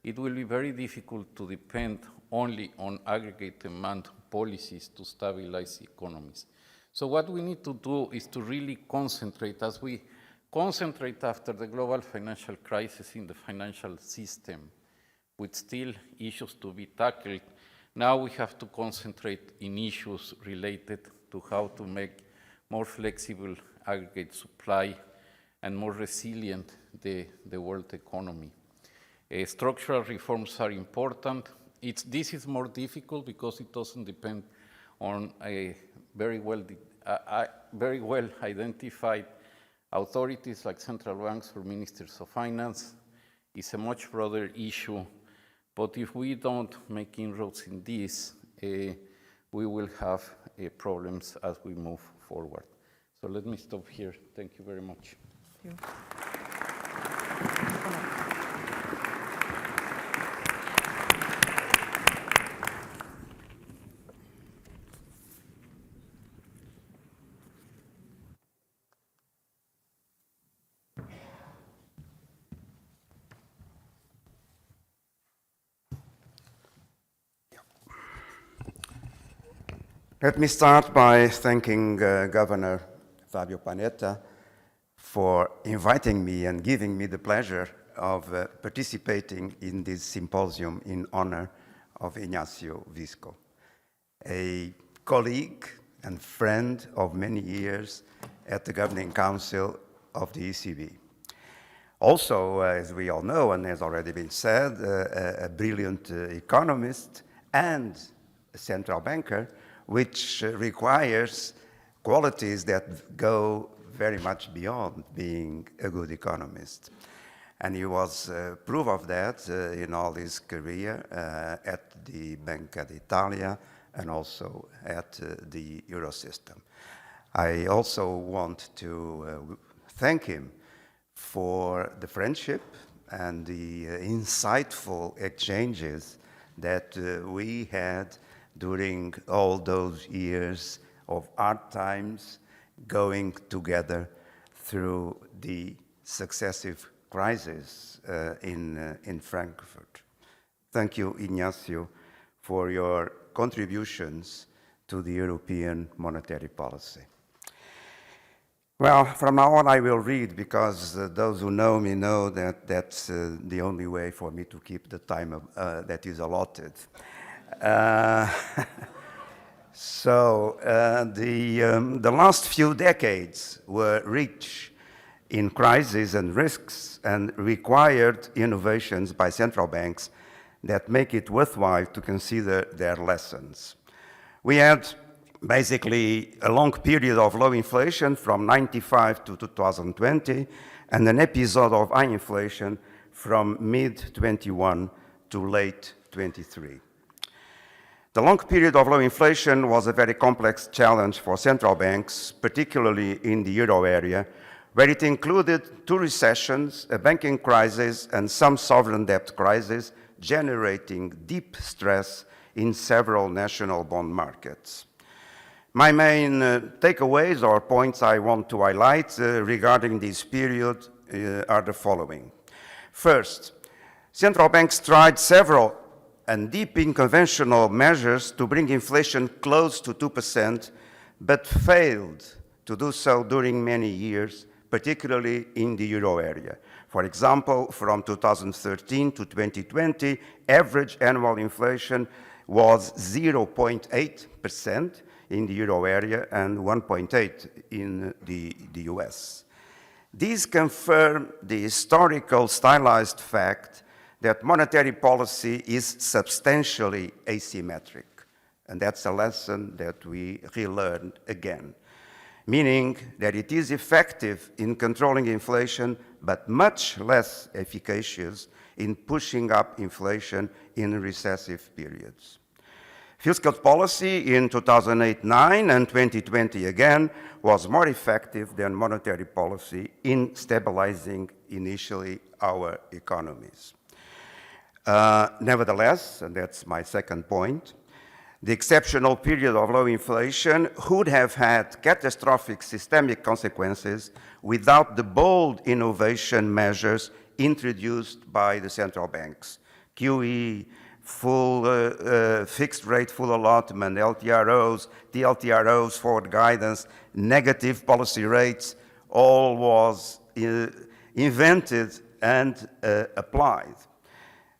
it will be very difficult to depend only on aggregate demand policies to stabilize economies. So what we need to do is to really concentrate, as we concentrate after the global financial crisis in the financial system, with still issues to be tackled. Now we have to concentrate in issues related to how to make more flexible aggregate supply and more resilient the world economy. Structural reforms are important. This is more difficult because it doesn't depend on a very well identified authorities like central banks or ministers of finance. It's a much broader issue. But if we don't make inroads in this, we will have problems as we move forward. So let me stop here. Thank you very much. Thank you. Let me start by thanking Governor Fabio Panetta for inviting me and giving me the pleasure of participating in this symposium in honor of Ignazio Visco, a colleague and friend of many years at the Governing Council of the ECB. Also, as we all know, and has already been said, a brilliant economist and a central banker, which requires qualities that go very much beyond being a good economist. And he was proof of that in all his career at the Banca d'Italia and also at the Eurosystem. I also want to thank him for the friendship and the insightful exchanges that we had during all those years of hard times, going together through the successive crises in Frankfurt. Thank you, Ignazio, for your contributions to the European monetary policy. Well, from now on I will read, because those who know me know that that's the only way for me to keep the time that is allotted. The last few decades were rich in crises and risks and required innovations by central banks that make it worthwhile to consider their lessons. We had basically a long period of low inflation from 95 to 2020, and an episode of high inflation from mid-21 to late 23. The long period of low inflation was a very complex challenge for central banks, particularly in the euro area, where it included 2 recessions, a banking crisis, and some sovereign debt crisis, generating deep stress in several national bond markets. My main takeaways or points I want to highlight regarding this period are the following. First, central banks tried several and deep unconventional measures to bring inflation close to 2%, but failed to do so during many years, particularly in the euro area. For example, from 2013 to 2020, average annual inflation was 0.8% in the euro area and 1.8% in the US. These confirm the historical stylized fact that monetary policy is substantially asymmetric. And that's a lesson that we relearned again, meaning that it is effective in controlling inflation, but much less efficacious in pushing up inflation in recessive periods. Fiscal policy in 2008-9 and 2020 again was more effective than monetary policy in stabilizing initially our economies. Nevertheless, and that's my second point, the exceptional period of low inflation would have had catastrophic systemic consequences without the bold innovation measures introduced by the central banks. QE, full fixed rate full allotment, LTROs, TLTROs, forward guidance, negative policy rates, all was invented and applied.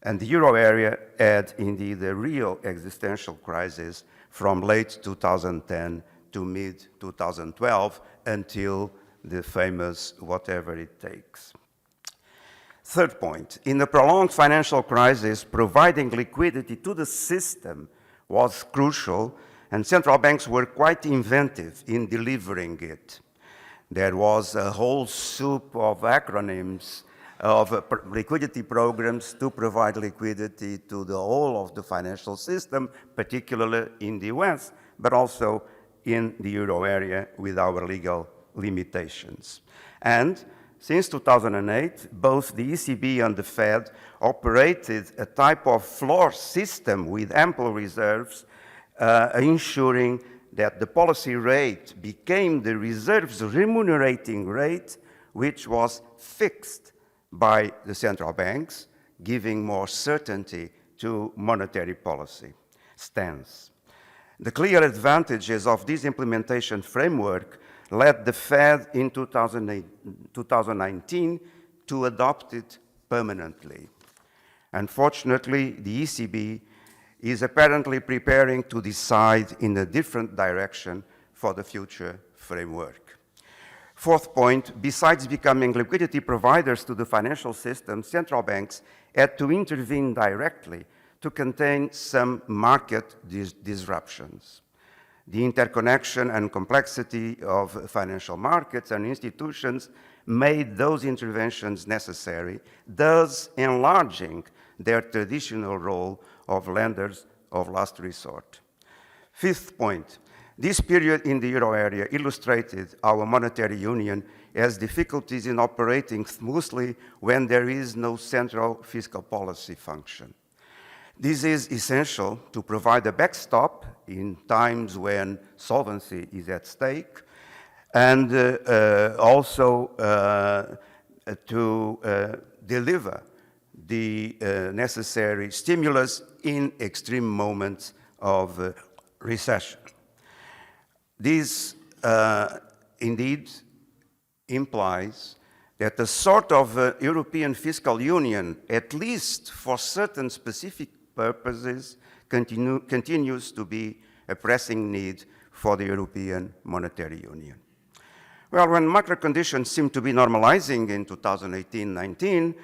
And the euro area had indeed a real existential crisis from late 2010 to mid-2012 until the famous whatever it takes. Third point, in the prolonged financial crisis, providing liquidity to the system was crucial, and central banks were quite inventive in delivering it. There was a whole soup of acronyms of liquidity programs to provide liquidity to the whole of the financial system, particularly in the US, but also in the euro area with our legal limitations. And since 2008, both the ECB and the Fed operated a type of floor system with ample reserves, ensuring that the policy rate became the reserves remunerating rate, which was fixed by the central banks, giving more certainty to monetary policy stance. The clear advantages of this implementation framework led the Fed in 2019 to adopt it permanently. Unfortunately, the ECB is apparently preparing to decide in a different direction for the future framework. Fourth point, besides becoming liquidity providers to the financial system, central banks had to intervene directly to contain some market disruptions. The interconnection and complexity of financial markets and institutions made those interventions necessary, thus enlarging their traditional role of lenders of last resort. Fifth point, This period in the euro area illustrated our monetary union has difficulties in operating smoothly when there is no central fiscal policy function. This is essential to provide a backstop in times when solvency is at stake, and also to deliver the necessary stimulus in extreme moments of recession. This indeed implies that a sort of European fiscal union, at least for certain specific purposes, continues to be a pressing need for the European monetary union. Well, when macro conditions seem to be normalizing in 2018-19,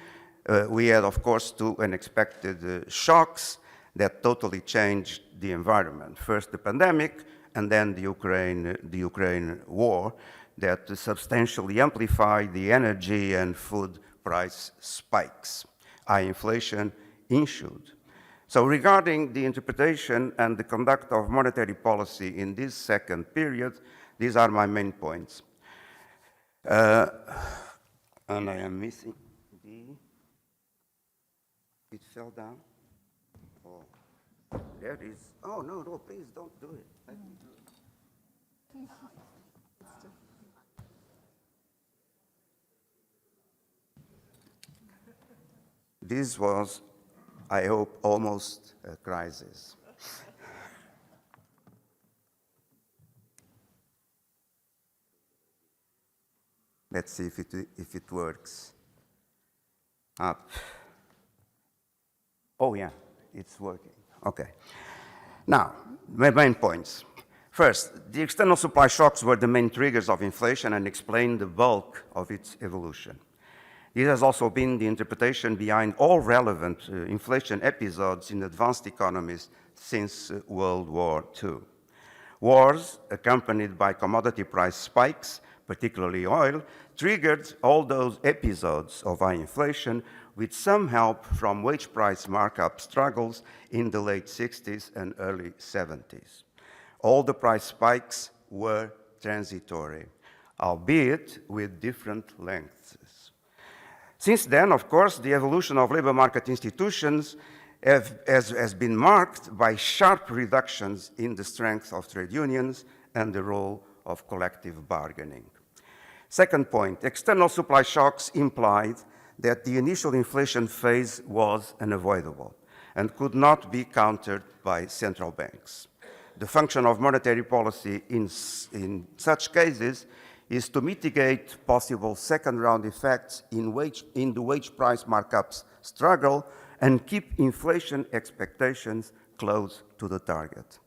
we had, of course, two unexpected shocks that totally changed the environment. First, the pandemic, and then the Ukraine war that substantially amplified the energy and food price spikes. High inflation ensued. So regarding the interpretation and the conduct of monetary policy in this second period, these are my main points. And I am missing it fell down. Oh, there it is. Oh, no, please don't do it. Let me do it. This was, I hope, almost a crisis. Let's see if it works. Up. Oh, yeah, it's working. Okay. Now, my main points. First, the external supply shocks were the main triggers of inflation and explain the bulk of its evolution. This has also been the interpretation behind all relevant inflation episodes in advanced economies since World War II. Wars, accompanied by commodity price spikes, particularly oil, triggered all those episodes of high inflation with some help from wage price markup struggles in the late 60s and early 70s. All the price spikes were transitory, albeit with different lengths. Since then, of course, the evolution of labor market institutions has been marked by sharp reductions in the strength of trade unions and the role of collective bargaining. Second point, external supply shocks implied that the initial inflation phase was unavoidable and could not be countered by central banks. The function of monetary policy in such cases is to mitigate possible second-round effects in the wage price markups struggle and keep inflation expectations close to the target.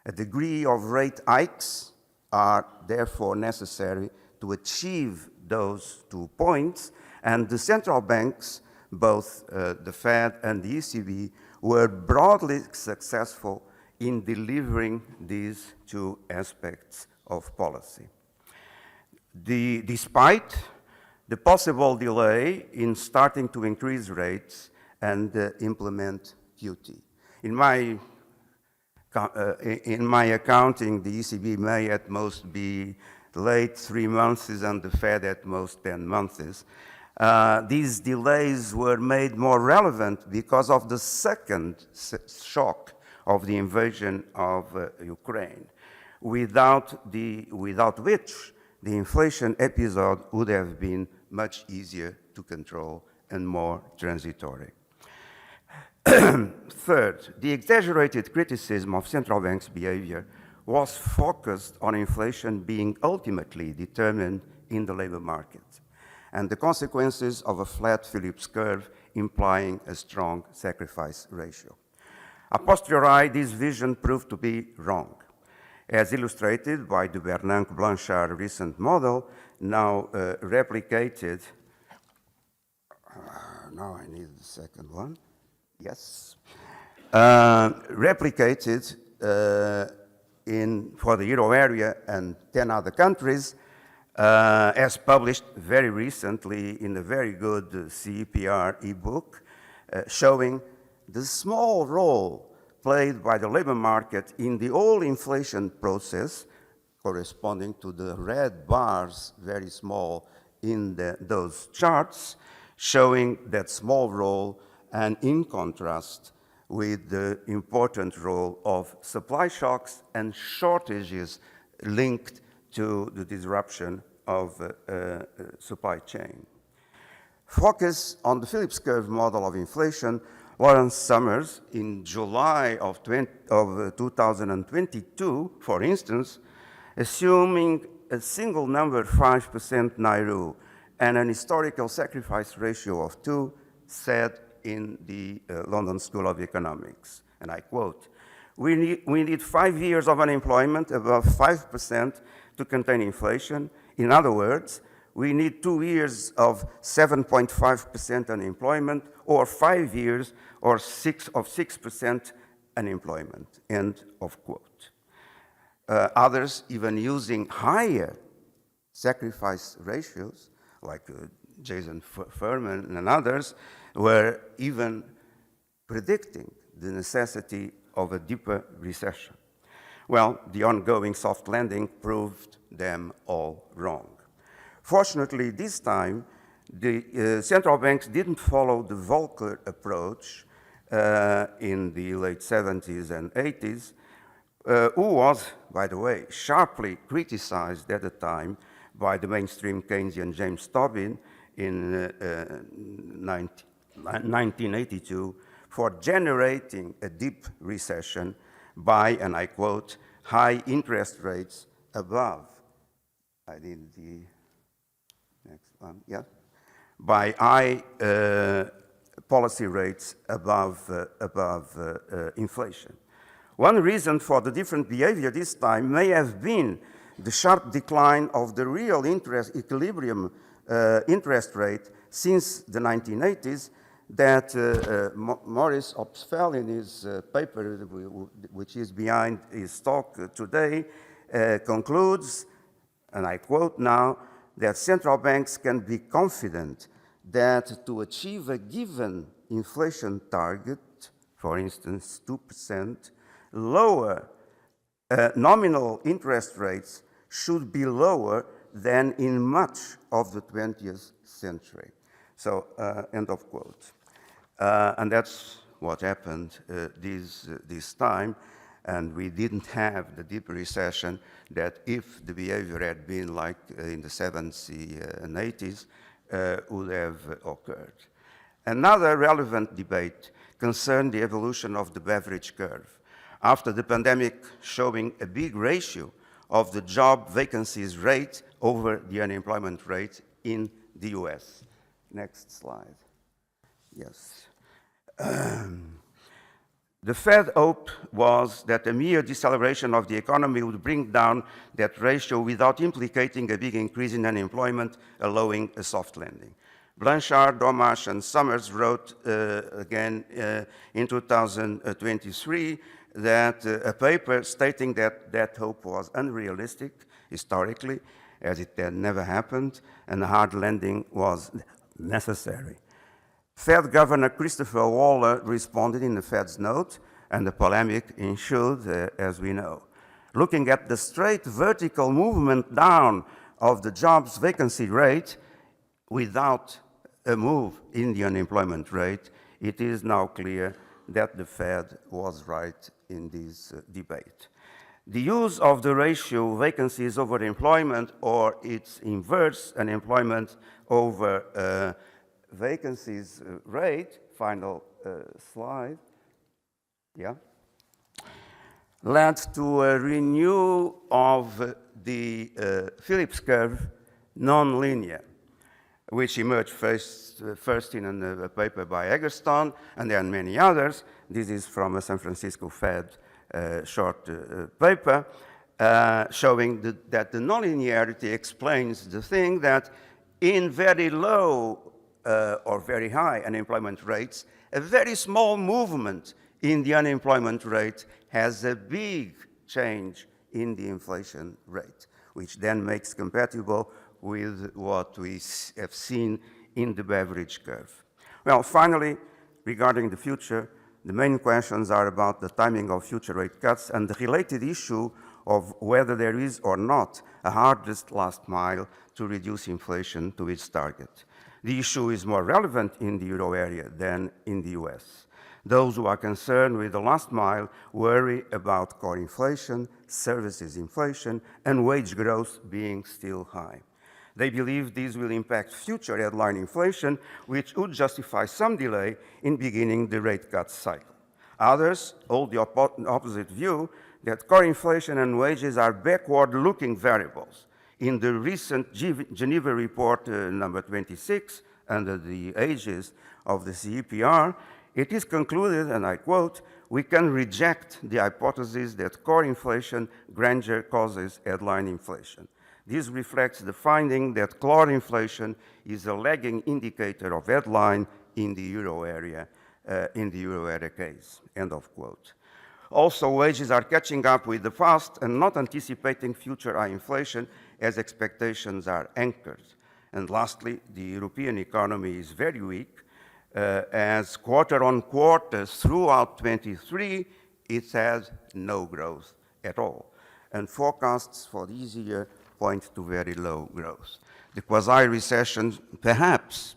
A degree of rate hikes are therefore necessary to achieve those 2 points, and the central banks, both the Fed and the ECB, were broadly successful in delivering these two aspects of policy. Despite the possible delay in starting to increase rates and implement QT. In my accounting, the ECB may at most be late 3 months and the Fed at most 10 months. These delays were made more relevant because of the second shock of the invasion of Ukraine, without which the inflation episode would have been much easier to control and more transitory. Third, the exaggerated criticism of central banks' behavior was focused on inflation being ultimately determined in the labor market, and the consequences of a flat Phillips curve implying a strong sacrifice ratio. A posteriori, this vision proved to be wrong, as illustrated by the Bernanke-Blanchard recent model, now replicated. Now I need the second one. Yes. Replicated for the euro area and 10 other countries, as published very recently in a very good CEPR ebook, showing the small role played by the labor market in the whole inflation process, corresponding to the red bars, very small in those charts, showing that small role, and in contrast with the important role of supply shocks and shortages linked to the disruption of supply chain. Focus on the Phillips curve model of inflation. Lawrence Summers, in July of 2022, for instance, assuming a single number 5% NAIRU and an historical sacrifice ratio of 2, said in the London School of Economics, and I quote, we need 5 years of unemployment above 5% to contain inflation. In other words, we need 2 years of 7.5% unemployment, or 5 years of 6% unemployment, end of quote. Others even using higher sacrifice ratios, like Jason Furman and others, were even predicting the necessity of a deeper recession. Well, the ongoing soft landing proved them all wrong. Fortunately, this time, the central banks didn't follow the Volcker approach in the late 70s and 80s, who was, by the way, sharply criticized at the time by the mainstream Keynesian James Tobin in 1982 for generating a deep recession by, and I quote, high interest rates above, I did the next one, yeah, by high policy rates above inflation. One reason for the different behavior this time may have been the sharp decline of the real interest equilibrium interest rate since the 1980s that Maurice Opsfeld in his paper, which is behind his talk today, concludes, and I quote now, that central banks can be confident that to achieve a given inflation target, for instance, 2%, lower nominal interest rates should be lower than in much of the 20th century. So, end of quote. And that's what happened this time, and we didn't have the deep recession that, if the behavior had been like in the 70s and 80s, would have occurred. Another relevant debate concerned the evolution of the Beveridge curve. After the pandemic showing a big ratio of the job vacancies rate over the unemployment rate in the US. Next slide. Yes. The Fed hope was that a mere deceleration of the economy would bring down that ratio without implicating a big increase in unemployment, allowing a soft landing. Blanchard, Domash, and Summers wrote again in 2023 that a paper stating that that hope was unrealistic historically, as it had never happened, and a hard landing was necessary. Fed Governor Christopher Waller responded in the Fed's note, and the polemic ensued, as we know. Looking at the straight vertical movement down of the jobs vacancy rate without a move in the unemployment rate, it is now clear that the Fed was right in this debate. The use of the ratio vacancies over employment, or its inverse, unemployment over vacancies rate, final slide, yeah, led to a renewal of the Phillips curve nonlinear, which emerged first in a paper by Eggstone and then many others. This is from a San Francisco Fed short paper showing that the nonlinearity explains the thing that in very low or very high unemployment rates, a very small movement in the unemployment rate has a big change in the inflation rate, which then makes compatible with what we have seen in the Beveridge curve. Well, finally, regarding the future, The main questions are about the timing of future rate cuts and the related issue of whether there is or not a hardest last mile to reduce inflation to its target. The issue is more relevant in the euro area than in the US. Those who are concerned with the last mile worry about core inflation, services inflation, and wage growth being still high. They believe these will impact future headline inflation, which would justify some delay in beginning the rate cut cycle. Others hold the opposite view that core inflation and wages are backward-looking variables. In the recent Geneva report number 26, under the aegis of the CEPR, it is concluded, and I quote, "We can reject the hypothesis that core inflation grandeur causes headline inflation. This reflects the finding that core inflation is a lagging indicator of headline in the euro area case," end of quote. Also, wages are catching up with the past and not anticipating future high inflation as expectations are anchored. And lastly, the European economy is very weak, as quarter on quarter throughout 23, it has no growth at all. And forecasts for this year point to very low growth. The quasi-recession perhaps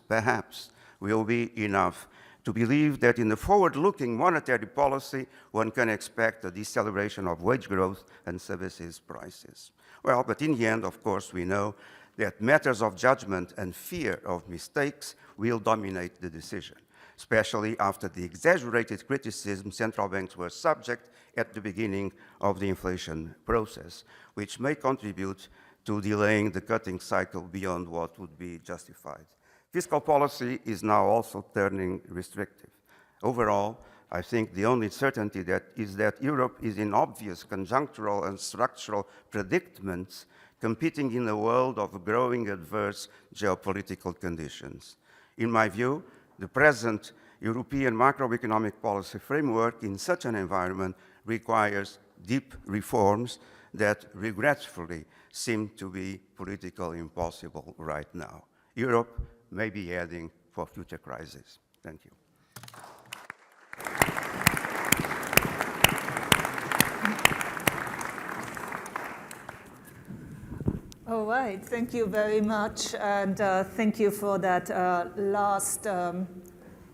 will be enough to believe that in the forward-looking monetary policy, one can expect a deceleration of wage growth and services prices. Well, but in the end, of course, we know that matters of judgment and fear of mistakes will dominate the decision, especially after the exaggerated criticism central banks were subject at the beginning of the inflation process, which may contribute to delaying the cutting cycle beyond what would be justified. Fiscal policy is now also turning restrictive. Overall, I think the only certainty is that Europe is in obvious conjunctural and structural predicaments, competing in a world of growing adverse geopolitical conditions. In my view, the present European macroeconomic policy framework in such an environment requires deep reforms that regretfully seem to be politically impossible right now. Europe may be heading for future crises. Thank you. All right, thank you very much, and thank you for that last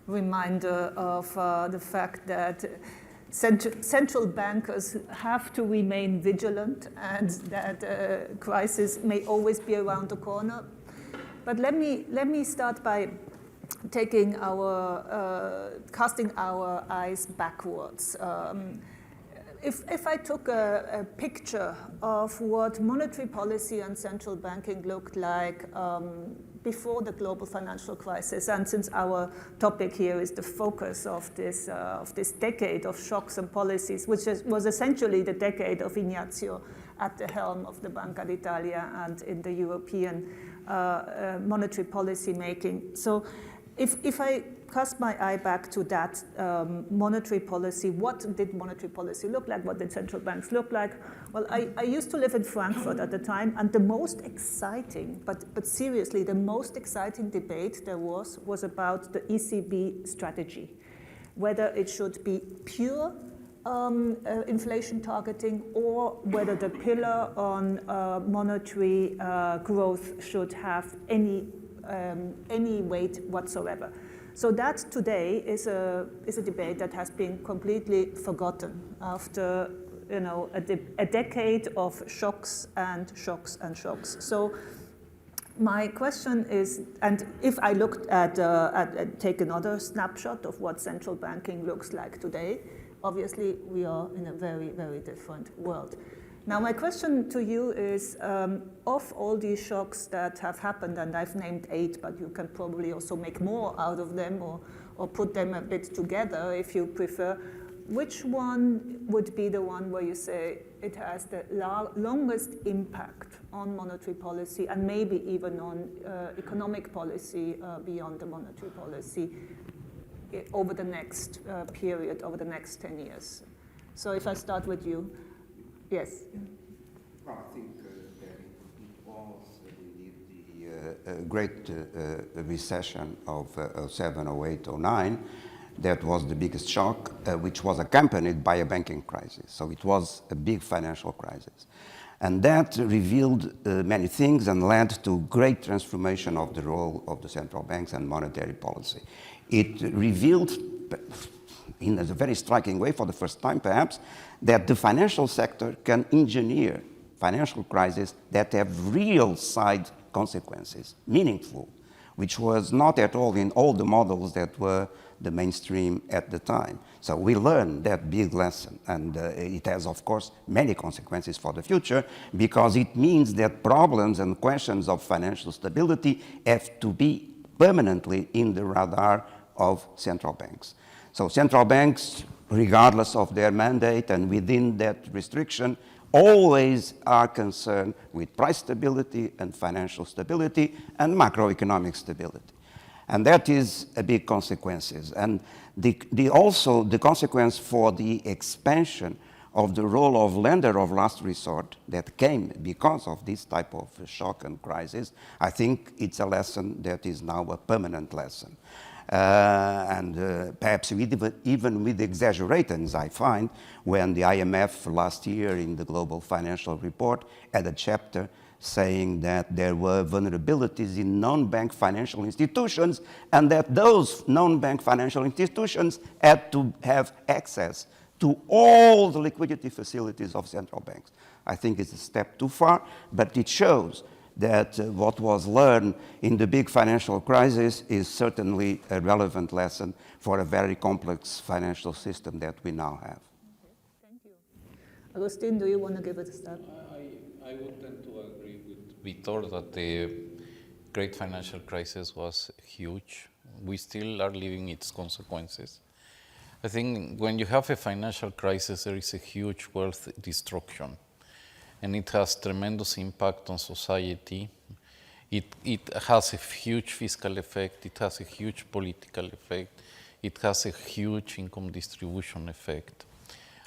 reminder of the fact that central bankers have to remain vigilant and that crisis may always be around the corner. But let me start by taking casting our eyes backwards. If I took a picture of what monetary policy and central banking looked like before the global financial crisis, and since our topic here is the focus of this decade of shocks and policies, which was essentially the decade of Ignazio at the helm of the Banca d'Italia and in the European monetary policy making. So if I cast my eye back to that monetary policy, what did monetary policy look like? What did central banks look like? Well, I used to live in Frankfurt at the time, and the most exciting, but seriously, the most exciting debate there was about the ECB strategy, whether it should be pure inflation targeting or whether the pillar on monetary growth should have any weight whatsoever. So that today is a debate that has been completely forgotten after a decade of shocks and shocks and shocks. So my question is, and if I looked take another snapshot of what central banking looks like today, obviously we are in a very, very different world. Now, my question to you is, of all these shocks that have happened, and I've named 8, but you can probably also make more out of them or put them a bit together if you prefer, which one would be the one where you say it has the longest impact on monetary policy and maybe even on economic policy beyond the monetary policy over the next period, over the next 10 years? So if I start with you. Yes. Well, I think that it was indeed the great recession of 07, 08, 09 that was the biggest shock, which was accompanied by a banking crisis. So it was a big financial crisis. And that revealed many things and led to great transformation of the role of the central banks and monetary policy. It revealed, in a very striking way for the first time perhaps, that the financial sector can engineer financial crises that have real side consequences, meaningful, which was not at all in all the models that were the mainstream at the time. So we learned that big lesson, and it has, of course, many consequences for the future, because it means that problems and questions of financial stability have to be permanently in the radar of central banks. So central banks, regardless of their mandate and within that restriction, always are concerned with price stability and financial stability and macroeconomic stability. And that is a big consequences. And also the consequence for the expansion of the role of lender of last resort that came because of this type of shock and crisis, I think it's a lesson that is now a permanent lesson. Perhaps even with exaggerations, I find, when the IMF last year in the Global Financial Report had a chapter saying that there were vulnerabilities in non-bank financial institutions and that those non-bank financial institutions had to have access to all the liquidity facilities of central banks. I think it's a step too far, but it shows that what was learned in the big financial crisis is certainly a relevant lesson for a very complex financial system that we now have. Thank you. Agustin, do you want to give it a start? I would tend to agree with Vitor that the great financial crisis was huge. We still are living its consequences. I think when you have a financial crisis, there is a huge wealth destruction, and it has tremendous impact on society. It has a huge fiscal effect, it has a huge political effect, it has a huge income distribution effect.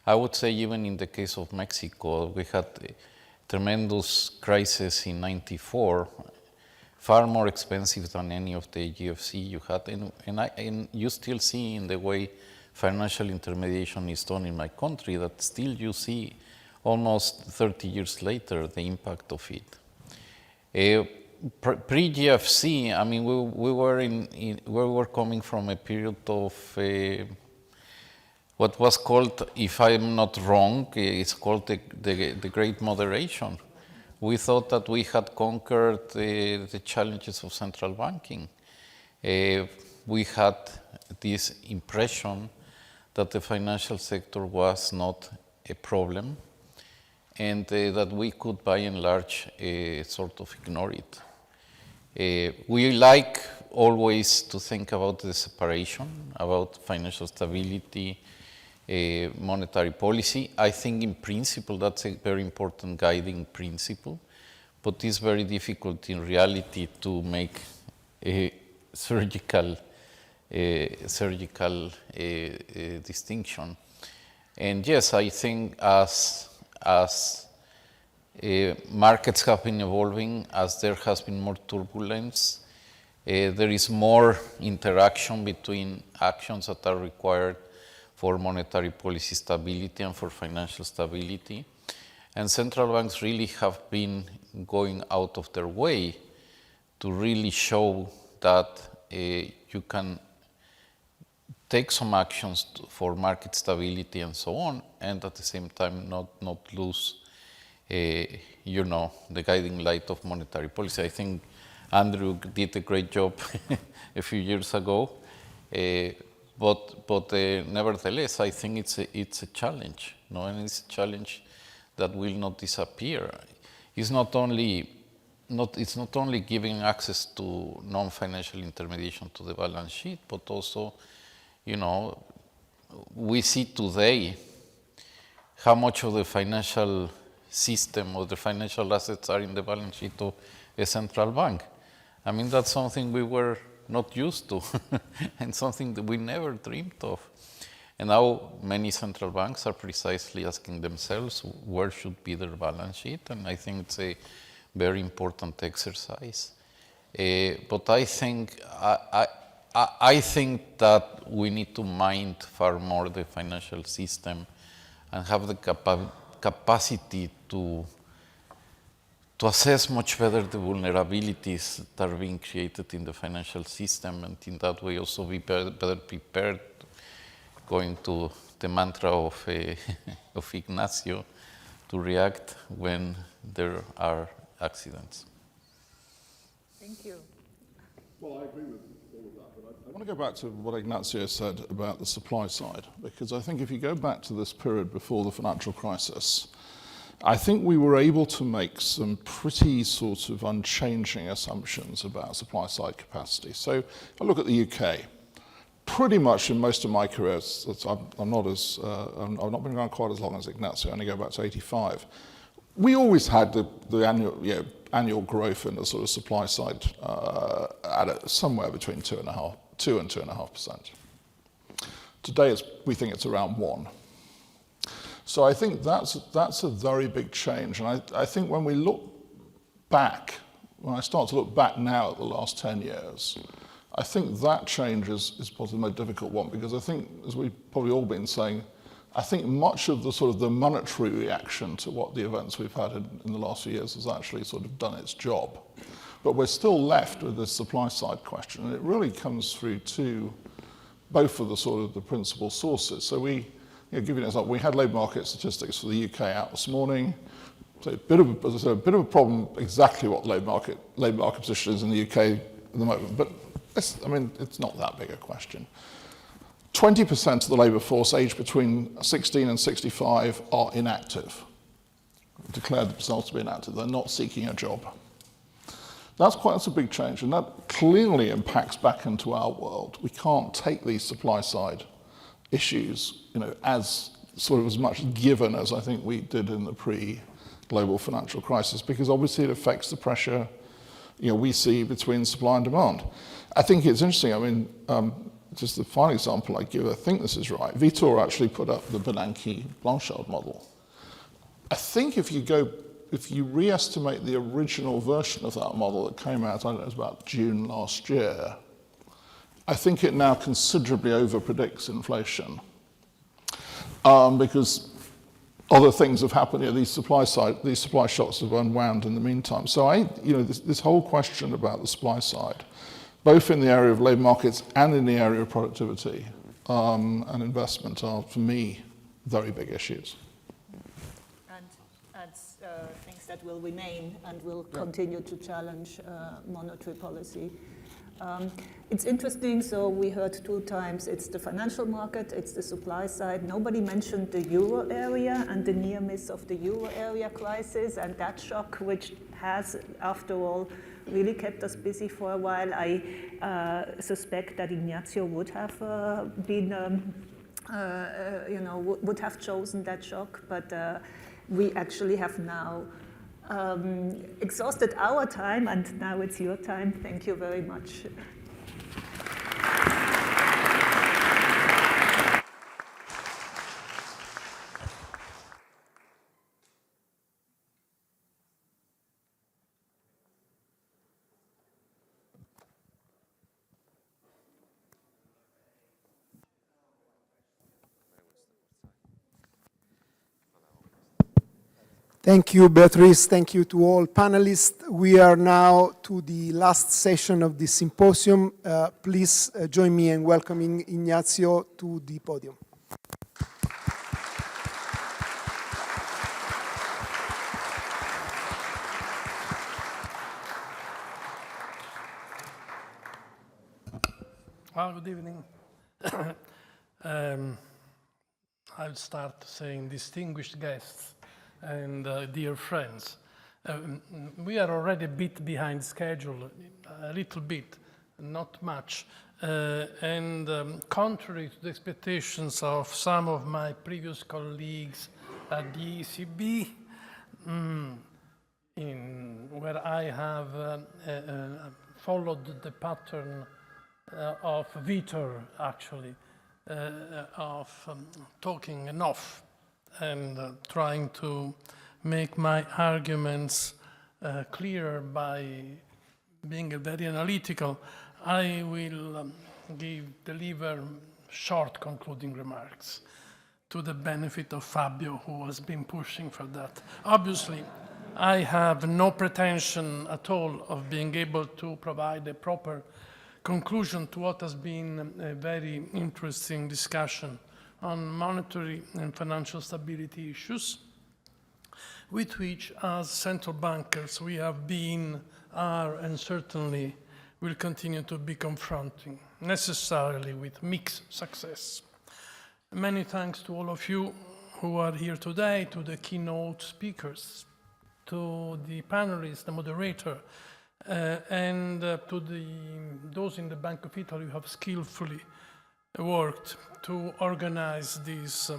I would say even in the case of Mexico, we had a tremendous crisis in '94, far more expensive than any of the GFC you had, and you still see in the way financial intermediation is done in my country that still you see almost 30 years later the impact of it. Pre-GFC, I mean, we were coming from a period of what was called, if I'm not wrong, it's called the Great Moderation. We thought that we had conquered the challenges of central banking. We had this impression that the financial sector was not a problem, and that we could, by and large, sort of ignore it. We like always to think about the separation, about financial stability, monetary policy. I think in principle that's a very important guiding principle, but it's very difficult in reality to make a surgical distinction. And yes, I think as markets have been evolving, as there has been more turbulence, there is more interaction between actions that are required for monetary policy stability and for financial stability. And central banks really have been going out of their way to really show that you can take some actions for market stability and so on, and at the same time not lose the guiding light of monetary policy. I think Andrew did a great job a few years ago, but nevertheless, I think it's a challenge, and it's a challenge that will not disappear. It's not only giving access to non-financial intermediation to the balance sheet, but also, we see today how much of the financial system or the financial assets are in the balance sheet of a central bank. I mean, that's something we were not used to and something that we never dreamed of. And now many central banks are precisely asking themselves where should be their balance sheet, and I think it's a very important exercise. But I think I think that we need to mind far more the financial system and have the capacity to assess much better the vulnerabilities that are being created in the financial system, and in that way also be better prepared, going to the mantra of, of Ignazio, to react when there are accidents. Thank you. Well, I agree with all of that, but I want to go back to what Ignazio said about the supply side, because I think if you go back to this period before the financial crisis, I think we were able to make some pretty sort of unchanging assumptions about supply side capacity. So if I look at the UK, pretty much in most of my career, I've not been around quite as long as Ignazio, I only go back to 85. We always had the annual growth in the sort of supply side at somewhere between 2 and 2.5%. Today, we think it's around 1%. So I think that's a very big change. And I think when we look back, when I start to look back now at the last 10 years, I think that change is probably the most difficult one, because I think, as we've probably all been saying, I think much of the sort of the monetary reaction to what the events we've had in the last few years has actually sort of done its job. But we're still left with this supply side question, and it really comes through to both of the sort of the principal sources. So give you an example, we had labour market statistics for the UK out this morning. So as I said, a bit of a problem exactly what labour market position is in the UK at the moment, but it's not that big a question. 20% of the labour force aged between 16 and 65 are inactive, declared themselves to be inactive. They're not seeking a job. That's a big change, and that clearly impacts back into our world. We can't take these supply side issues, as sort of as much given as I think we did in the pre-global financial crisis, because obviously it affects the pressure, we see between supply and demand. I think it's interesting. Just the final example I give, I think this is right. Vitor actually put up the Bernanke-Blanchard model. I think if you re-estimate the original version of that model that came out, I don't know, it was about June last year, I think it now considerably over-predicts inflation, because other things have happened. These supply shocks have unwound in the meantime. So this whole question about the supply side, both in the area of labour markets and in the area of productivity and investment, are, for me, very big issues. And things that will remain and will continue to challenge monetary policy. It's interesting, so we heard 2 times, it's the financial market, it's the supply side. Nobody mentioned the euro area and the near miss of the euro area crisis and that shock, which has, after all, really kept us busy for a while. I suspect that Ignazio would have would have chosen that shock, but we actually have now exhausted our time, and now it's your time. Thank you very much. Thank you, Beatrice. Thank you to all panelists. We are now to the last session of the symposium. Please join me in welcoming Ignazio to the podium. Well, good evening. I'll start saying distinguished guests and dear friends. We are already a bit behind schedule, a little bit, not much. Contrary to the expectations of some of my previous colleagues at the ECB, where I have followed the pattern of Vitor, actually, of talking enough and trying to make my arguments clearer by being very analytical, I will deliver short concluding remarks to the benefit of Fabio, who has been pushing for that. Obviously, I have no pretension at all of being able to provide a proper conclusion to what has been a very interesting discussion on monetary and financial stability issues, with which, as central bankers, we have been, are, and certainly will continue to be confronting, necessarily with mixed success. Many thanks to all of you who are here today, to the keynote speakers, to the panelists, the moderator, and to those in the Bank of Italy who have skillfully worked to organize this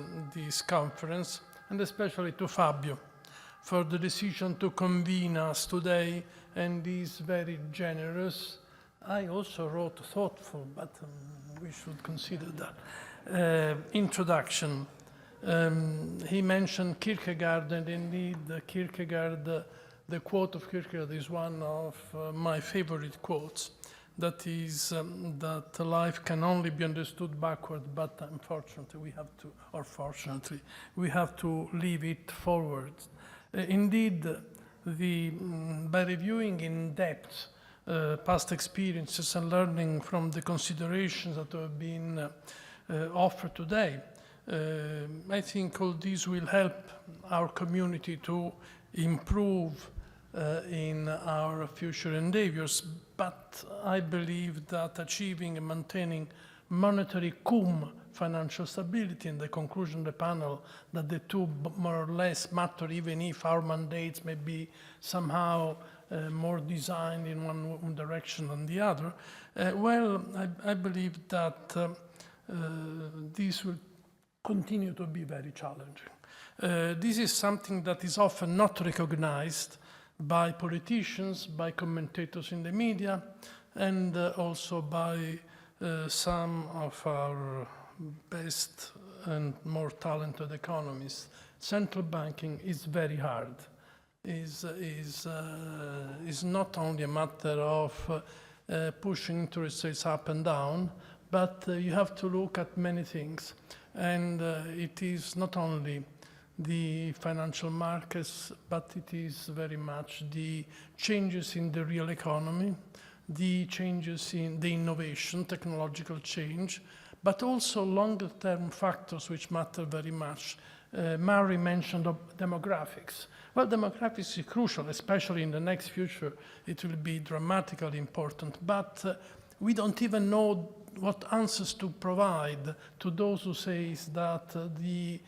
conference, and especially to Fabio for the decision to convene us today, and is very generous. I also wrote thoughtful, but we should consider that, introduction. He mentioned Kierkegaard, and indeed Kierkegaard, the quote of Kierkegaard is one of my favorite quotes. That is that life can only be understood backward, but unfortunately we have to, or fortunately, we have to leave it forward. Indeed, by reviewing in depth past experiences and learning from the considerations that have been offered today, I think all these will help our community to improve in our future endeavors. But I believe that achieving and maintaining monetary cum financial stability, and the conclusion of the panel that the two more or less matter, even if our mandates may be somehow more designed in one direction than the other, well, I believe that this will continue to be very challenging. This is something that is often not recognized by politicians, by commentators in the media, and also by some of our best and more talented economists. Central banking is very hard. Is not only a matter of pushing interest rates up and down, but you have to look at many things. And it is not only the financial markets, but it is very much the changes in the real economy, the changes in the innovation, technological change, but also longer-term factors which matter very much. Mary mentioned demographics. Well, demographics is crucial, especially in the next future. It will be dramatically important, but we don't even know what answers to provide to those who say that the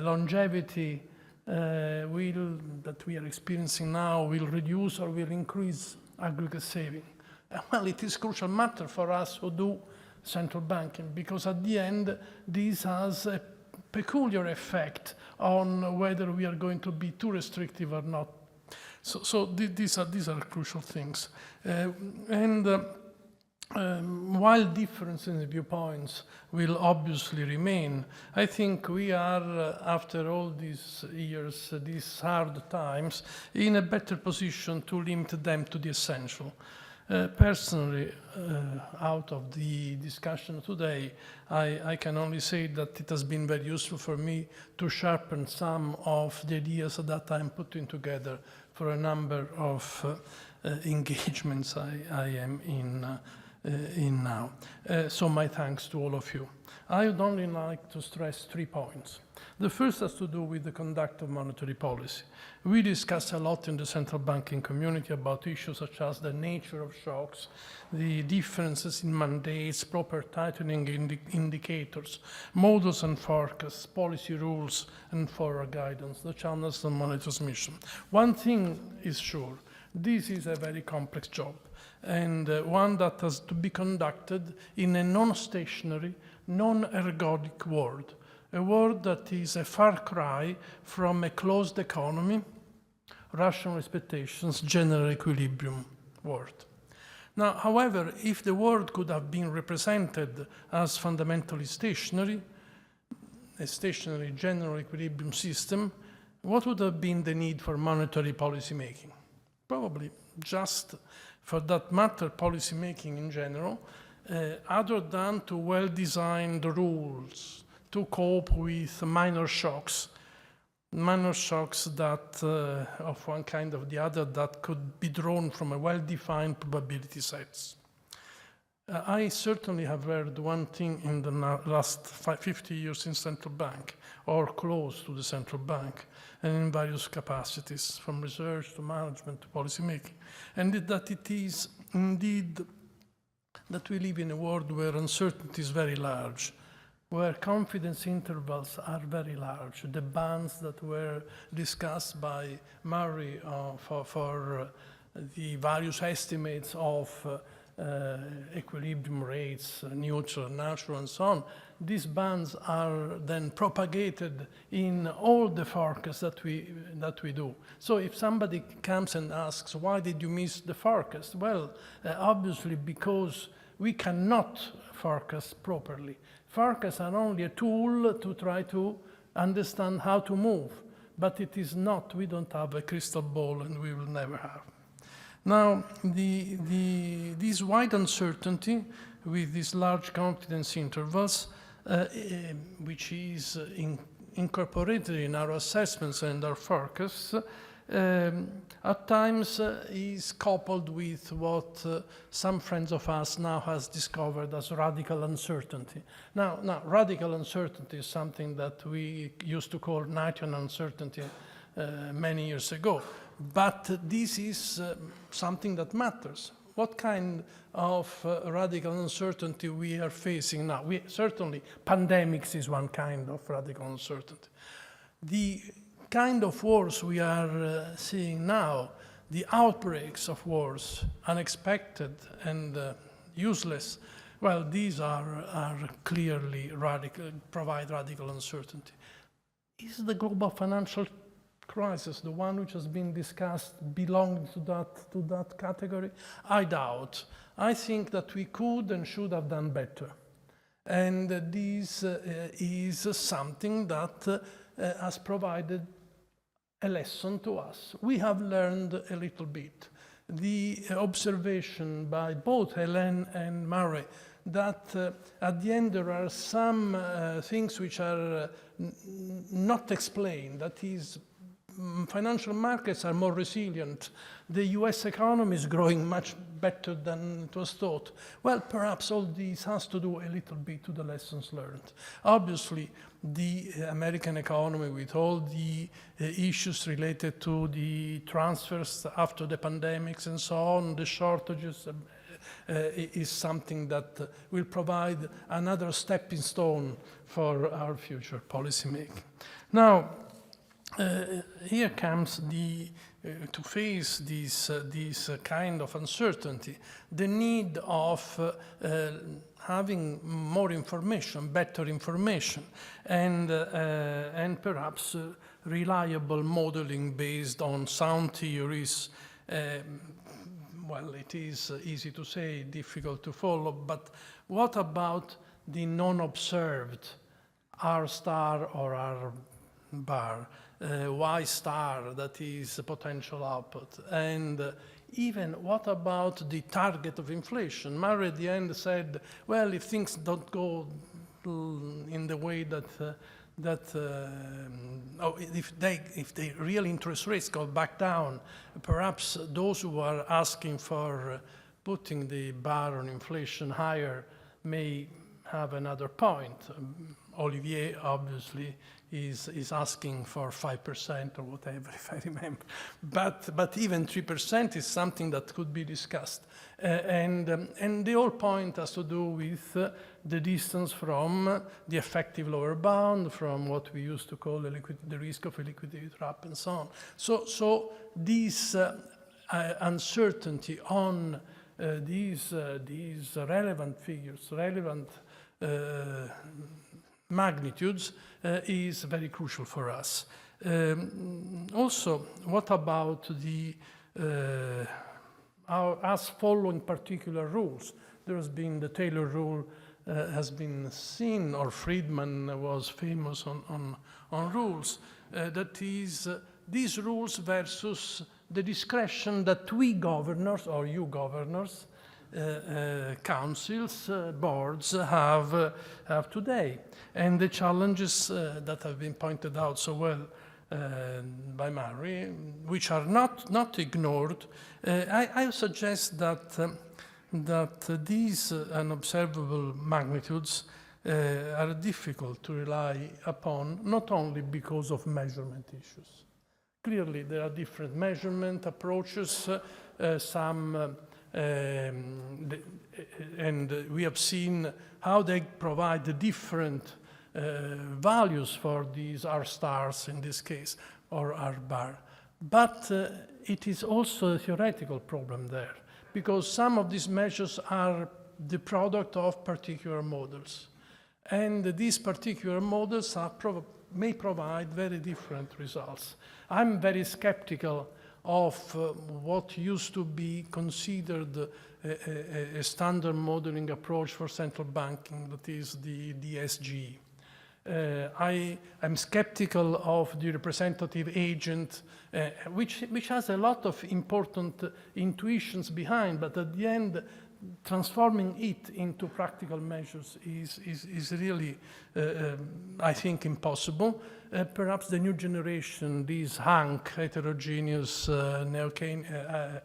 longevity that we are experiencing now will reduce or will increase aggregate saving. Well, it is a crucial matter for us who do central banking, because at the end, this has a peculiar effect on whether we are going to be too restrictive or not. So these are crucial things. While differences in viewpoints will obviously remain, I think we are, after all these years, these hard times, in a better position to limit them to the essential. Personally, out of the discussion today, I can only say that it has been very useful for me to sharpen some of the ideas that I'm putting together for a number of engagements I am in now. So my thanks to all of you. I would only like to stress 3 points. The first has to do with the conduct of monetary policy. We discuss a lot in the central banking community about issues such as the nature of shocks, the differences in mandates, proper tightening indicators, models and forecasts, policy rules, and forward guidance, the channels of money transmission. One thing is sure, this is a very complex job, and one that has to be conducted in a non-stationary, non-ergodic world. A world that is a far cry from a closed economy, rational expectations, general equilibrium world. Now, however, if the world could have been represented as fundamentally stationary, a stationary general equilibrium system, what would have been the need for monetary policy making? Probably just, for that matter, policy making in general, other than to well-designed rules to cope with minor shocks that, of one kind or the other, that could be drawn from a well-defined probability sets. I certainly have heard one thing in the last 50 years in central bank, or close to the central bank, and in various capacities, from research to management to policy making, and that it is indeed that we live in a world where uncertainty is very large, where confidence intervals are very large. The bands that were discussed by Murray for the various estimates of equilibrium rates, neutral, natural, and so on, these bands are then propagated in all the forecasts that we do. So if somebody comes and asks, why did you miss the forecast? Well, obviously because we cannot forecast properly. Forecasts are only a tool to try to understand how to move, but it is not, we don't have a crystal ball, and we will never have. Now, this wide uncertainty with these large confidence intervals, which is incorporated in our assessments and our forecasts, at times is coupled with what some friends of us now has discovered as radical uncertainty. Now, radical uncertainty is something that we used to call Knightian uncertainty many years ago. But this is something that matters. What kind of radical uncertainty we are facing now? Certainly, pandemics is one kind of radical uncertainty. The kind of wars we are seeing now, the outbreaks of wars, unexpected and useless, well, these are clearly provide radical uncertainty. Is the global financial crisis, the one which has been discussed, belong to that category? I doubt. I think that we could and should have done better. And this is something that has provided a lesson to us. We have learned a little bit. The observation by both Hélène and Murray that at the end there are some things which are not explained, that is, financial markets are more resilient. The US economy is growing much better than it was thought. Well, perhaps all this has to do a little bit to the lessons learned. Obviously, the American economy, with all the issues related to the transfers after the pandemics and so on, the shortages, is something that will provide another stepping stone for our future policy making. Now, here comes to face this kind of uncertainty, the need of having more information, better information, and perhaps reliable modeling based on sound theories. Well, it is easy to say, difficult to follow, but what about the non-observed R star or R bar? Y star, that is potential output. And even what about the target of inflation? Murray at the end said, well, if things don't go in the way if the real interest rates go back down, perhaps those who are asking for putting the bar on inflation higher may have another point. Olivier, obviously, is asking for 5% or whatever, if I remember. But even 3% is something that could be discussed. And the whole point has to do with the distance from the effective lower bound, from what we used to call the risk of a liquidity trap, and so on. So this uncertainty on these relevant figures, relevant magnitudes, is very crucial for us. Also, what about us following particular rules? There has been the Taylor rule has been seen, or Friedman was famous on rules. That is, these rules versus the discretion that we governors, or you governors, councils, boards have today. And the challenges that have been pointed out so well by Mary, which are not ignored, I suggest that these unobservable magnitudes are difficult to rely upon, not only because of measurement issues. Clearly, there are different measurement approaches, and we have seen how they provide different values for these R stars in this case, or R bar. But it is also a theoretical problem there, because some of these measures are the product of particular models. And these particular models may provide very different results. I'm very skeptical of what used to be considered a standard modeling approach for central banking, that is the DSG. I'm skeptical of the representative agent, which has a lot of important intuitions behind, but at the end, transforming it into practical measures is really, I think, impossible. Perhaps the new generation, these HANK, heterogeneous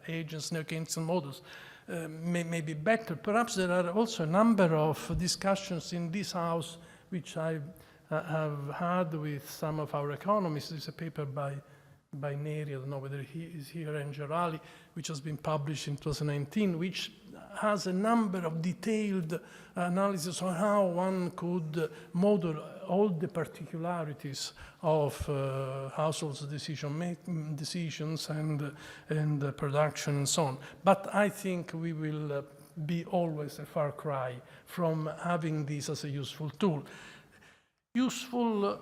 agents, neo-Keynesian models, may be better. Perhaps there are also a number of discussions in this house which I have had with some of our economists. There's a paper by Neri, I don't know whether he is here, and Gerali, which has been published in 2019, which has a number of detailed analysis on how one could model all the particularities of households' decisions and production and so on. But I think we will be always a far cry from having this as a useful tool. Useful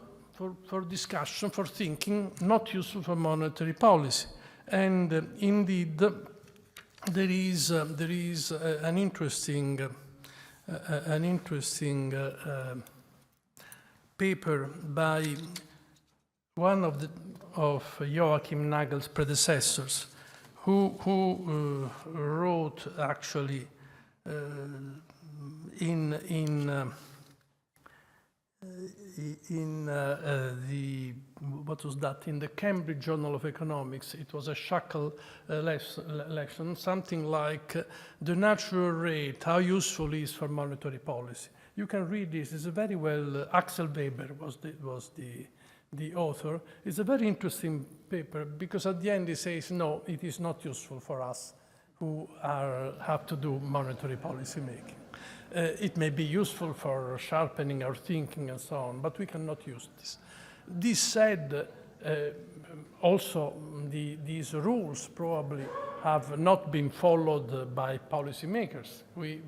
for discussion, for thinking, not useful for monetary policy. And indeed, there is an interesting paper by one of Joachim Nagel's predecessors, who wrote actually in the Cambridge Journal of Economics. It was a Shackle lesson, something like the natural rate, how useful it is for monetary policy. You can read this. It's a very well, Axel Weber was the author. It's a very interesting paper because at the end he says, no, it is not useful for us who have to do monetary policy making. It may be useful for sharpening our thinking and so on, but we cannot use this. This said, also these rules probably have not been followed by policymakers. We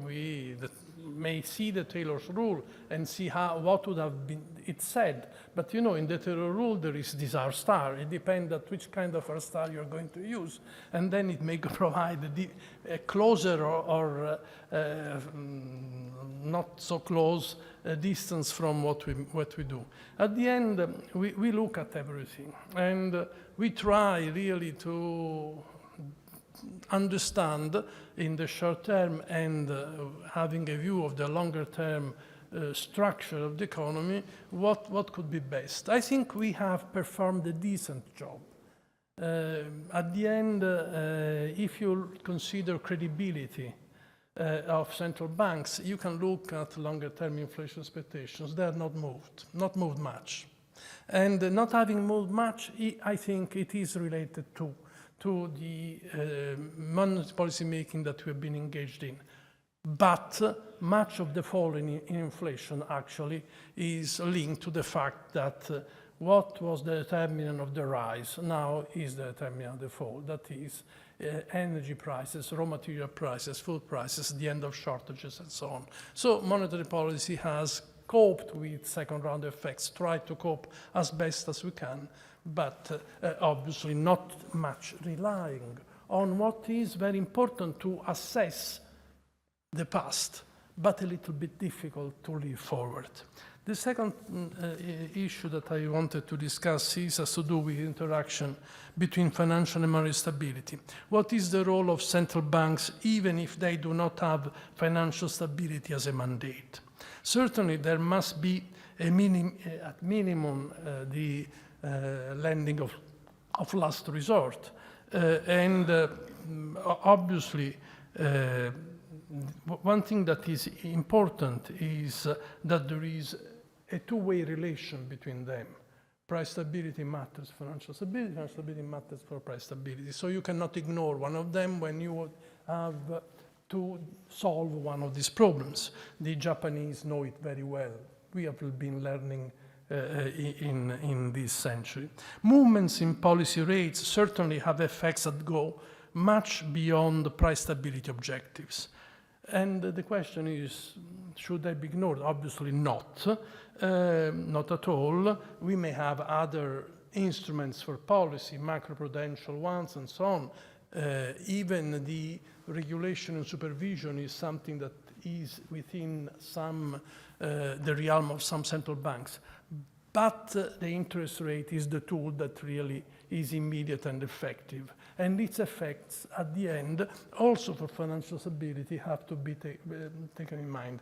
may see the Taylor's rule and see what would have been it said. But you know, in the Taylor rule, there is this R star. It depends on which kind of R star you're going to use. And then it may provide a closer or not so close distance from what we do. At the end, we look at everything. And we try really to understand in the short term and having a view of the longer term structure of the economy, what could be best. I think we have performed a decent job. At the end, if you consider credibility of central banks, you can look at longer term inflation expectations. They are not moved much. And not having moved much, I think it is related to the monetary policy making that we have been engaged in. But much of the fall in inflation actually is linked to the fact that what was the determinant of the rise now is the determinant of the fall. That is energy prices, raw material prices, food prices, the end of shortages and so on. So monetary policy has coped with second round effects, tried to cope as best as we can, but obviously not much relying on what is very important to assess the past, but a little bit difficult to leap forward. The second issue that I wanted to discuss has to do with interaction between financial and monetary stability. What is the role of central banks, even if they do not have financial stability as a mandate? Certainly, there must be at minimum the lending of last resort. Obviously, one thing that is important is that there is a two-way relation between them. Price stability matters for financial stability matters for price stability. So you cannot ignore one of them when you have to solve one of these problems. The Japanese know it very well. We have been learning in this century. Movements in policy rates certainly have effects that go much beyond the price stability objectives. And the question is, should they be ignored? Obviously not, not at all. We may have other instruments for policy, macroprudential ones and so on. Even the regulation and supervision is something that is within the realm of some central banks. But the interest rate is the tool that really is immediate and effective. And its effects at the end, also for financial stability, have to be taken in mind.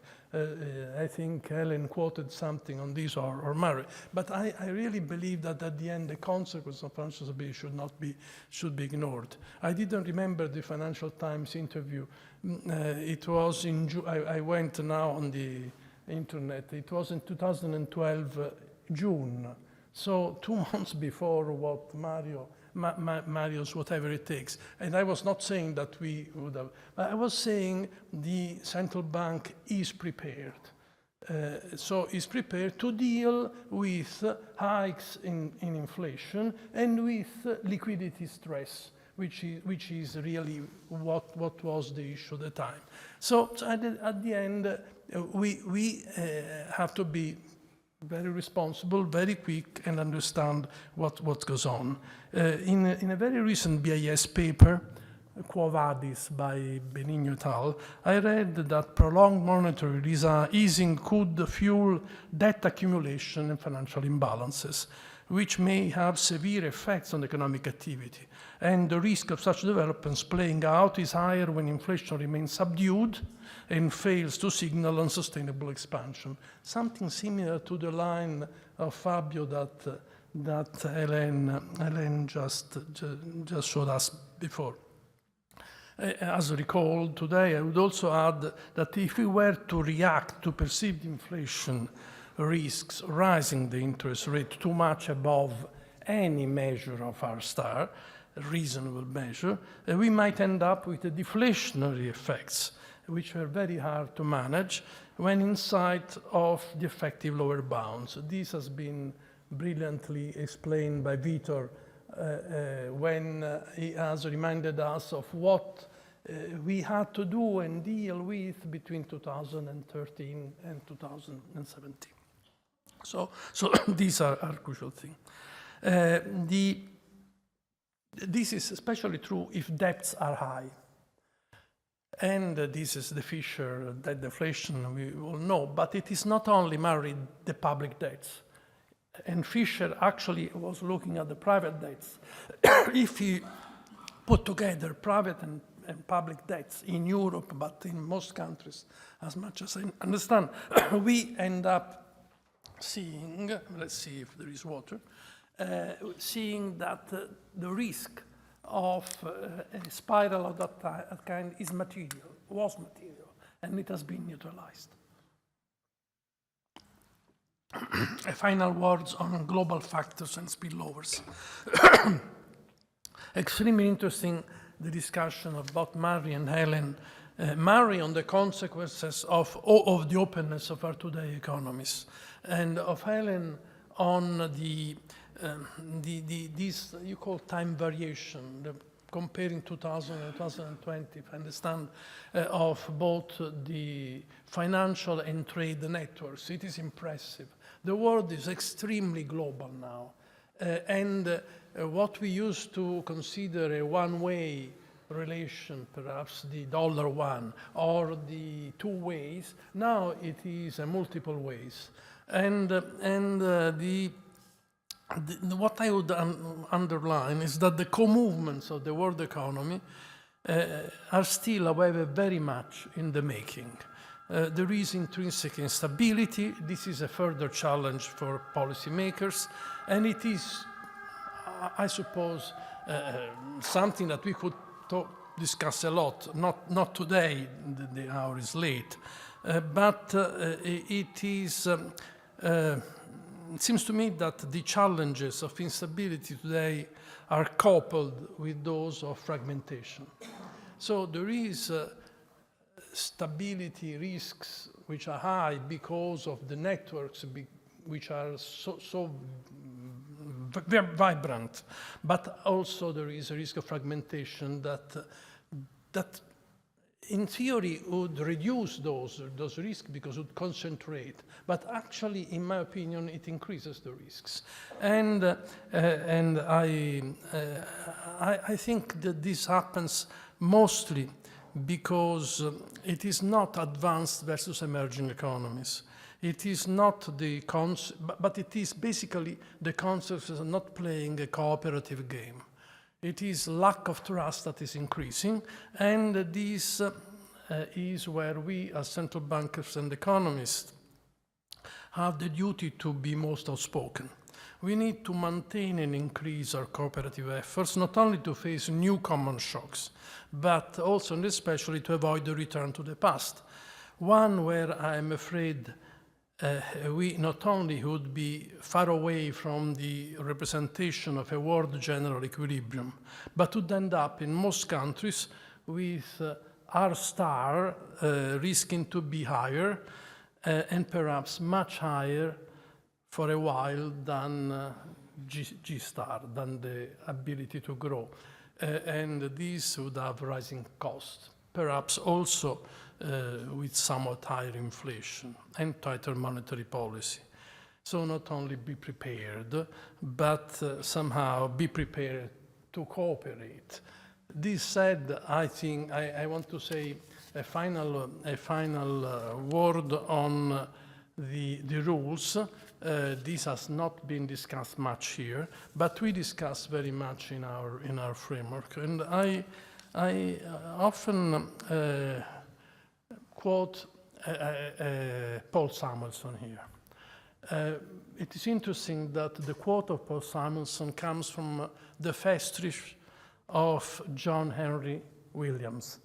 I think Helen quoted something on this, or Mary. But I really believe that at the end, the consequence of financial stability should be ignored. I didn't remember the Financial Times interview. It was in I went now on the internet. It was in 2012, June. So 2 months before what Mario's whatever it takes. And I was not saying that we would have, but I was saying the central bank is prepared. So is prepared to deal with hikes in inflation and with liquidity stress, which is really what was the issue at the time. So at the end, we have to be very responsible, very quick, and understand what goes on. In a very recent BIS paper, Quo Vadis by Benigno et al., I read that prolonged monetary easing could fuel debt accumulation and financial imbalances, which may have severe effects on economic activity. And the risk of such developments playing out is higher when inflation remains subdued and fails to signal unsustainable expansion. Something similar to the line of Fabio that Helen just showed us before. As recalled today, I would also add that if we were to react to perceived inflation risks rising the interest rate too much above any measure of our star, a reasonable measure, we might end up with the deflationary effects, which are very hard to manage when in sight of the effective lower bounds. This has been brilliantly explained by Vitor when he has reminded us of what we had to do and deal with between 2013 and 2017. So these are crucial things. This is especially true if debts are high. And this is the Fisher debt deflation, we all know, but it is not only the public debts. And Fisher actually was looking at the private debts. If you put together private and public debts in Europe, but in most countries, as much as I understand, we end up seeing, let's see if there is water, seeing that the risk of a spiral of that kind was material, and it has been neutralized. A final words on global factors and spillovers. Extremely interesting, the discussion about Mary and Helen. Mary on the consequences of the openness of our today economies, and of Helen on this you call time variation, comparing 2000 and 2020, if I understand, of both the financial and trade networks. It is impressive. The world is extremely global now. And what we used to consider a one-way relation, perhaps the $1, or the two ways, now it is multiple ways. What I would underline is that the co-movements of the world economy are still, however, very much in the making. There is intrinsic instability. This is a further challenge for policymakers, and it is, I suppose, something that we could discuss a lot. Not today, the hour is late, but it seems to me that the challenges of instability today are coupled with those of fragmentation. So there is stability risks which are high because of the networks which are so very vibrant, but also there is a risk of fragmentation that in theory would reduce those risks because it would concentrate, but actually, in my opinion, it increases the risks. And I think that this happens mostly because it is not advanced versus emerging economies. It is not but it is basically the concept of not playing a cooperative game. It is lack of trust that is increasing, and this is where we as central bankers and economists have the duty to be most outspoken. We need to maintain and increase our cooperative efforts, not only to face new common shocks, but also and especially to avoid the return to the past. One where I am afraid we not only would be far away from the representation of a world general equilibrium, but would end up in most countries with R star risking to be higher and perhaps much higher for a while than G star, than the ability to grow. And this would have rising costs, perhaps also with somewhat higher inflation and tighter monetary policy. So not only be prepared, but somehow be prepared to cooperate. This said, I think I want to say a final word on the rules. This has not been discussed much here, but we discuss very much in our framework. And I often quote Paul Samuelson here. It is interesting that the quote of Paul Samuelson comes from the Festris of John Henry Williams,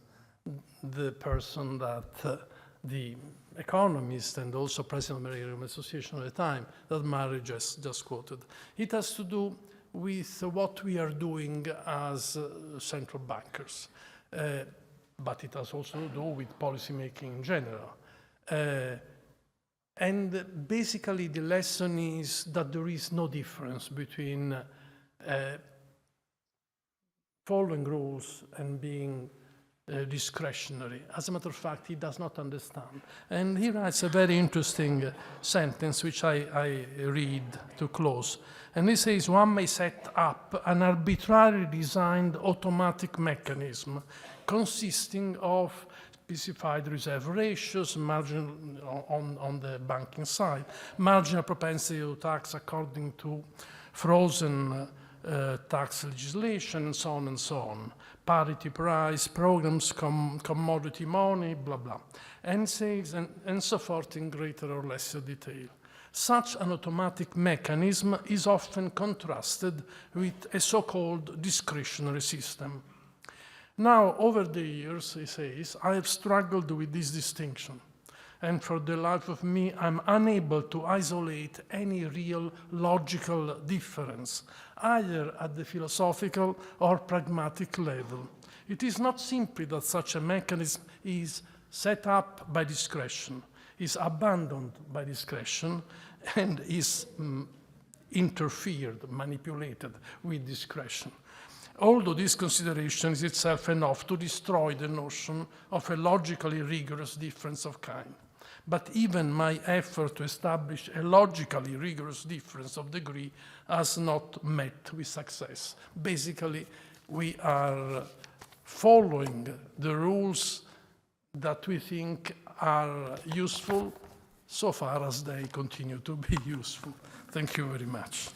the person that the economist and also president of the American Association at the time that Mary just quoted. It has to do with what we are doing as central bankers. But it has also to do with policymaking in general. And basically the lesson is that there is no difference between following rules and being discretionary. As a matter of fact, he does not understand. And he writes a very interesting sentence, which I read to close. And he says, one may set up an arbitrarily designed automatic mechanism consisting of specified reserve ratios, margin on the banking side, marginal propensity to tax according to frozen tax legislation, and so on and so on. Parity price, programs, commodity money, blah, blah. And says, and so forth in greater or lesser detail. Such an automatic mechanism is often contrasted with a so-called discretionary system. Now, over the years, he says, I have struggled with this distinction. And for the life of me, I'm unable to isolate any real logical difference, either at the philosophical or pragmatic level. It is not simply that such a mechanism is set up by discretion, is abandoned by discretion, and is interfered, manipulated with discretion. Although this consideration is itself enough to destroy the notion of a logically rigorous difference of kind. But even my effort to establish a logically rigorous difference of degree has not met with success. Basically, we are following the rules that we think are useful so far as they continue to be useful. Thank you very much.